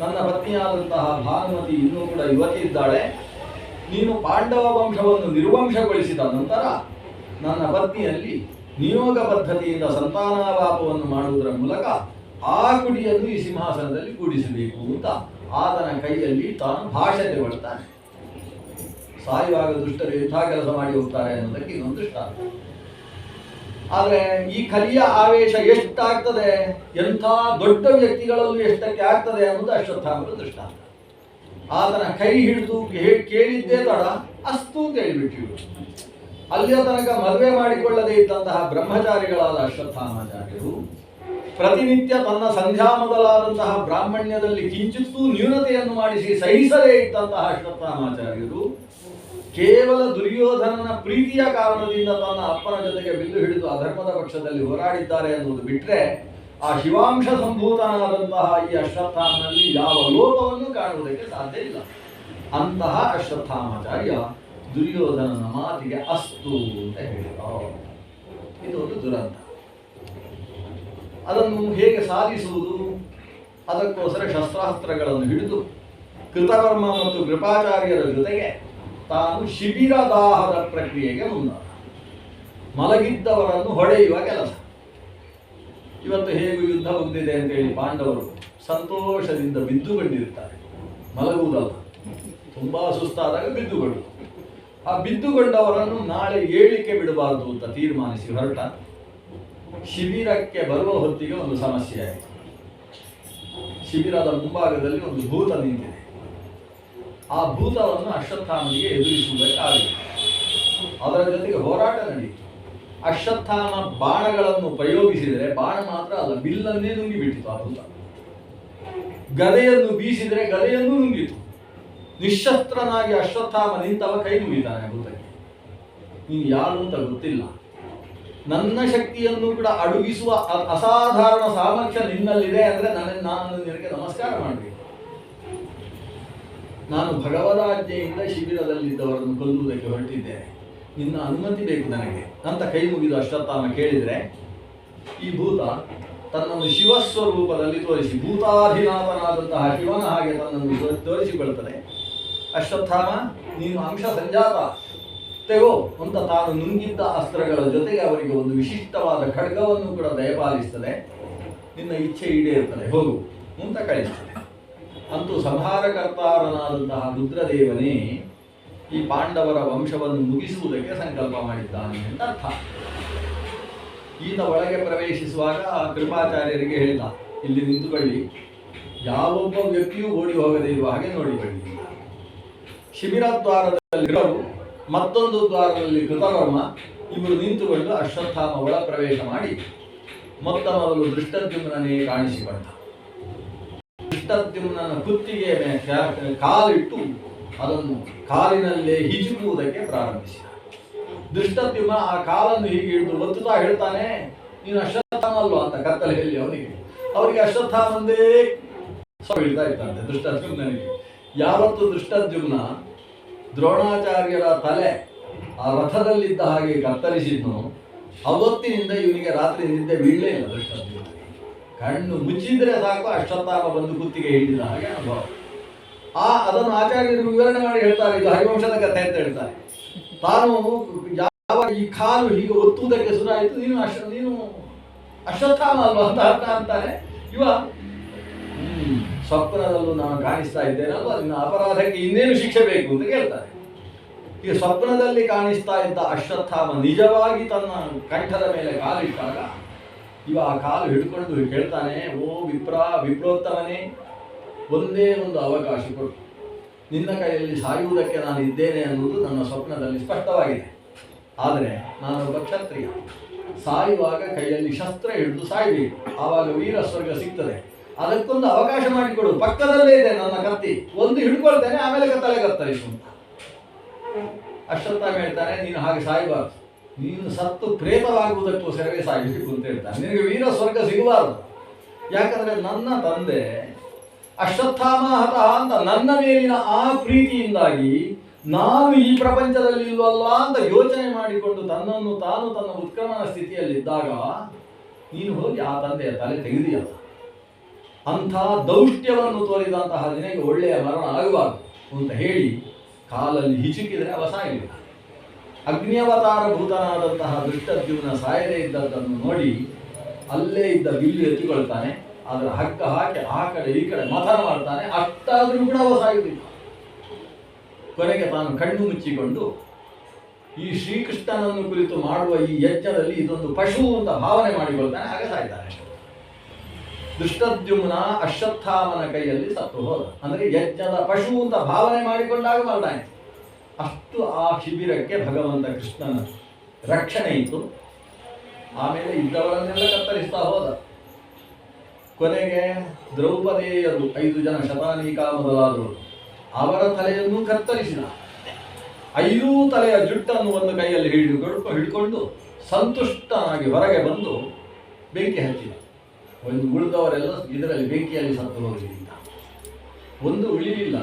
ನನ್ನ ಪತ್ನಿಯಾದಂತಹ ಭಾನುಮತಿ ಇನ್ನೂ ಕೂಡ ಯುವತಿ ಇದ್ದಾಳೆ. ನೀನು ಪಾಂಡವ ವಂಶವನ್ನು ನಿರ್ವಂಶಗೊಳಿಸಿದ ನಂತರ ನನ್ನ ಪತ್ನಿಯಲ್ಲಿ ನಿಯೋಗ ಪದ್ಧತಿಯಿಂದ ಸಂತಾನಾವಾಪವನ್ನು ಮಾಡುವುದರ ಮೂಲಕ ಆ ಕುಡಿಯನ್ನು ಈ ಸಿಂಹಾಸನದಲ್ಲಿ ಕೂಡಿಸಬೇಕು ಅಂತ ಆತನ ಕೈಯಲ್ಲಿ ತಾನು ಭಾಷೆ ತಗೊಳ್ತಾನೆ. ಸಾಯುವಾಗ ದುಷ್ಟರು ಎಂಥ ಕೆಲಸ ಮಾಡಿ ಹೋಗ್ತಾರೆ ಅನ್ನೋದಕ್ಕೆ ಇನ್ನೊಂದು ದೃಷ್ಟಾಂತ. ಆದರೆ ಈ ಕಲಿಯ ಆವೇಶ ಎಷ್ಟಾಗ್ತದೆ, ಎಂಥ ದೊಡ್ಡ ವ್ಯಕ್ತಿಗಳಲ್ಲೂ ಎಷ್ಟಕ್ಕೆ ಆಗ್ತದೆ ಅನ್ನೋದು ಅಶ್ವತ್ಥಾಮರ ದೃಷ್ಟಾಂತ. ಆತನ ಕೈ ಹಿಡಿದು ಕೇಳಿದ್ದೇ ತಡ ಅಸ್ತು ಅಂತ ಹೇಳಿಬಿಟ್ಟು ಅಲ್ಲಿಯ ತನಕ ಮದುವೆ ಮಾಡಿಕೊಳ್ಳದೇ ಇದ್ದಂತಹ ಬ್ರಹ್ಮಚಾರಿಗಳಾದ ಅಶ್ವತ್ಥಾಮಾಚಾರ್ಯರು ಪ್ರತಿನಿತ್ಯ ತನ್ನ ಸಂಧ್ಯಾ ಮೊದಲಾದಂತಹ ಬ್ರಾಹ್ಮಣ್ಯದಲ್ಲಿ ಕಿಂಚಿತ್ತೂ ನ್ಯೂನತೆಯನ್ನು ಮಾಡಿಸಿ ಸಹಿಸದೇ ಇದ್ದಂತಹ ಅಶ್ವತ್ಥಾಮಾಚಾರ್ಯರು ಕೇವಲ ದುರ್ಯೋಧನನ ಪ್ರೀತಿಯ ಕಾರಣದಿಂದ ತನ್ನ ಅಪ್ಪನ ಜೊತೆಗೆ ಬಿಲ್ಲು ಹಿಡಿದು ಅಧರ್ಮದ ಪಕ್ಷದಲ್ಲಿ ಹೋರಾಡಿದ್ದಾರೆ ಅನ್ನುವುದು ಬಿಟ್ಟರೆ ಆ ಶಿವಾಂಶ ಸಂಭೂತನಾದಂತಹ ಈ ಅಶ್ವತ್ಥಾಮನಲ್ಲಿ ಯಾವ ಲೋಪವನ್ನು ಕಾಣುವುದಕ್ಕೆ ಸಾಧ್ಯ ಇಲ್ಲ. ಅಂತಹ ಅಶ್ವತ್ಥಾಮಾಚಾರ್ಯ ದುರ್ಯೋಧನನ ಮಾತಿಗೆ ಅಸ್ತು ಅಂತ ಹೇಳಿದ. ಇದು ಒಂದು ದುರಂತ. ಅದನ್ನು ಹೇಗೆ ಸಾಧಿಸುವುದು? ಅದಕ್ಕೋಸ್ಕರ ಶಸ್ತ್ರಾಸ್ತ್ರಗಳನ್ನು ಹಿಡಿದು ಕೃತವರ್ಮ ಮತ್ತು ಕೃಪಾಚಾರ್ಯರ ಜೊತೆಗೆ ತಾನು ಶಿಬಿರದಾಹದ ಪ್ರಕ್ರಿಯೆಗೆ ಮುಂದಾದ. ಮಲಗಿದ್ದವರನ್ನು ಹೊಡೆಯುವ ಕೆಲಸ. ಇವತ್ತು ಹೇಗೂ ಯುದ್ಧ ಮುಗಿದಿದೆ ಅಂತೇಳಿ ಪಾಂಡವರು ಸಂತೋಷದಿಂದ ಬಿದ್ದುಕೊಂಡಿರ್ತಾರೆ. ಮಲಗುವುದಲ್ಲ, ತುಂಬಾ ಸುಸ್ತಾದಾಗ ಬಿದ್ದುಕೊಂಡು ಆ ಬಿದ್ದುಕೊಂಡವರನ್ನು ನಾಳೆ ಏಳಿಕೆ ಬಿಡಬಾರದು ಅಂತ ತೀರ್ಮಾನಿಸಿ ಹೊರಟ. ಶಿಬಿರಕ್ಕೆ ಬರುವ ಹೊತ್ತಿಗೆ ಒಂದು ಸಮಸ್ಯೆ ಆಯಿತು. ಶಿಬಿರದ ಮುಂಭಾಗದಲ್ಲಿ ಒಂದು ಭೂತ ನಿಂತಿದೆ. ಆ ಭೂತವನ್ನು ಅಶ್ವತ್ಥಾಮನಿಗೆ ಎದುರಿಸುವುದಕ್ಕಾಗಲಿಲ್ಲ. ಅದರ ಜೊತೆಗೆ ಹೋರಾಟ ನಡೆಯಿತು. ಅಶ್ವತ್ಥಾಮ ಬಾಣಗಳನ್ನು ಪ್ರಯೋಗಿಸಿದರೆ ಬಾಣ ಮಾತ್ರ ಅಲ್ಲ, ಬಿಲ್ಲನ್ನೇ ನುಂಗಿಬಿಟ್ಟಿತು ಆ ಭೂತ. ಗದೆಯನ್ನು ಬೀಸಿದರೆ ಗದೆಯನ್ನು ನುಂಗಿತು. ನಿಶಸ್ತ್ರನಾಗಿ ಅಶ್ವತ್ಥಾಮ ನಿಂತವ ಕೈ ಮುಗಿತಾನೆ ಭೂತಕ್ಕೆ. ನೀನು ಯಾರು ಅಂತ ಗೊತ್ತಿಲ್ಲ, ನನ್ನ ಶಕ್ತಿಯನ್ನು ಕೂಡ ಅಡುಗಿಸುವ ಅಸಾಧಾರಣ ಸಾಮರ್ಥ್ಯ ನಿನ್ನಲ್ಲಿದೆ ಅಂದರೆ ನಾನು ನಿನಗೆ ನಮಸ್ಕಾರ ಮಾಡಬೇಕು. ನಾನು ಭಗವದಾಜ್ಞೆಯಿಂದ ಶಿಬಿರದಲ್ಲಿದ್ದವರನ್ನು ಕೊಲ್ಲುವುದಕ್ಕೆ ಹೊರಟಿದ್ದೇನೆ, ನಿನ್ನ ಅನುಮತಿ ಬೇಕು ನನಗೆ ಅಂತ ಕೈ ಮುಗಿದು ಅಶ್ವತ್ಥಾಮ ಕೇಳಿದರೆ, ಈ ಭೂತ ತನ್ನನ್ನು ಶಿವಸ್ವರೂಪದಲ್ಲಿ ತೋರಿಸಿ ಭೂತಾಧಿನಾಥನಾದಂತಹ ಶಿವನ ಹಾಗೆ ತನ್ನನ್ನು ತೋರಿಸಿಕೊಳ್ಳುತ್ತದೆ. ಅಶ್ವತ್ಥಾಮ, ನೀನು ಅಂಶ ಸಂಜಾತ ತೆಗೋ ಅಂತ ತಾನು ನುಂಗಿದ್ದ ಅಸ್ತ್ರಗಳ ಜೊತೆಗೆ ಅವರಿಗೆ ಒಂದು ವಿಶಿಷ್ಟವಾದ ಖಡ್ಗವನ್ನು ಕೂಡ ದಯಪಾಲಿಸ್ತದೆ. ನಿನ್ನ ಇಚ್ಛೆ ಈಡೇರುತ್ತದೆ, ಹೋಗು ಅಂತ ಕಳಿಸ್ತದೆ. ಅಂತೂ ಸಂಹಾರಕರ್ತಾರನಾದಂತಹ ರುದ್ರದೇವನೇ ಈ ಪಾಂಡವರ ವಂಶವನ್ನು ಮುಗಿಸುವುದಕ್ಕೆ ಸಂಕಲ್ಪ ಮಾಡಿದ್ದಾನೆ ಅಂತ ಅರ್ಥ. ಈತ ಒಳಗೆ ಪ್ರವೇಶಿಸುವಾಗ ಕೃಪಾಚಾರ್ಯರಿಗೆ ಹೇಳಿದ, ಇಲ್ಲಿ ನಿಂತುಕೊಳ್ಳಿ, ಯಾವೊಬ್ಬ ವ್ಯಕ್ತಿಯೂ ಓಡಿ ಹೋಗದೇ ಇರುವ ಹಾಗೆ ನೋಡಿಕೊಳ್ಳಿ. ಶಿಬಿರ ದ್ವಾರದಲ್ಲಿ ಮತ್ತೊಂದು ದ್ವಾರದಲ್ಲಿ ಕೃತವರ್ಮ ಇವರು ನಿಂತುಕೊಂಡು ಅಶ್ವತ್ಥಾಮ ಒಳ ಪ್ರವೇಶ ಮಾಡಿ ಮೊತ್ತ ಮೊದಲು ದೃಷ್ಟದ್ಯುಮ್ನನೇ ಕಾಣಿಸಿಕೊಂಡ. ದೃಷ್ಟದ್ಯುಮ್ನನ ಕುತ್ತಿಗೆ ಕಾಲಿಟ್ಟು ಅದನ್ನು ಕಾಲಿನಲ್ಲೇ ಹಿಚುಕುವುದಕ್ಕೆ ಪ್ರಾರಂಭಿಸಿದ. ದೃಷ್ಟದ್ಯುಮ್ನ ಆ ಕಾಲನ್ನು ಹೀಗೆ ಹಿಡಿದು ಒತ್ತುತ್ತಾ ಹೇಳ್ತಾನೆ, ನೀನು ಅಶ್ವತ್ಥಾಮ ಅಲ್ವಾ ಅಂತ ಕತ್ತಲೆಯಲ್ಲಿ ಅವರಿಗೆ ಅಶ್ವತ್ಥಾಮಂದೇ ಹಿಡ್ತಾ ಇರ್ತಾನೆ ದೃಷ್ಟದ್ಯುಮ್ನನಿಗೆ. ಯಾವತ್ತು ದೃಷ್ಟದ್ಯುಮ್ನ ದ್ರೋಣಾಚಾರ್ಯರ ತಲೆ ಆ ರಥದಲ್ಲಿದ್ದ ಹಾಗೆ ಕತ್ತರಿಸಿದ್ನು, ಅವತ್ತಿನಿಂದ ಇವನಿಗೆ ರಾತ್ರಿ ನಿದ್ದೆ ಬೀಳಲೇ ಇಲ್ಲ. ದೃಷ್ಟದ್ಯುಮ್ನ ಕಣ್ಣು ಮುಚ್ಚಿದ್ರೆ ಸಾಕು ಅಶ್ವತ್ಥಾಮ ಬಂದು ಕುತ್ತಿಗೆ ಹಿಡಿದ ಹಾಗೆ ಅನುಭವ. ಅದನ್ನು ಆಚಾರ್ಯರು ವಿವರಣೆ ಮಾಡಿ ಹೇಳ್ತಾರೆ, ಇದು ಹರಿವಂಶದ ಕಥೆ ಅಂತ ಹೇಳ್ತಾರೆ. ತಾನು ಯಾವಾಗ ಈ ಕಾಲು ಹೀಗೆ ಒತ್ತುವುದಕ್ಕೆ ಶುರುವಾಯಿತು, ನೀನು ಅಶ್ವತ್ಥಾಮ ಅಲ್ವಾ ಅಂತ ಅರ್ಥ ಅಂತಾನೆ. ಇವ ಸ್ವಪ್ನದಲ್ಲೂ ನಾನು ಕಾಣಿಸ್ತಾ ಇದ್ದೇನಲ್ವ, ನಿನ್ನ ಅಪರಾಧಕ್ಕೆ ಇನ್ನೇನು ಶಿಕ್ಷೆ ಬೇಕು ಅಂತ ಕೇಳ್ತಾರೆ. ಈಗ ಸ್ವಪ್ನದಲ್ಲಿ ಕಾಣಿಸ್ತಾ ಇದ್ದ ಅಶ್ವತ್ಥಾಮ ನಿಜವಾಗಿ ತನ್ನ ಕಂಠದ ಮೇಲೆ ಕಾಲಿಟ್ಟಾಗ ಇವ ಆ ಕಾಲು ಹಿಡ್ಕೊಂಡು ಕೇಳ್ತಾನೆ, ಓ ವಿಪ್ರೋತ್ತಮನೇ, ಒಂದೇ ಒಂದು ಅವಕಾಶ ಕೊಡು, ನಿನ್ನ ಕೈಯಲ್ಲಿ ಸಾಯುವುದಕ್ಕೆ ನಾನು ಇದ್ದೇನೆ ಅನ್ನುವುದು ನನ್ನ ಸ್ವಪ್ನದಲ್ಲಿ ಸ್ಪಷ್ಟವಾಗಿದೆ. ಆದರೆ ನಾನೊಬ್ಬ ಕ್ಷತ್ರಿಯ, ಸಾಯುವಾಗ ಕೈಯಲ್ಲಿ ಶಸ್ತ್ರ ಹಿಡಿದು ಸಾಯಬೇಕು, ಆವಾಗ ವೀರ ಸ್ವರ್ಗ ಸಿಗ್ತದೆ. ಅದಕ್ಕೊಂದು ಅವಕಾಶ ಮಾಡಿಕೊಡು, ಪಕ್ಕದಲ್ಲೇ ಇದೆ ನನ್ನ ಕತ್ತಿ, ಒಂದು ಹಿಡ್ಕೊಳ್ತೇನೆ, ಆಮೇಲೆ ಕತ್ತರಿಸು ಅಂತ. ಅಶ್ವತ್ಥಾಮ ಹೇಳ್ತಾನೆ, ನೀನು ಹಾಗೆ ಸಾಯಬಾರ್ದು, ನೀನು ಸತ್ತು ಪ್ರೇತವಾಗುವುದಕ್ಕೋಸ್ಕರವೇ ಸಾಯಬೇಕು ಅಂತ ಹೇಳ್ತಾನೆ. ನಿನಗೆ ವೀರ ಸ್ವರ್ಗ ಸಿಗಬಾರದು, ಯಾಕಂದ್ರೆ ನನ್ನ ತಂದೆ ಅಶ್ವತ್ಥಾಮ ಹತ ಅಂತ ನನ್ನ ಮೇಲಿನ ಆ ಪ್ರೀತಿಯಿಂದಾಗಿ ನಾನು ಈ ಪ್ರಪಂಚದಲ್ಲಿ ಇಲ್ವಲ್ಲ ಅಂತ ಯೋಚನೆ ಮಾಡಿಕೊಂಡು ತನ್ನನ್ನು ತಾನು ತನ್ನ ಉತ್ಕ್ರಮಣ ಸ್ಥಿತಿಯಲ್ಲಿದ್ದಾಗ ನೀನು ಹೋಗಿ ಆ ತಂದೆಯ ತಲೆ ತೆಗೆದಿಯಲ್ಲ. ಅಂಥ ದೌಷ್ಟ್ಯವನ್ನು ತೋರಿದಂತಹ ನಿನಗೆ ಒಳ್ಳೆಯ ಮರಣ ಆಗಬಾರದು ಅಂತ ಹೇಳಿ ಕಾಲಲ್ಲಿ ಹಿಚುಕಿದರೆ ಅವ ಸಾಯಲಿಲ್ಲ. ಅಗ್ನಿಯವತಾರ ಭೂತನಾದಂತಹ ದೃಷ್ಟದ್ಯುಮ್ನ ಸಾಯದೇ ಇದ್ದದ್ದನ್ನು ನೋಡಿ ಅಲ್ಲೇ ಇದ್ದ ಬಿಲ್ಲು ಎತ್ತಿಕೊಳ್ತಾನೆ, ಅದರ ಹಗ್ಗ ಹಾಕಿ ಆ ಕಡೆ ಈ ಕಡೆ ಮಥನ ಮಾಡ್ತಾನೆ. ಅಷ್ಟಾದರೂ ಕೂಡ ಅವ ಸಾಯುವುದಿಲ್ಲ. ಕೊನೆಗೆ ತಾನು ಕಣ್ಣು ಮುಚ್ಚಿಕೊಂಡು ಈ ಶ್ರೀಕೃಷ್ಣನನ್ನು ಕುರಿತು ಮಾಡುವ ಈ ಯಜ್ಞದಲ್ಲಿ ಇದೊಂದು ಪಶು ಅಂತ ಭಾವನೆ ಮಾಡಿಕೊಳ್ತಾನೆ, ಆಗ ಸಾಯ್ತಾನೆ. ದುಷ್ಟದ್ಯುಮ್ನ ಅಶ್ವತ್ಥಾಮನ ಕೈಯಲ್ಲಿ ಸತ್ತು ಹೋದ. ಅಂದರೆ ಯಜ್ಞದ ಪಶು ಅಂತ ಭಾವನೆ ಮಾಡಿಕೊಂಡಾಗ ಮರಣ ಆಯಿತು. ಅಷ್ಟು ಆ ಶಿಬಿರಕ್ಕೆ ಭಗವಂತ ಕೃಷ್ಣನ ರಕ್ಷಣೆ ಇತ್ತು. ಆಮೇಲೆ ಇದ್ದವರನ್ನೆಲ್ಲ ಕತ್ತರಿಸ್ತಾ ಹೋದ. ಕೊನೆಗೆ ದ್ರೌಪದಿಯರು 5 ಜನ ಶತಾನೀಕ ಮೊದಲಾದವರು ಅವರ ತಲೆಯನ್ನು ಕತ್ತರಿಸಿದ. 5 ತಲೆಯ ಜುಟ್ಟನ್ನು ಒಂದು ಕೈಯಲ್ಲಿ ಹಿಡ್ಕೊಂಡು ಸಂತುಷ್ಟನಾಗಿ ಹೊರಗೆ ಬಂದು ಬೆಂಕಿ ಹಚ್ಚಿದ. ಒಂದು ಉಳಿದವರೆಲ್ಲ ಇದರಲ್ಲಿ ಬೆಂಕಿಯಲ್ಲಿ ಸತ್ತು ಹೋಗಲಿಲ್ಲ. ಒಂದು ಉಳಿಲಿಲ್ಲ.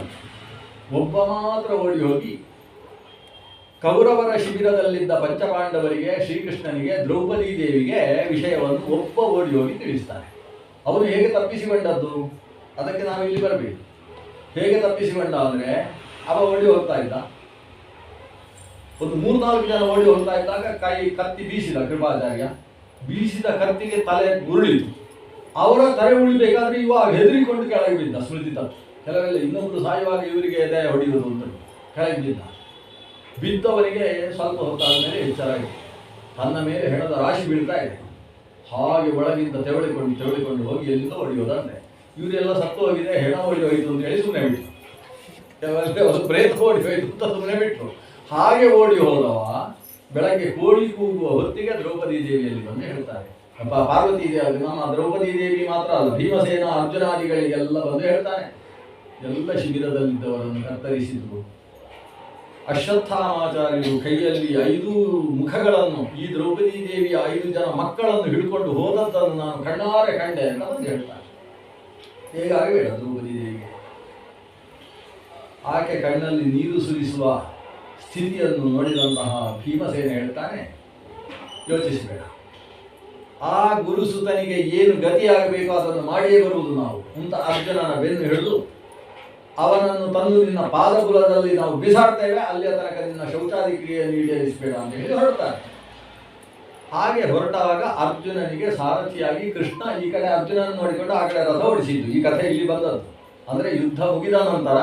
ಒಬ್ಬ ಮಾತ್ರ ಓಡಿ ಹೋಗಿ ಕೌರವರ ಶಿಬಿರದಲ್ಲಿದ್ದ ಪಂಚಪಾಂಡವರಿಗೆ, ಶ್ರೀಕೃಷ್ಣನಿಗೆ, ದ್ರೌಪದಿ ದೇವಿಗೆ ವಿಷಯವನ್ನು ಒಬ್ಬ ಓಡಿ ಹೋಗಿ ತಿಳಿಸ್ತಾನೆ. ಅವನು ಹೇಗೆ ತಪ್ಪಿಸಿಕೊಂಡದ್ದು ಅದಕ್ಕೆ ನಾವು ಇಲ್ಲಿ ಬರಬೇಕು. ಹೇಗೆ ತಪ್ಪಿಸಿಕೊಂಡ ಅಂದರೆ ಅವ ಓಡಿ ಹೋಗ್ತಾ ಇದ್ದ. ಒಂದು 3-4 ಜನ ಓಡಿ ಹೋಗ್ತಾ ಇದ್ದಾಗ ಕತ್ತಿ ಬೀಸಿದ ಕೃಪಾಚಾರ್ಯ. ಬೀಸಿದ ಕತ್ತಿಗೆ ತಲೆ ಉರುಳಿತು. ಅವರ ತಲೆ ಉಳಿಬೇಕಾದ್ರೆ ಇವಾಗ ಹೆದರಿಕೊಂಡು ಕೆಳಗೆ ಬಿದ್ದ. ಸ್ಮೃತಿ ತಪ್ಪು. ಕೆಲವೆಲ್ಲ ಇನ್ನೊಬ್ಬರು ಸಾಯುವಾಗ ಇವರಿಗೆ ಎದೆ ಹೊಡೆಯುವುದು ಅಂತ ಕೆಳಗೆ ಬಿದ್ದ. ಬಿದ್ದವರಿಗೆ ಸ್ವಲ್ಪ ಹೊತ್ತಾದ ಮೇಲೆ ಎಚ್ಚರ ಆಗಿದೆ. ತನ್ನ ಮೇಲೆ ಹೆಣದ ರಾಶಿ ಬೀಳ್ತಾ ಇದೆ. ಹಾಗೆ ಒಳಗಿಂದ ತೆವಳಿಕೊಂಡು ಹೋಗಿ ಎಲ್ಲಿಂದ ಹೊಡೆಯೋದಂತೆ. ಇವರೆಲ್ಲ ಸತ್ತು ಹೋಗಿದೆ, ಹೆಣ ಹೊಡಿ ಹೋಯಿತು ಅಂತ ಹೇಳಿ ಸುಮ್ಮನೆ ಬಿಟ್ಟರು. ಒಂದು ಪ್ರೇತ ಓಡಿ ಹೋಯಿತು ಅಂತ ಸುಮ್ಮನೆ ಬಿಟ್ಟರು. ಹಾಗೆ ಓಡಿ ಹೋದವ ಬೆಳಗ್ಗೆ ಕೋಳಿ ಕೂಗುವ ಹೊತ್ತಿಗೆ ದ್ರೌಪದಿ ದೇವಿಯಲ್ಲಿ ಬಂದು ಹೇಳ್ತಾರೆ. ಪಾರ್ವತಿ ದೇವಿ, ನಮ್ಮ ದ್ರೌಪದಿ ದೇವಿ ಮಾತ್ರ ಅಲ್ಲ, ಭೀಮಸೇನ ಅರ್ಜುನಾದಿಗಳಿಗೆಲ್ಲ ಬಂದು ಹೇಳ್ತಾನೆ. ಎಲ್ಲ ಶಿಬಿರದಲ್ಲಿದ್ದವರನ್ನು ಕತ್ತರಿಸಿದ್ರು. ಅಶ್ವತ್ಥಾಮಾಚಾರ್ಯರು ಕೈಯಲ್ಲಿ 5 ಮುಖಗಳನ್ನು, ಈ ದ್ರೌಪದಿ ದೇವಿಯ 5 ಜನ ಮಕ್ಕಳನ್ನು ಹಿಡ್ಕೊಂಡು ಹೋದದ್ದನ್ನು ನಾನು ಕಣ್ಣಾರೆ ಕಂಡೆ ಅಂತ ಬಂದು ಹೇಳ್ತಾನೆ. ಹೇಗಾಗಬೇಡ ದ್ರೌಪದಿ ದೇವಿಗೆ. ಆಕೆ ಕಣ್ಣಲ್ಲಿ ನೀರು ಸುರಿಸುವ ಸ್ಥಿತಿಯನ್ನು ನೋಡಿದಂತಹ ಭೀಮಸೇನ ಹೇಳ್ತಾನೆ, ಯೋಚಿಸಬೇಡ, ಆ ಗುರುಸುತನಿಗೆ ಏನು ಗತಿಯಾಗಬೇಕು ಅದನ್ನು ಮಾಡಿಯೇ ಬರುವುದು ನಾವು ಅಂತ ಅರ್ಜುನನ ಬೆನ್ನು ಹಿಡಿದು ಅವನನ್ನು ತಂದು ನಿನ್ನ ಪಾದಬುಲದಲ್ಲಿ ನಾವು ಬಿಸಾಡ್ತೇವೆ, ಅಲ್ಲಿಯ ತನಕ ನಿನ್ನ ಶೌಚಾದಿ ಕ್ರಿಯೆಯನ್ನು ಈಡೇರಿಸಬೇಡ ಅಂತ ಹೇಳಿ ಹೊರಡ್ತಾರೆ. ಹಾಗೆ ಹೊರಟಾಗ ಅರ್ಜುನನಿಗೆ ಸಾರಥಿಯಾಗಿ ಕೃಷ್ಣ ಈ ಕಡೆ ಅರ್ಜುನನ ನೋಡಿಕೊಂಡು ಆ ಕಡೆ ರಥ ಓಡಿಸಿದ್ದು. ಈ ಕಥೆ ಇಲ್ಲಿ ಬಂದದ್ದು. ಅಂದರೆ ಯುದ್ಧ ಮುಗಿದ ನಂತರ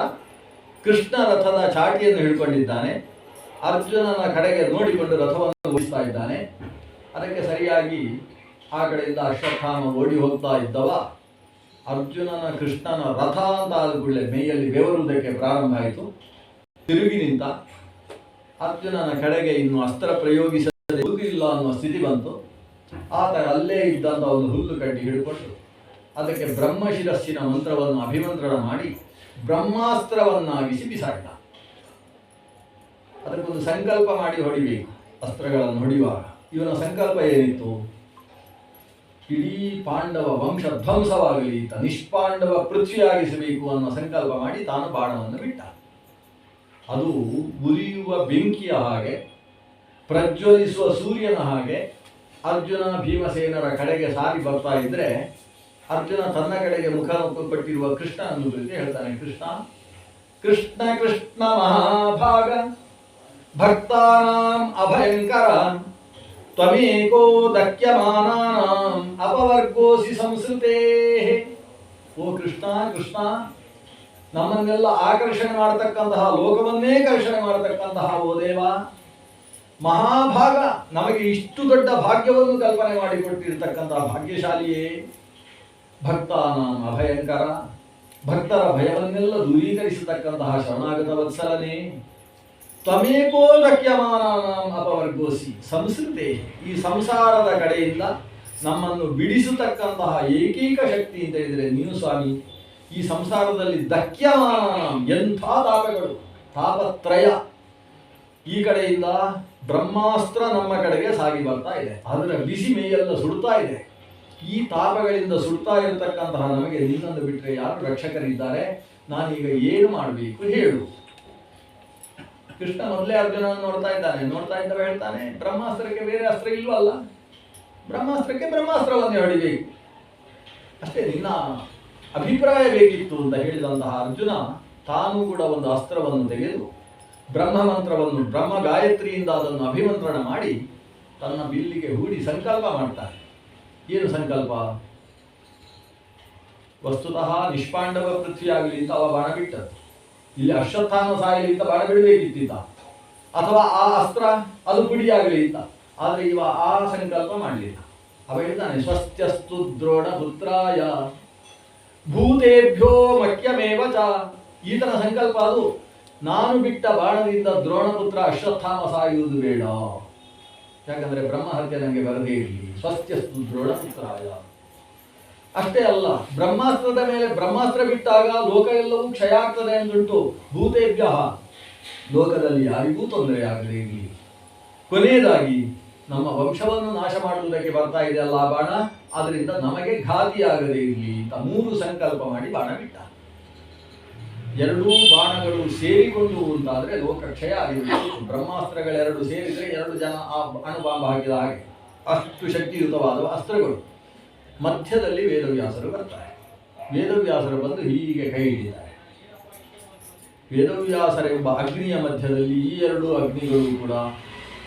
ಕೃಷ್ಣ ರಥದ ಚಾಟಿಯನ್ನು ಹಿಡ್ಕೊಂಡಿದ್ದಾನೆ. ಅರ್ಜುನನ ಕಡೆಗೆ ನೋಡಿಕೊಂಡು ರಥವನ್ನು ಓಡಿಸ್ತಾ ಇದ್ದಾನೆ. ಅದಕ್ಕೆ ಸರಿಯಾಗಿ ಆ ಕಡೆಯಿಂದ ಅಶ್ವತ್ಥಾಮ ಓಡಿ ಹೋಗ್ತಾ ಇದ್ದವ ಅರ್ಜುನನ ಕೃಷ್ಣನ ರಥ ಅಂತ ಆದ ಕೂಡಲೇ ಮೈಯಲ್ಲಿ ಬೆವರುವುದಕ್ಕೆ ಪ್ರಾರಂಭ ಆಯಿತು. ತಿರುಗಿ ನಿಂತ. ಅರ್ಜುನನ ಕಡೆಗೆ ಇನ್ನು ಅಸ್ತ್ರ ಪ್ರಯೋಗಿಸದೆ ಇಲ್ಲ ಅನ್ನೋ ಸ್ಥಿತಿ ಬಂತು. ಆತ ಅಲ್ಲೇ ಇದ್ದಂಥ ಒಂದು ಹುಲ್ಲು ಕಡ್ಡಿ ಹಿಡ್ಕೊಂಡು ಅದಕ್ಕೆ ಬ್ರಹ್ಮಶಿರಸ್ಸಿನ ಮಂತ್ರವನ್ನು ಅಭಿಮಂತ್ರಣ ಮಾಡಿ ಬ್ರಹ್ಮಾಸ್ತ್ರವನ್ನಾಗಿಸಿ ಬಿಸಾಡಿದ. ಅದಕ್ಕೊಂದು ಸಂಕಲ್ಪ ಮಾಡಿ ಹೊಡಿಬೇಕು ಅಸ್ತ್ರಗಳನ್ನು ಹೊಡೆಯುವಾಗ. ಇವನ ಸಂಕಲ್ಪ ಏನಿತ್ತು? ಇಡೀ ಪಾಂಡವ ವಂಶ ಧ್ವಂಸವಾಗಲಿ, ನಿಷ್ಪಾಂಡವ ಪೃಥ್ವಿಯಾಗಿಸಬೇಕು ಅನ್ನೋ ಸಂಕಲ್ಪ ಮಾಡಿ ತಾನು ಬಾಣವನ್ನು ಬಿಟ್ಟ. ಅದು ಉರಿಯುವ ಬೆಂಕಿಯ ಹಾಗೆ, ಪ್ರಜ್ವಲಿಸುವ ಸೂರ್ಯನ ಹಾಗೆ ಅರ್ಜುನ ಭೀಮಸೇನರ ಕಡೆಗೆ ಸಾರಿ ಬರ್ತಾ ಇದ್ರೆ ಅರ್ಜುನ ತನ್ನ ಕಡೆಗೆ ಮುಖ ಕೊಟ್ಟಿರುವ ಕೃಷ್ಣನನ್ನು ಕುರಿತು ಹೇಳ್ತಾನೆ. ಕೃಷ್ಣ ಕೃಷ್ಣ ಕೃಷ್ಣ ಮಹಾಭಾಗ ಭಕ್ತಾನಾಂ ಅಭಯಂಕರ ತ್ವಮೇಕೋ ದಕ್ಯಮಾನಾನಾಂ ಅಪವರ್ಗೋಸಿ ಸಂಸ್ಕೃತೇ. ಓ ಕೃಷ್ಣ ಕೃಷ್ಣ, ನಮ್ಮನ್ನೆಲ್ಲ ಆಕರ್ಷಣೆ ಮಾಡತಕ್ಕಂತಹ, ಲೋಕವನ್ನೇ ಕರ್ಷಣೆ ಮಾಡತಕ್ಕಂತಹ ಓ ದೇವ, ಮಹಾಭಾಗ, ನಮಗೆ ಇಷ್ಟು ದೊಡ್ಡ ಭಾಗ್ಯವನ್ನು ಕಲ್ಪನೆ ಮಾಡಿಕೊಟ್ಟಿರ್ತಕ್ಕಂತಹ ಭಾಗ್ಯಶಾಲಿಯೇ. ಭಕ್ತಾನಾಂ ಅಭಯಂಕರ, ಭಕ್ತರ ಭಯವನ್ನೆಲ್ಲ ದೂರೀಕರಿಸತಕ್ಕಂತಹ ಶರಣಾಗತ ವತ್ಸಲನೇ. ತ್ವಮೇಕೋ ದಕ್ಯಮಾನಾನಾಂ ಅಪವರ್ಗೋಸಿ ಸಂಸ್ಕೃತೆ, ಈ ಸಂಸಾರದ ಕಡೆಯಿಂದ ನಮ್ಮನ್ನು ಬಿಡಿಸತಕ್ಕಂತಹ ಏಕೈಕ ಶಕ್ತಿ ಅಂತ ಹೇಳಿದರೆ ನೀನು ಸ್ವಾಮಿ. ಈ ಸಂಸಾರದಲ್ಲಿ ದಕ್ಯಮಾನಾನಾಂ, ಎಂಥ ತಾಪಗಳು, ತಾಪತ್ರಯ. ಈ ಕಡೆಯಿಂದ ಬ್ರಹ್ಮಾಸ್ತ್ರ ನಮ್ಮ ಕಡೆಗೆ ಸಾಗಿ ಬರ್ತಾ ಇದೆ, ಅದರ ಬಿಸಿ ಮೇಯೆಲ್ಲ ಸುಡ್ತಾ ಇದೆ. ಈ ತಾಪಗಳಿಂದ ಸುಡ್ತಾ ಇರತಕ್ಕಂತಹ ನಮಗೆ ನಿನ್ನನ್ನು ಬಿಟ್ಟರೆ ಯಾರು ರಕ್ಷಕರಿದ್ದಾರೆ? ನಾನೀಗ ಏನು ಮಾಡಬೇಕು ಹೇಳು. ಕೃಷ್ಣ ಮೊದಲೇ ಅರ್ಜುನನ್ನು ನೋಡ್ತಾ ಇದ್ದವ ಹೇಳ್ತಾನೆ, ಬ್ರಹ್ಮಾಸ್ತ್ರಕ್ಕೆ ಬೇರೆ ಅಸ್ತ್ರ ಇಲ್ವಲ್ಲ, ಬ್ರಹ್ಮಾಸ್ತ್ರಕ್ಕೆ ಬ್ರಹ್ಮಾಸ್ತ್ರವನ್ನೇ ಹೊಡಿಬೇಕು ಅಷ್ಟೇ, ನಿನ್ನ ಅಭಿಪ್ರಾಯ ಬೇಕಿತ್ತು ಅಂತ ಹೇಳಿದಂತಹ ಅರ್ಜುನ ತಾನೂ ಕೂಡ ಒಂದು ಅಸ್ತ್ರವನ್ನು ತೆಗೆದು ಬ್ರಹ್ಮ ಮಂತ್ರವನ್ನು, ಬ್ರಹ್ಮ ಗಾಯತ್ರಿಯಿಂದ ಅದನ್ನು ಅಭಿಮಂತ್ರಣ ಮಾಡಿ ತನ್ನ ಬಿಲ್ಲಿಗೆ ಹೂಡಿ ಸಂಕಲ್ಪ ಮಾಡ್ತಾನೆ. ಏನು ಸಂಕಲ್ಪ? ವಸ್ತುತಃ ನಿಷ್ಪಾಂಡವ ಪೃಥ್ವಿಯಾಗಲಿ ಅಂತ ಅವ ಬಾಣ ಬಿಟ್ಟದ್ದು. ಇಲ್ಲಿ ಅಶ್ವತ್ಥಾಮ ಸಾಯಲಿ ಅಂತ ಬಾಣ ಬಿಡಬೇಕಿತ್ತ, ಅಥವಾ ಆ ಅಸ್ತ್ರ ಅದು ಪುಡಿಯಾಗಲಿ ಅಂತ. ಆದರೆ ಇವ ಆ ಸಂಕಲ್ಪ ಮಾಡಲಿಲ್ಲ. ಅವ ಹೇಳ್ತಾನೆ, ಸ್ವಸ್ತ್ಯಸ್ತು ದ್ರೋಣ ಪುತ್ರಾಯ ಭೂತೇಭ್ಯೋ ಮಖ್ಯಮೇವ ಚ. ಈ ಥರ ಸಂಕಲ್ಪ ಅದು. ನಾನು ಬಿಟ್ಟ ಬಾಣದಿಂದ ದ್ರೋಣಪುತ್ರ ಅಶ್ವತ್ಥಾಮ ಸಾಯುವುದು ಬೇಡ, ಯಾಕಂದ್ರೆ ಬ್ರಹ್ಮಹತ್ಯೆ ನನಗೆ ಬರದೇ ಇರಲಿ. ಸ್ವಸ್ತ್ಯಸ್ತು ದ್ರೋಣಪುತ್ರಾಯ. ಅಷ್ಟೇ ಅಲ್ಲ, ಬ್ರಹ್ಮಾಸ್ತ್ರದ ಮೇಲೆ ಬ್ರಹ್ಮಾಸ್ತ್ರ ಬಿಟ್ಟಾಗ ಲೋಕ ಎಲ್ಲವೂ ಕ್ಷಯ ಆಗ್ತದೆ ಎಂದುಂಟು. ಭೂತೇಭ್ಯ, ಲೋಕದಲ್ಲಿ ಯಾರಿಗೂ ತೊಂದರೆ ಆಗದೇ ಇರಲಿ. ಕೊನೆಯದಾಗಿ ನಮ್ಮ ವಂಶವನ್ನು ನಾಶ ಮಾಡುವುದಕ್ಕೆ ಬರ್ತಾ ಇದೆ ಅಲ್ಲ ಬಾಣ, ಅದರಿಂದ ನಮಗೆ ಘಾತಿಯಾಗದೇ ಇರಲಿ ಅಂತ 3 ಸಂಕಲ್ಪ ಮಾಡಿ ಬಾಣ ಬಿಟ್ಟ. ಎರಡೂ ಬಾಣಗಳು ಸೇರಿಕೊಂಡು ಅಂತಾದ್ರೆ ಲೋಕ ಕ್ಷಯ ಆಗಿರಬೇಕು. ಬ್ರಹ್ಮಾಸ್ತ್ರಗಳೆರಡು ಸೇರಿದರೆ 2 ಜನ ಆ ಅಣುಬಾಂಬ ಹಾಕಿದ ಹಾಗೆ, ಅಷ್ಟು ಶಕ್ತಿಯುತವಾದ ಅಸ್ತ್ರಗಳು. ಮಧ್ಯದಲ್ಲಿ ವೇದವ್ಯಾಸರು ಬರ್ತಾರೆ. ವೇದವ್ಯಾಸರು ಬಂದು ಹೀಗೆ ಕೈ ಹಿಡಿತಾರೆ. ವೇದವ್ಯಾಸರ ಎಂಬ ಅಗ್ನಿಯ ಮಧ್ಯದಲ್ಲಿ ಈ 2 ಅಗ್ನಿಗಳು ಕೂಡ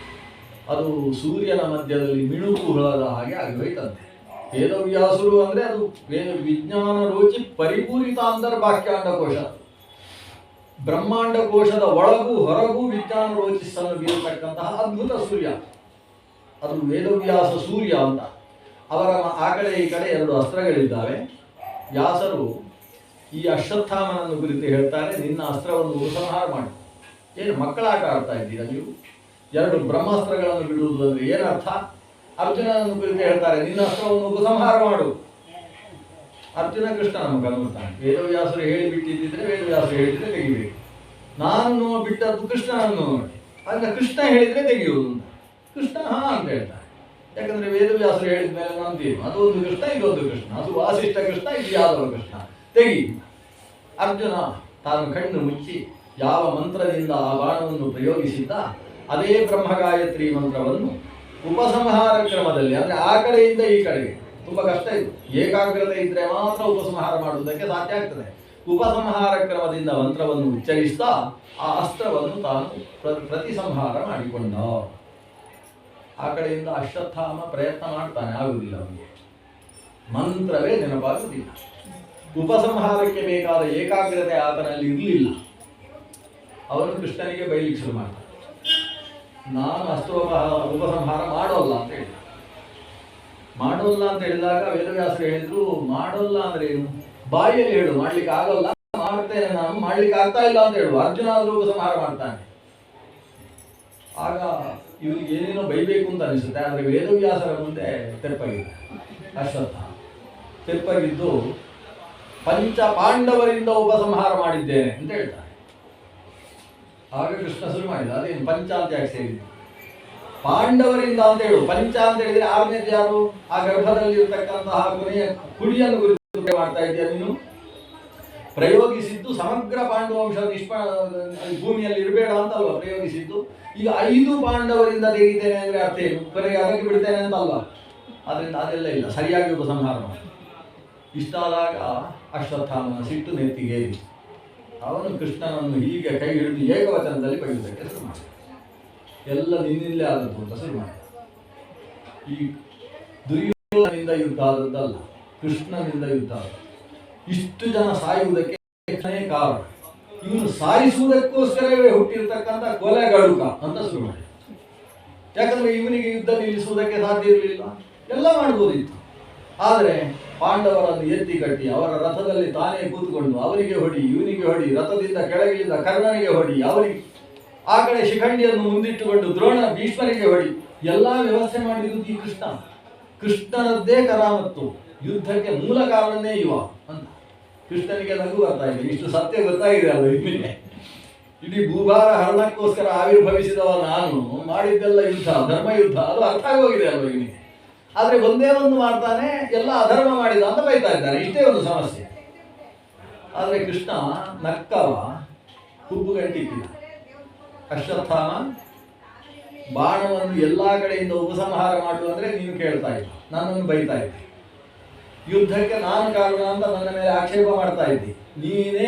ಅದು ಸೂರ್ಯನ ಮಧ್ಯದಲ್ಲಿ ಮಿಣುಕು ಹುಳದ ಹಾಗೆ ಆಗಿಹೋಯ್ತಂತೆ. ವೇದವ್ಯಾಸರು ಅಂದ್ರೆ ಅದು ವಿಜ್ಞಾನ ರೋಚಿ ಪರಿಪೂರಿತ ಅಂತರ್ಬಾಹ್ಯಾಂಡ ಕೋಶ. ಬ್ರಹ್ಮಾಂಡ ಕೋಶದ ಒಳಗೂ ಹೊರಗೂ ವಿಜ್ಞಾನ ರೋಚಿಸನ್ನು ಬೀರತಕ್ಕಂತಹ ಅದ್ಭುತ ಸೂರ್ಯ, ಅದು ವೇದವ್ಯಾಸ ಸೂರ್ಯ ಅಂತ. ಅವರ ಆ ಕಡೆ ಈ ಕಡೆ 2 ಅಸ್ತ್ರಗಳಿದ್ದಾವೆ. ವ್ಯಾಸರು ಈ ಅಶ್ವತ್ಥಾಮನನ್ನು ಕುರಿತು ಹೇಳ್ತಾರೆ, ನಿನ್ನ ಅಸ್ತ್ರವನ್ನು ಉಪಸಂಹಾರ ಮಾಡಿ. ಏನು ಮಕ್ಕಳಾಟ ಆಡ್ತಾ ಇದ್ದೀರಾ ನೀವು? 2 ಬ್ರಹ್ಮಾಸ್ತ್ರಗಳನ್ನು ಬಿಡುವುದು ಅಂದರೆ ಏನರ್ಥ? ಅರ್ಜುನನನ್ನು ಕುರಿತು ಹೇಳ್ತಾರೆ, ನಿನ್ನ ಅಸ್ತ್ರವನ್ನು ಉಪಸಂಹಾರ ಮಾಡು. ಅರ್ಜುನ ಕೃಷ್ಣನ ಮಗ ನೋಡ್ತಾನೆ. ವೇದವ್ಯಾಸರು ಹೇಳಿಬಿಟ್ಟಿದ್ದರೆ ವೇದವ್ಯಾಸರು ಹೇಳಿದ್ರೆ ತೆಗಿಬೇಕು. ನಾನು ಬಿಟ್ಟದ್ದು ಕೃಷ್ಣನನ್ನು ನೋಡಿ, ಅದನ್ನ ಕೃಷ್ಣ ಹೇಳಿದ್ರೆ ತೆಗೆಯುವುದು ಅಂತ. ಕೃಷ್ಣ ಹಾ ಅಂತ ಹೇಳ್ತಾರೆ. ಯಾಕಂದ್ರೆ ವೇದವ್ಯಾಸರು ಹೇಳಿದ ಮೇಲೆ ನಂತೀವಿ, ಅದು ಒಂದು ಕೃಷ್ಣ, ಇದೊಂದು ಕೃಷ್ಣ, ಅದು ವಾಸಿಷ್ಠ ಕೃಷ್ಣ, ಇದು ಯಾದವ ಕೃಷ್ಣ, ತೆಗಿ. ಅರ್ಜುನ ತಾನು ಕಣ್ಣು ಮುಚ್ಚಿ ಯಾವ ಮಂತ್ರದಿಂದ ಆ ಬಾಣವನ್ನು ಪ್ರಯೋಗಿಸಿದ್ದ ಅದೇ ಬ್ರಹ್ಮಗಾಯತ್ರಿ ಮಂತ್ರವನ್ನು ಉಪಸಂಹಾರ ಕ್ರಮದಲ್ಲಿ, ಅಂದರೆ ಆ ಕಡೆಯಿಂದ ಈ ಕಡೆಗೆ ತುಂಬ ಕಷ್ಟ ಇದು. ಏಕಾಗ್ರತೆ ಇದ್ದರೆ ಮಾತ್ರ ಉಪಸಂಹಾರ ಮಾಡುವುದಕ್ಕೆ ಸಾಧ್ಯ ಆಗ್ತದೆ. ಉಪಸಂಹಾರ ಕ್ರಮದಿಂದ ಮಂತ್ರವನ್ನು ಉಚ್ಚರಿಸ್ತಾ ಆ ಅಸ್ತ್ರವನ್ನು ತಾನು ಪ್ರತಿಸಂಹಾರ ಮಾಡಿಕೊಂಡ. ಆ ಕಡೆಯಿಂದ ಅಶ್ವತ್ಥಾಮ ಪ್ರಯತ್ನ ಮಾಡ್ತಾನೆ, ಆಗುವುದಿಲ್ಲ ಅವನಿಗೆ, ಮಂತ್ರವೇ ನೆನಪಾಗುವುದಿಲ್ಲ. ಉಪಸಂಹಾರಕ್ಕೆ ಬೇಕಾದ ಏಕಾಗ್ರತೆ ಆತನಲ್ಲಿ ಇರಲಿಲ್ಲ. ಅವನು ಕೃಷ್ಣನಿಗೆ ಬೈಲಿಕ್ಕೆ ಶುರು ಮಾಡ್ತಾನೆ, ನಾನು ಉಪಸಂಹಾರ ಮಾಡೋಲ್ಲ ಅಂತ ಹೇಳಿದ. ಮಾಡೋಲ್ಲ ಅಂತ ಹೇಳಿದಾಗ ವೇದವ್ಯಾಸರು ಹೇಳಿದ್ರು, ಮಾಡೋಲ್ಲ ಅಂದ್ರೆ ಏನು? ಬಾಯಿಯಲ್ಲಿ ಹೇಳು, ಮಾಡ್ಲಿಕ್ಕೆ ಆಗೋಲ್ಲ, ಮಾಡ್ತೇನೆ ನಾನು, ಮಾಡ್ಲಿಕ್ಕೆ ಆಗ್ತಾ ಇಲ್ಲ ಅಂತ ಹೇಳು. ಅರ್ಜುನ ಆದ್ರೂ ಉಪಸಂಹಾರ ಮಾಡ್ತಾನೆ. ಆಗ ಇವರಿಗೆ ಏನೇನೋ ಬೈಬೇಕು ಅಂತ ಅನಿಸುತ್ತೆ. ಆದರೆ ವೇದವ್ಯಾಸರ ಮುಂದೆ ತೆಪ್ಪಗಿದೆ ಅಶ್ವತ್ಥ. ತೆಪ್ಪಗಿದ್ದು ಪಂಚ ಪಾಂಡವರಿಂದ ಉಪಸಂಹಾರ ಮಾಡಿದ್ದೇನೆ ಅಂತ ಹೇಳ್ತಾರೆ. ಆಗ ಕೃಷ್ಣ ಶುರು ಮಾಡಿದ, ಅದೇನು ಪಂಚ ಅಂತ ಯಾಕೆ ಸೇರಿದ್ದು? ಪಾಂಡವರಿಂದ ಅಂತ ಹೇಳು. ಪಂಚ ಅಂತ ಹೇಳಿದ್ರೆ 6ನೇದು ಯಾರು? ಆ ಗರ್ಭದಲ್ಲಿ ಇರತಕ್ಕಂತಹ ಕೊನೆಯ ಕುಡಿಯನ್ನು ಕುರಿತು ಮಾಡ್ತಾ ಇದೆಯಾ ನೀನು? ಪ್ರಯೋಗಿಸಿದ್ದು ಸಮಗ್ರ ಪಾಂಡವಂಶ ಭೂಮಿಯಲ್ಲಿ ಇರಬೇಡ ಅಂತಲ್ವ ಪ್ರಯೋಗಿಸಿದ್ದು. ಈಗ 5 ಪಾಂಡವರಿಂದ ತೆಗಿತೇನೆ ಅಂದ್ರೆ ಅರ್ಥ ಏನು? ಕೊನೆಗೆ ಅದಕ್ಕೆ ಬಿಡ್ತೇನೆ ಅಂತ ಅಲ್ವ. ಅದರಿಂದ ಅದೆಲ್ಲ ಇಲ್ಲ, ಸರಿಯಾಗಿ ಉಪಸಂಹಾರ ಮಾಡಿ. ಇಷ್ಟಾದಾಗ ಅಶ್ವತ್ಥಾಮನ ಸಿಟ್ಟು ನೆತ್ತಿಗೆ. ಅವನು ಕೃಷ್ಣನನ್ನು ಹೀಗೆ ಕೈ ಹಿಡಿದು ಏಕವಚನದಲ್ಲಿ ಬೈಯುವುದಕ್ಕೆ ಶುರು ಮಾಡಿದ. ಎಲ್ಲ ನಿನ್ನಿಂದಲೇ ಆದದ್ದು ಅಂತ ಶುರು ಮಾಡಿದ. ಈ ದುರ್ಯೋಧನನಿಂದ ಯುದ್ಧ ಆದದ್ದಲ್ಲ, ಕೃಷ್ಣನಿಂದ ಯುದ್ಧ ಆದ. ಇಷ್ಟು ಜನ ಸಾಯುವುದಕ್ಕೆ ಕಾರಣ ಇವನು ಸಾಯಿಸುವುದಕ್ಕೋಸ್ಕರವೇ ಹುಟ್ಟಿರ್ತಕ್ಕಂಥ ಕೊಲೆಗಡುಕ ಅಂತ ಶುರು ಮಾಡಿದ. ಯಾಕಂದ್ರೆ ಇವನಿಗೆ ಯುದ್ಧ ನಿಲ್ಲಿಸುವುದಕ್ಕೆ ಸಾಧ್ಯ ಇರಲಿಲ್ಲ, ಎಲ್ಲ ಮಾಡ್ಬೋದಿತ್ತು. ಆದರೆ ಪಾಂಡವರನ್ನು ಎತ್ತಿ ಕಟ್ಟಿ ಅವರ ರಥದಲ್ಲಿ ತಾನೇ ಕೂತ್ಕೊಂಡು ಅವರಿಗೆ ಹೊಡಿ, ಇವನಿಗೆ ಹೊಡಿ, ರಥದಿಂದ ಕೆಳಗಿಳಿದ ಕರ್ಣನಿಗೆ ಹೊಡಿ, ಅವರಿಗೆ ಆ ಕಡೆ ಶಿಖಂಡಿಯನ್ನು ಮುಂದಿಟ್ಟುಕೊಂಡು ದ್ರೋಣ ಭೀಷ್ಮರಿಗೆ ಹೊಡಿ, ಎಲ್ಲ ವ್ಯವಸ್ಥೆ ಮಾಡಿರುವುದು ಈ ಕೃಷ್ಣ. ಕೃಷ್ಣನದ್ದೇ ಕರಾಮತ್ತು, ಯುದ್ಧಕ್ಕೆ ಮೂಲ ಕಾರಣನೇ ಇವ ಅಂತ. ಕೃಷ್ಣನಿಗೆ ನಗು ಬರ್ತಾ ಇದೆ, ಇಷ್ಟು ಸತ್ಯ ಗೊತ್ತಾಗಿದೆ ಅಲ್ಲ ಇವನಿಗೆ. ಇಡೀ ಭೂಭಾರ ಹರಣಕ್ಕೋಸ್ಕರ ಆವಿರ್ಭವಿಸಿದವ ನಾನು, ಮಾಡಿದ್ದೆಲ್ಲ ಯುದ್ಧ, ಧರ್ಮ ಯುದ್ಧ, ಅದು ಅರ್ಥ ಆಗೋಗಿದೆ ಅಲ್ವ ಇವನಿಗೆ. ಆದರೆ ಒಂದೇ ಒಂದು ಮಾಡ್ತಾನೆ, ಎಲ್ಲ ಅಧರ್ಮ ಮಾಡಿದ ಅಂತ ಬೈತಾ ಇದ್ದಾರೆ. ಇಷ್ಟೇ ಒಂದು ಸಮಸ್ಯೆ. ಆದರೆ ಕೃಷ್ಣ ನಕ್ಕವ, ಹುಬ್ಬುಗಂಟಿಕ್ಕಿಲ್ಲ. ಅಶ್ವತ್ಥಾಮ ಬಾಣವನ್ನು ಎಲ್ಲ ಕಡೆಯಿಂದ ಉಪಸಂಹಾರ ಮಾಡು ಅಂದರೆ ನೀನು ಕೇಳ್ತಾ ಇಲ್ಲ, ನನ್ನನ್ನು ಬೈತಾ ಇದ್ದೆ. ಯುದ್ಧಕ್ಕೆ ನಾನು ಕಾರಣ ಅಂತ ನನ್ನ ಮೇಲೆ ಆಕ್ಷೇಪ ಮಾಡ್ತಾ ಇದ್ದಿ, ನೀನೇ